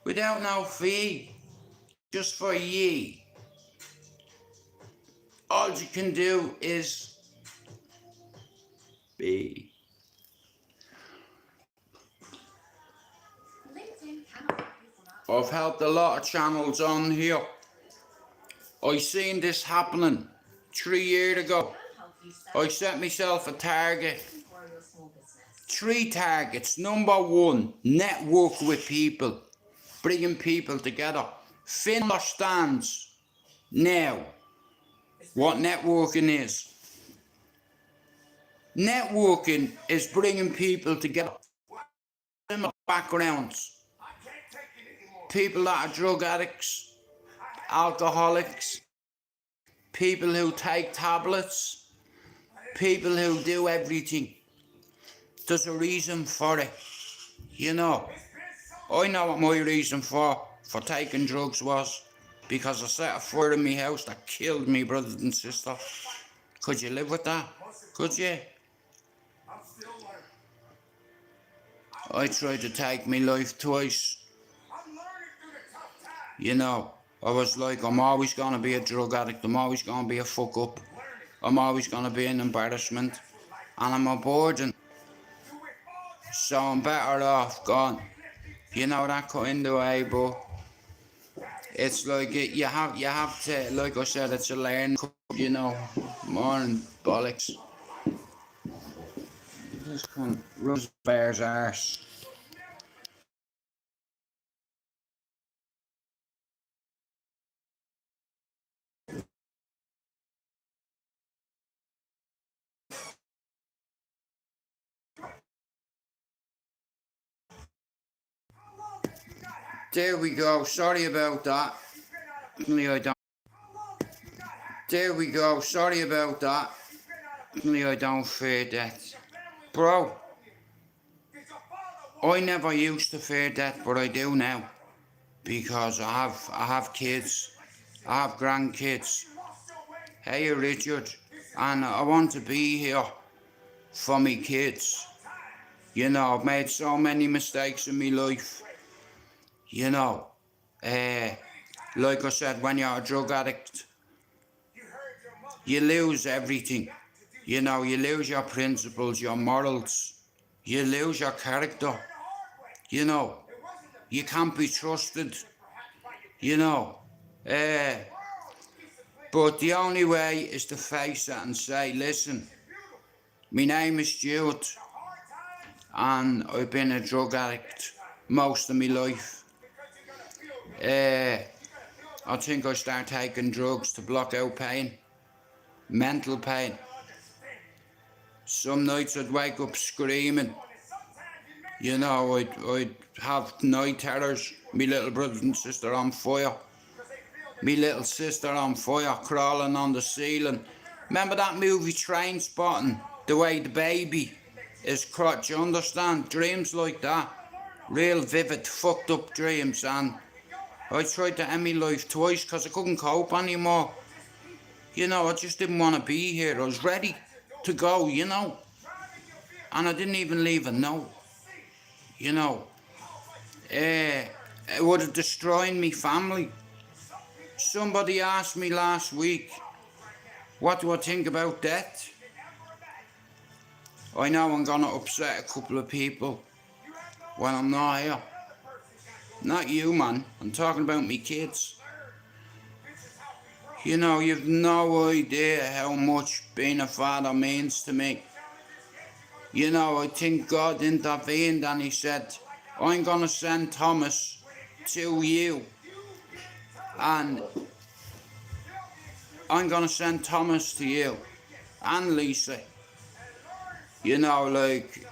without no fee, just for ye. All you can do is be. I've helped a lot of channels on here. I seen this happening 3 years ago. I set myself a target 3 targets. Number 1, network with people, bringing people together. Finn understands now what networking is. Networking is bringing people together. Similar backgrounds. People that are drug addicts, alcoholics, people who take tablets, people who do everything. There's a reason for it. You know, I know what my reason for taking drugs was. Because I set a fire in my house that killed me brothers and sisters. Could you live with that? Could you? I tried to take my life twice. You know, I was like, I'm always gonna be a drug addict, I'm always gonna be a fuck up, I'm always gonna be an embarrassment, and I'm a burden. So I'm better off gone. You know that kind of way, but it's like you have to, like I said, it's a learn, you know, morning bollocks. This cunt runs bear's arse. There we go, sorry about that. I don't. There we go, sorry about that. I don't fear death. Bro, I never used to fear death, but I do now. Because I have kids, I have grandkids. Hey Richard, and I want to be here for me kids. You know, I've made so many mistakes in my life. You know, like I said, when you're a drug addict, you lose everything. You know, you lose your principles, your morals. You lose your character. You know, you can't be trusted. You know, but the only way is to face it and say, listen, my name is Stuart, and I've been a drug addict most of my life. I think I started taking drugs to block out pain, mental pain. Some nights I'd wake up screaming. You know, I'd have night terrors. Me little brother and sister on fire. Me little sister on fire, crawling on the ceiling. Remember that movie Trainspotting? The way the baby is crotch, you understand? Dreams like that. Real vivid, fucked up dreams. And I tried to end my life twice because I couldn't cope anymore. You know, I just didn't want to be here. I was ready to go, you know. And I didn't even leave a note. You know. It would have destroyed me family. Somebody asked me last week, what do I think about death? I know I'm gonna upset a couple of people when I'm not here. Not you, man. I'm talking about me kids. You know, you've no idea how much being a father means to me. You know, I think God intervened and he said, I'm gonna send Thomas to you. And I'm gonna send Thomas to you. And Lisa. You know, like,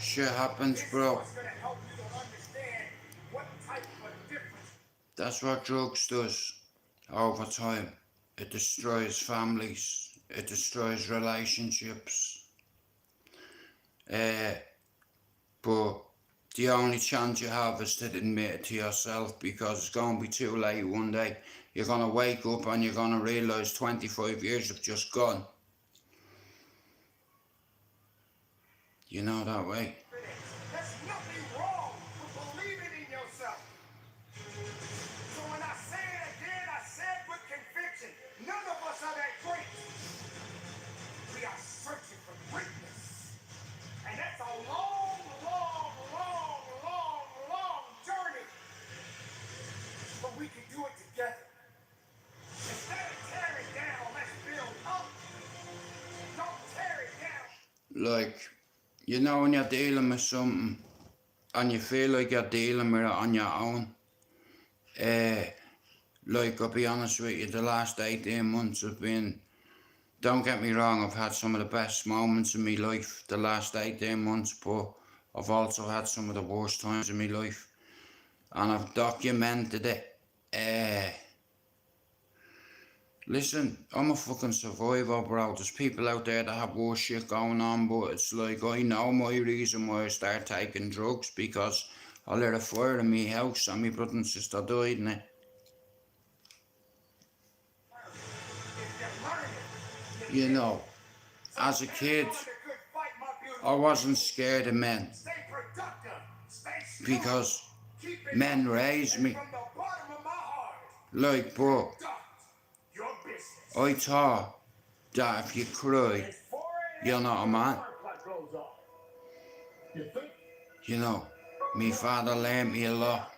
Shit happens, bro. This is gonna help you to understand what type of difference. That's what drugs does over time. It destroys families. It destroys relationships. But the only chance you have is to admit it to yourself, because it's going to be too late one day. You're going to wake up and you're going to realise 25 years have just gone. You know that way. There's nothing wrong with believing in yourself. So when I say it again, I said with conviction, none of us are that great. We are searching for greatness. And that's a long, long, long, long, long journey. But we can do it together. Instead of tearing down, let's build up. Don't tear it down. Like, you know, when you're dealing with something and you feel like you're dealing with it on your own, like, I'll be honest with you, the last 18 months have been, don't get me wrong, I've had some of the best moments in my life the last 18 months, but I've also had some of the worst times in my life, and I've documented it. Listen, I'm a fucking survivor, bro. There's people out there that have worse shit going on, but it's like, I know my reason why I started taking drugs, because I lit a fire in my house and my brother and sister died in it. You know, as a kid, I wasn't scared of men, because men raised me. Like, but I thought that if you cry, you're not a man. You know, my father learned me a lot.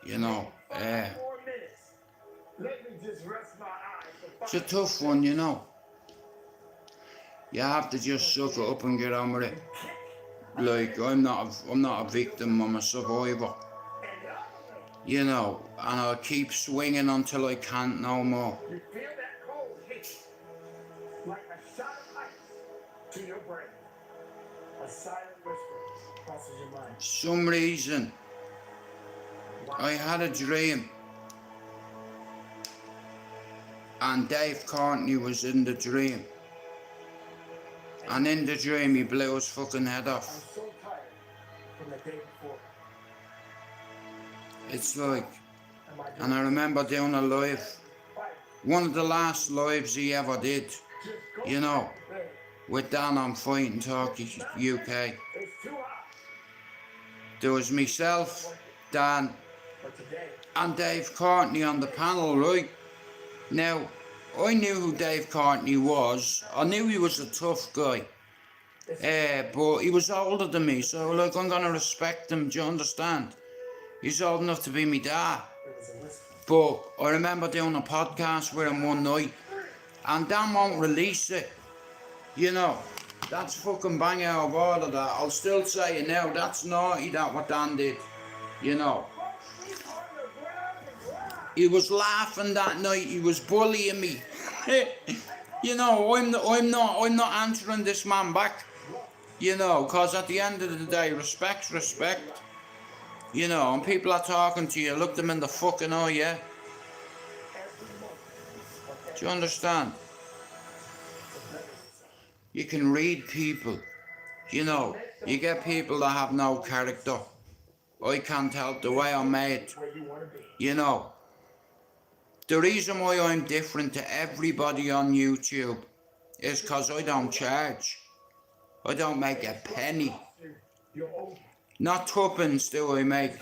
You know, it's a tough one, you know. You have to just suck it up and get on with it. Like, I'm not a victim, I'm a survivor. You know, and I'll keep swinging until I can't no more. You feel that cold hit like a shot of ice to your brain. A silent whisper crosses your mind. Some reason, I had a dream, and Dave Courtney was in the dream. And in the dream, he blew his fucking head off. I'm so tired from the day before. It's like, and I remember doing a live, one of the last lives he ever did, you know, with Dan on Fighting Talk UK. There was myself, Dan, and Dave Courtney on the panel, right? Now, I knew who Dave Courtney was. I knew he was a tough guy. But he was older than me, so like, I'm gonna respect him, do you understand? He's old enough to be me dad. But I remember doing a podcast with him one night, and Dan won't release it. You know, that's fucking bang out of order, that. I'll still say it now, that's naughty, that what Dan did. You know. He was laughing that night, he was bullying me. You know, I'm not answering this man back. You know, because at the end of the day, respect's respect. You know, and people are talking to you, look them in the fucking eye, yeah? Do you understand? You can read people. You know, you get people that have no character. I can't help the way I'm made. You know. The reason why I'm different to everybody on YouTube is because I don't charge. I don't make a penny. Not tuppence do I make.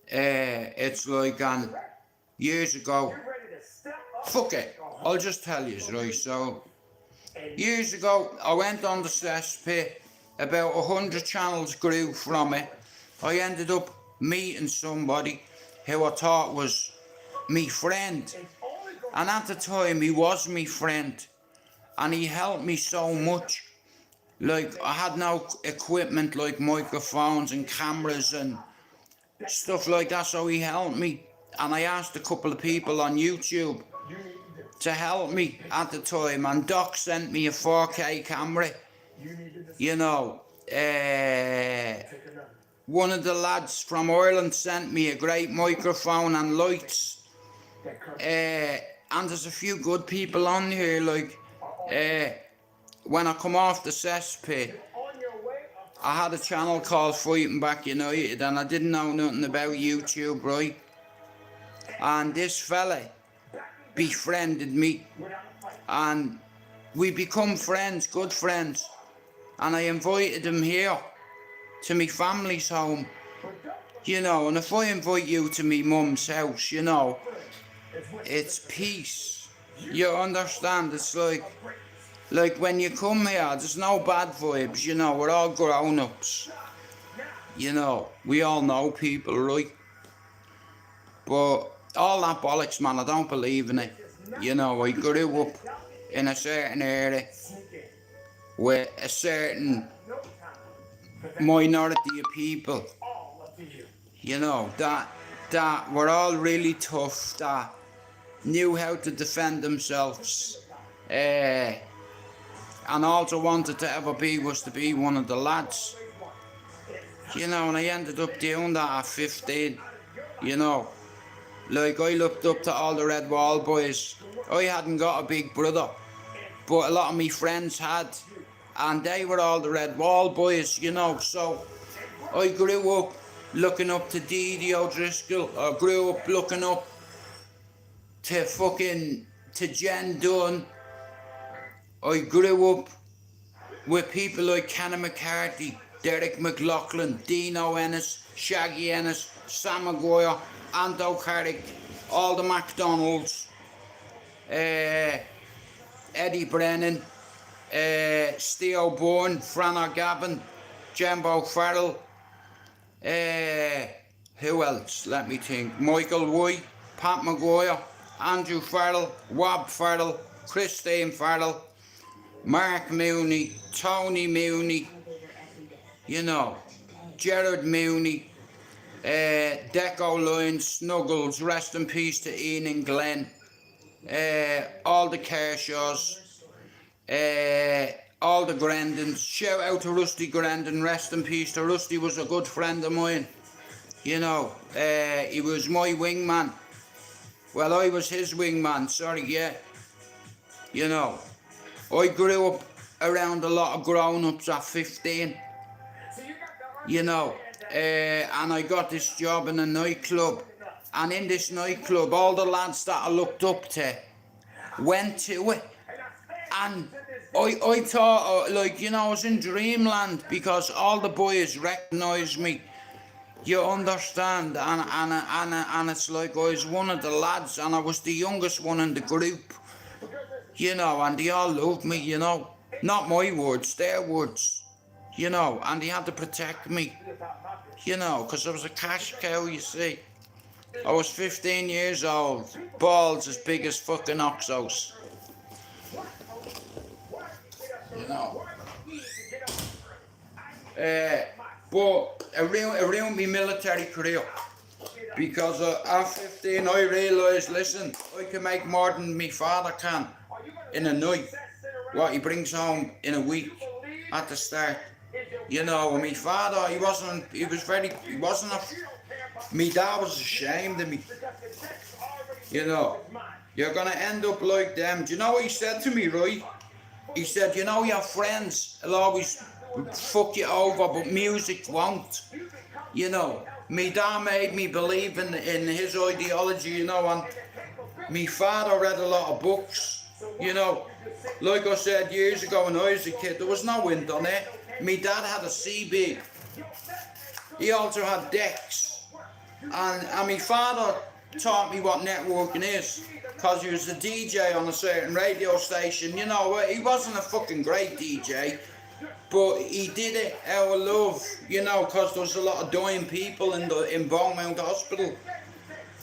It's like, years ago, fuck it, I'll just tell you, right? So, years ago, I went on the cesspit, about 100 channels grew from it. I ended up meeting somebody who I thought was me friend, and at the time he was me friend, and he helped me so much. Like, I had no equipment like microphones and cameras and stuff like that, so he helped me. And I asked a couple of people on YouTube to help me at the time, and Doc sent me a 4K camera You know, one of the lads from Ireland sent me a great microphone and lights. And there's a few good people on here, like, when I come off the cesspit, I had a channel called Fighting Back United, and I didn't know nothing about YouTube, right? And this fella befriended me, and we become friends, good friends. And I invited him here to my family's home, you know. And if I invite you to me mum's house, you know, it's peace. You understand? It's like when you come here, there's no bad vibes, you know. We're all grown-ups, you know. We all know people, right? But all that bollocks, man, I don't believe in it. You know, I grew up in a certain area with a certain minority of people, you know, that were all really tough, that knew how to defend themselves, and all I wanted to ever be was to be one of the lads, you know. And I ended up doing that at 15, you know. Like, I looked up to all the Red Wall boys. I hadn't got a big brother, but a lot of my friends had, and they were all the Red Wall boys, you know. So I grew up looking up to Dee O'Driscoll. I grew up looking up to Jen Dunn. I grew up with people like Kenny McCarthy, Derek McLaughlin, Dino Ennis, Shaggy Ennis, Sam Maguire, Ando Carrick, all the McDonalds, Eddie Brennan, Steve O'Byrne, Fran O'Gavin, Jimbo Farrell, who else? Let me think. Michael White, Pat Maguire, Andrew Farrell, Wab Farrell, Christine Farrell, Mark Mooney, Tony Mooney, you know, Gerard Mooney, Deco Lyons, Snuggles, rest in peace to Ian and Glenn, all the Kershaws, all the Grendons. Shout out to Rusty Grendon, rest in peace to Rusty. Was a good friend of mine, you know. He was my wingman. Well, I was his wingman, sorry, yeah. You know, I grew up around a lot of grown-ups at 15, you know. And I got this job in a nightclub, and in this nightclub all the lads that I looked up to went to it, and I thought, like, you know, I was in dreamland, because all the boys recognised me, you understand, and it's like I was one of the lads, and I was the youngest one in the group, you know, and they all loved me, you know. Not my words, their words, you know, and they had to protect me, you know, because I was a cash cow, you see. I was 15 years old, balls as big as fucking Oxos, you know. But around my military career, because at 15 I realised, listen, I can make more than my father can in a night, what he brings home in a week at the start. You know, my father, my dad was ashamed of me. You know, you're gonna end up like them. Do you know what he said to me, right? He said, you know, your friends will always fuck you over, but music won't. You know, my dad made me believe in his ideology, you know, and my father read a lot of books, you know. Like I said years ago when I was a kid, there was no internet. My dad had a CB. He also had decks. And my father taught me what networking is, because he was a DJ on a certain radio station, you know. He wasn't a fucking great DJ, but he did it out of love, you know, because there was a lot of dying people in Beaumont Hospital.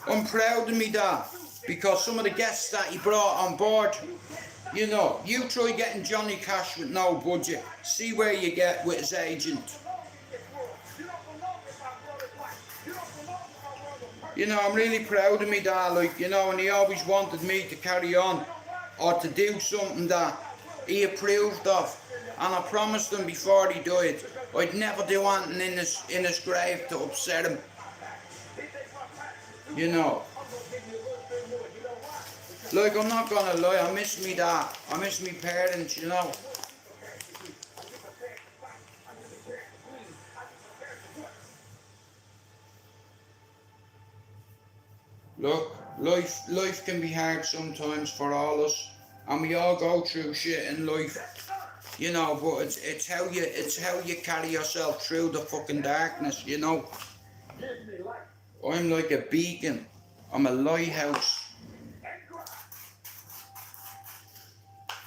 I'm proud of me dad, because some of the guests that he brought on board, you know, you try getting Johnny Cash with no budget, see where you get with his agent. You know, I'm really proud of me dad, like, you know, and he always wanted me to carry on or to do something that he approved of. And I promised him before he died, I'd never do anything in his grave to upset him. You know. Like, I'm not gonna lie, I miss me dad. I miss me parents, you know. Look, life can be hard sometimes for all us, and we all go through shit in life, you know. But it's how you carry yourself through the fucking darkness, you know. I'm like a beacon. I'm a lighthouse.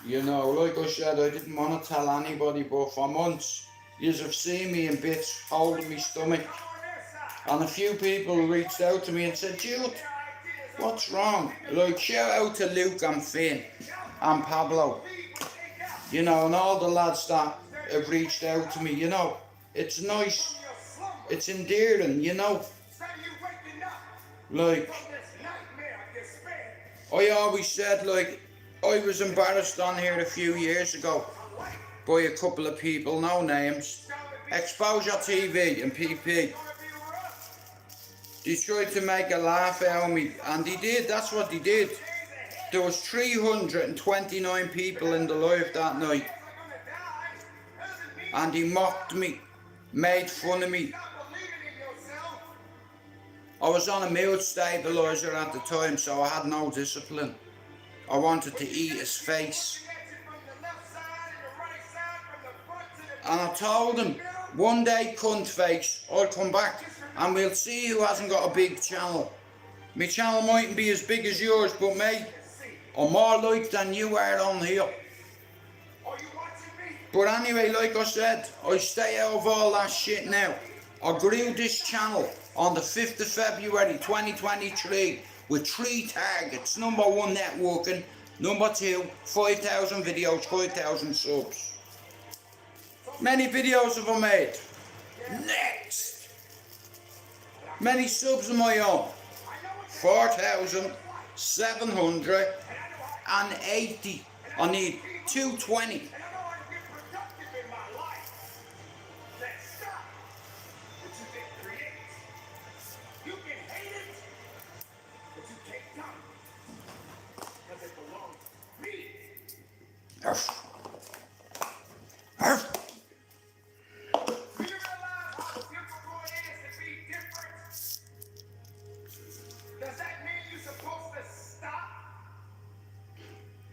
You know, like I said, I didn't want to tell anybody, but for months, you have seen me in bits holding my stomach, and a few people reached out to me and said, Jude, what's wrong? Like, shout out to Luke and Finn and Pablo, you know, and all the lads that have reached out to me, you know. It's nice, it's endearing, you know. Like, I always said, like, I was embarrassed on here a few years ago by a couple of people, no names, Exposure TV and PP. They tried to make a laugh out of me, and they did, that's what they did. There was 329 people in the live that night, and they mocked me, made fun of me. I was on a mood stabiliser at the time, so I had no discipline. I wanted to eat his face. And I told him, one day, cunt face, I'll come back and we'll see who hasn't got a big channel. My channel mightn't be as big as yours, but mate, I'm more liked than you are on here. But anyway, like I said, I stay out of all that shit now. I grew this channel on the 5th of February 2023 with 3 targets. Number 1, networking. Number 2, 5,000 videos, 5,000 subs. Many videos have I made. Next. Many subs am I on? 4,780. I need 220. Arf. Arf.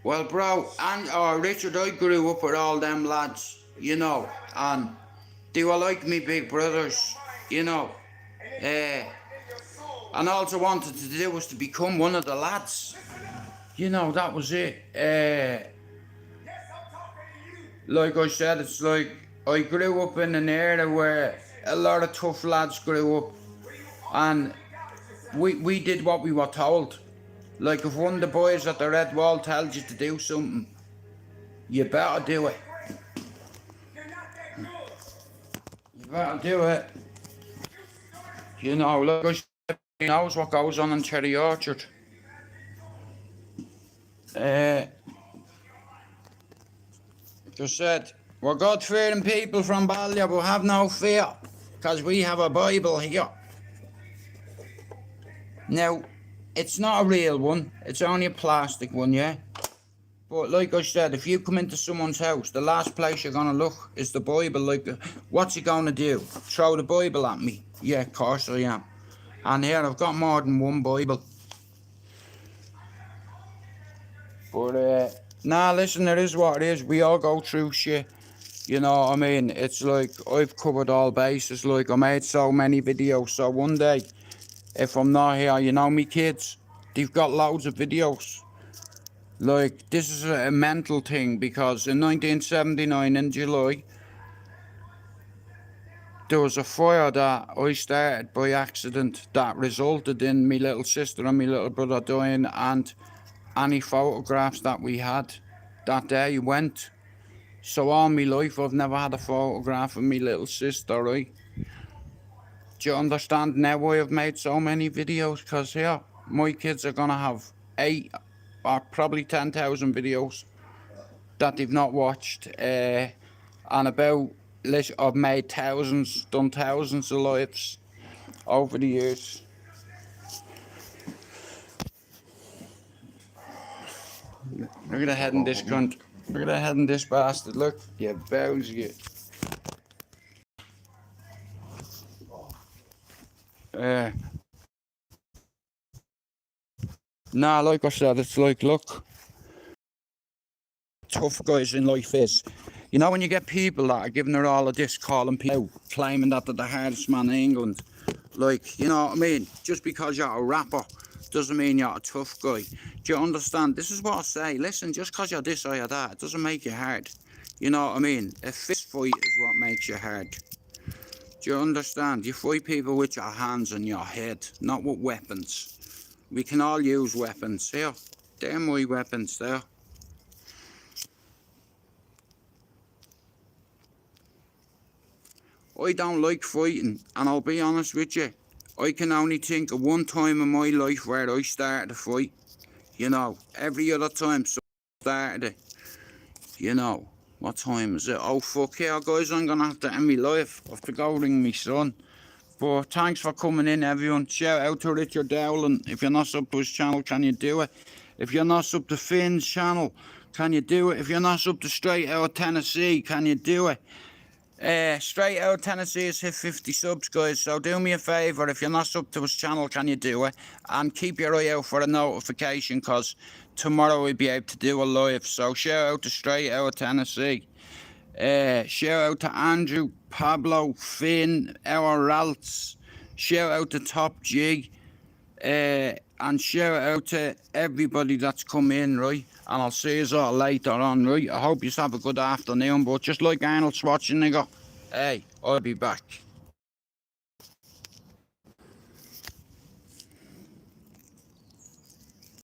Well, bro, and Richard, I grew up with all them lads, you know, and they were like me big brothers, you know. And all I wanted to do was to become one of the lads. You know, that was it. Like I said, it's like I grew up in an era where a lot of tough lads grew up, and we did what we were told. Like, if one of the boys at the Red Wall tells you to do something, you better do it. You better do it. You know, like I said, he knows what goes on in Cherry Orchard. Just said, we're God-fearing people from Ballia, but have no fear, because we have a Bible here. Now, it's not a real one, it's only a plastic one, yeah? But like I said, if you come into someone's house, the last place you're gonna look is the Bible. Like, what's he gonna do? Throw the Bible at me? Yeah, of course I am. And here, I've got more than one Bible. But, nah, listen, it is what it is. We all go through shit. You know what I mean? It's like, I've covered all bases. Like, I made so many videos. So one day, if I'm not here, you know me kids, they've got loads of videos. Like, this is a mental thing, because in 1979, in July, there was a fire that I started by accident that resulted in me little sister and me little brother dying, and any photographs that we had that day went. So all my life I've never had a photograph of me little sister, right? Do you understand now why I've made so many videos? Because here, my kids are gonna have 8 or probably 10,000 videos that they've not watched. And about, listen, I've made thousands, done thousands of lives over the years. Look at the head in this cunt. Look at the head in this bastard. Look, you bows you. Nah, like I said, it's like, look, tough guys in life is, you know, when you get people that are giving their all of this, calling people out, claiming that they're the hardest man in England, like, you know what I mean? Just because you're a rapper doesn't mean you're a tough guy. Do you understand? This is what I say. Listen, just because you're this or you're that, it doesn't make you hard. You know what I mean? A fist fight is what makes you hard. Do you understand? You fight people with your hands and your head, not with weapons. We can all use weapons. Here, they're my weapons there. I don't like fighting, and I'll be honest with you, I can only think of one time in my life where I started a fight. You know, every other time someone started it. You know, what time is it? Oh fuck yeah, guys, I'm gonna have to end my life. I have to go ring my son. But thanks for coming in, everyone. Shout out to Richard Dowling. If you're not sub to his channel, can you do it? If you're not sub to Finn's channel, can you do it? If you're not sub to Straight Out Tennessee, can you do it? Straight Out Tennessee has hit 50 subs, guys, so do me a favour. If you're not sub to his channel, can you do it? And keep your eye out for a notification, because tomorrow we'll be able to do a live. So shout out to Straight Out Tennessee. Shout out to Andrew, Pablo, Finn, our Ralts. Shout out to Top G. And shout out to everybody that's come in, right? And I'll see you all later on, right? I hope you have a good afternoon. But just like Arnold Schwarzenegger, hey, I'll be back.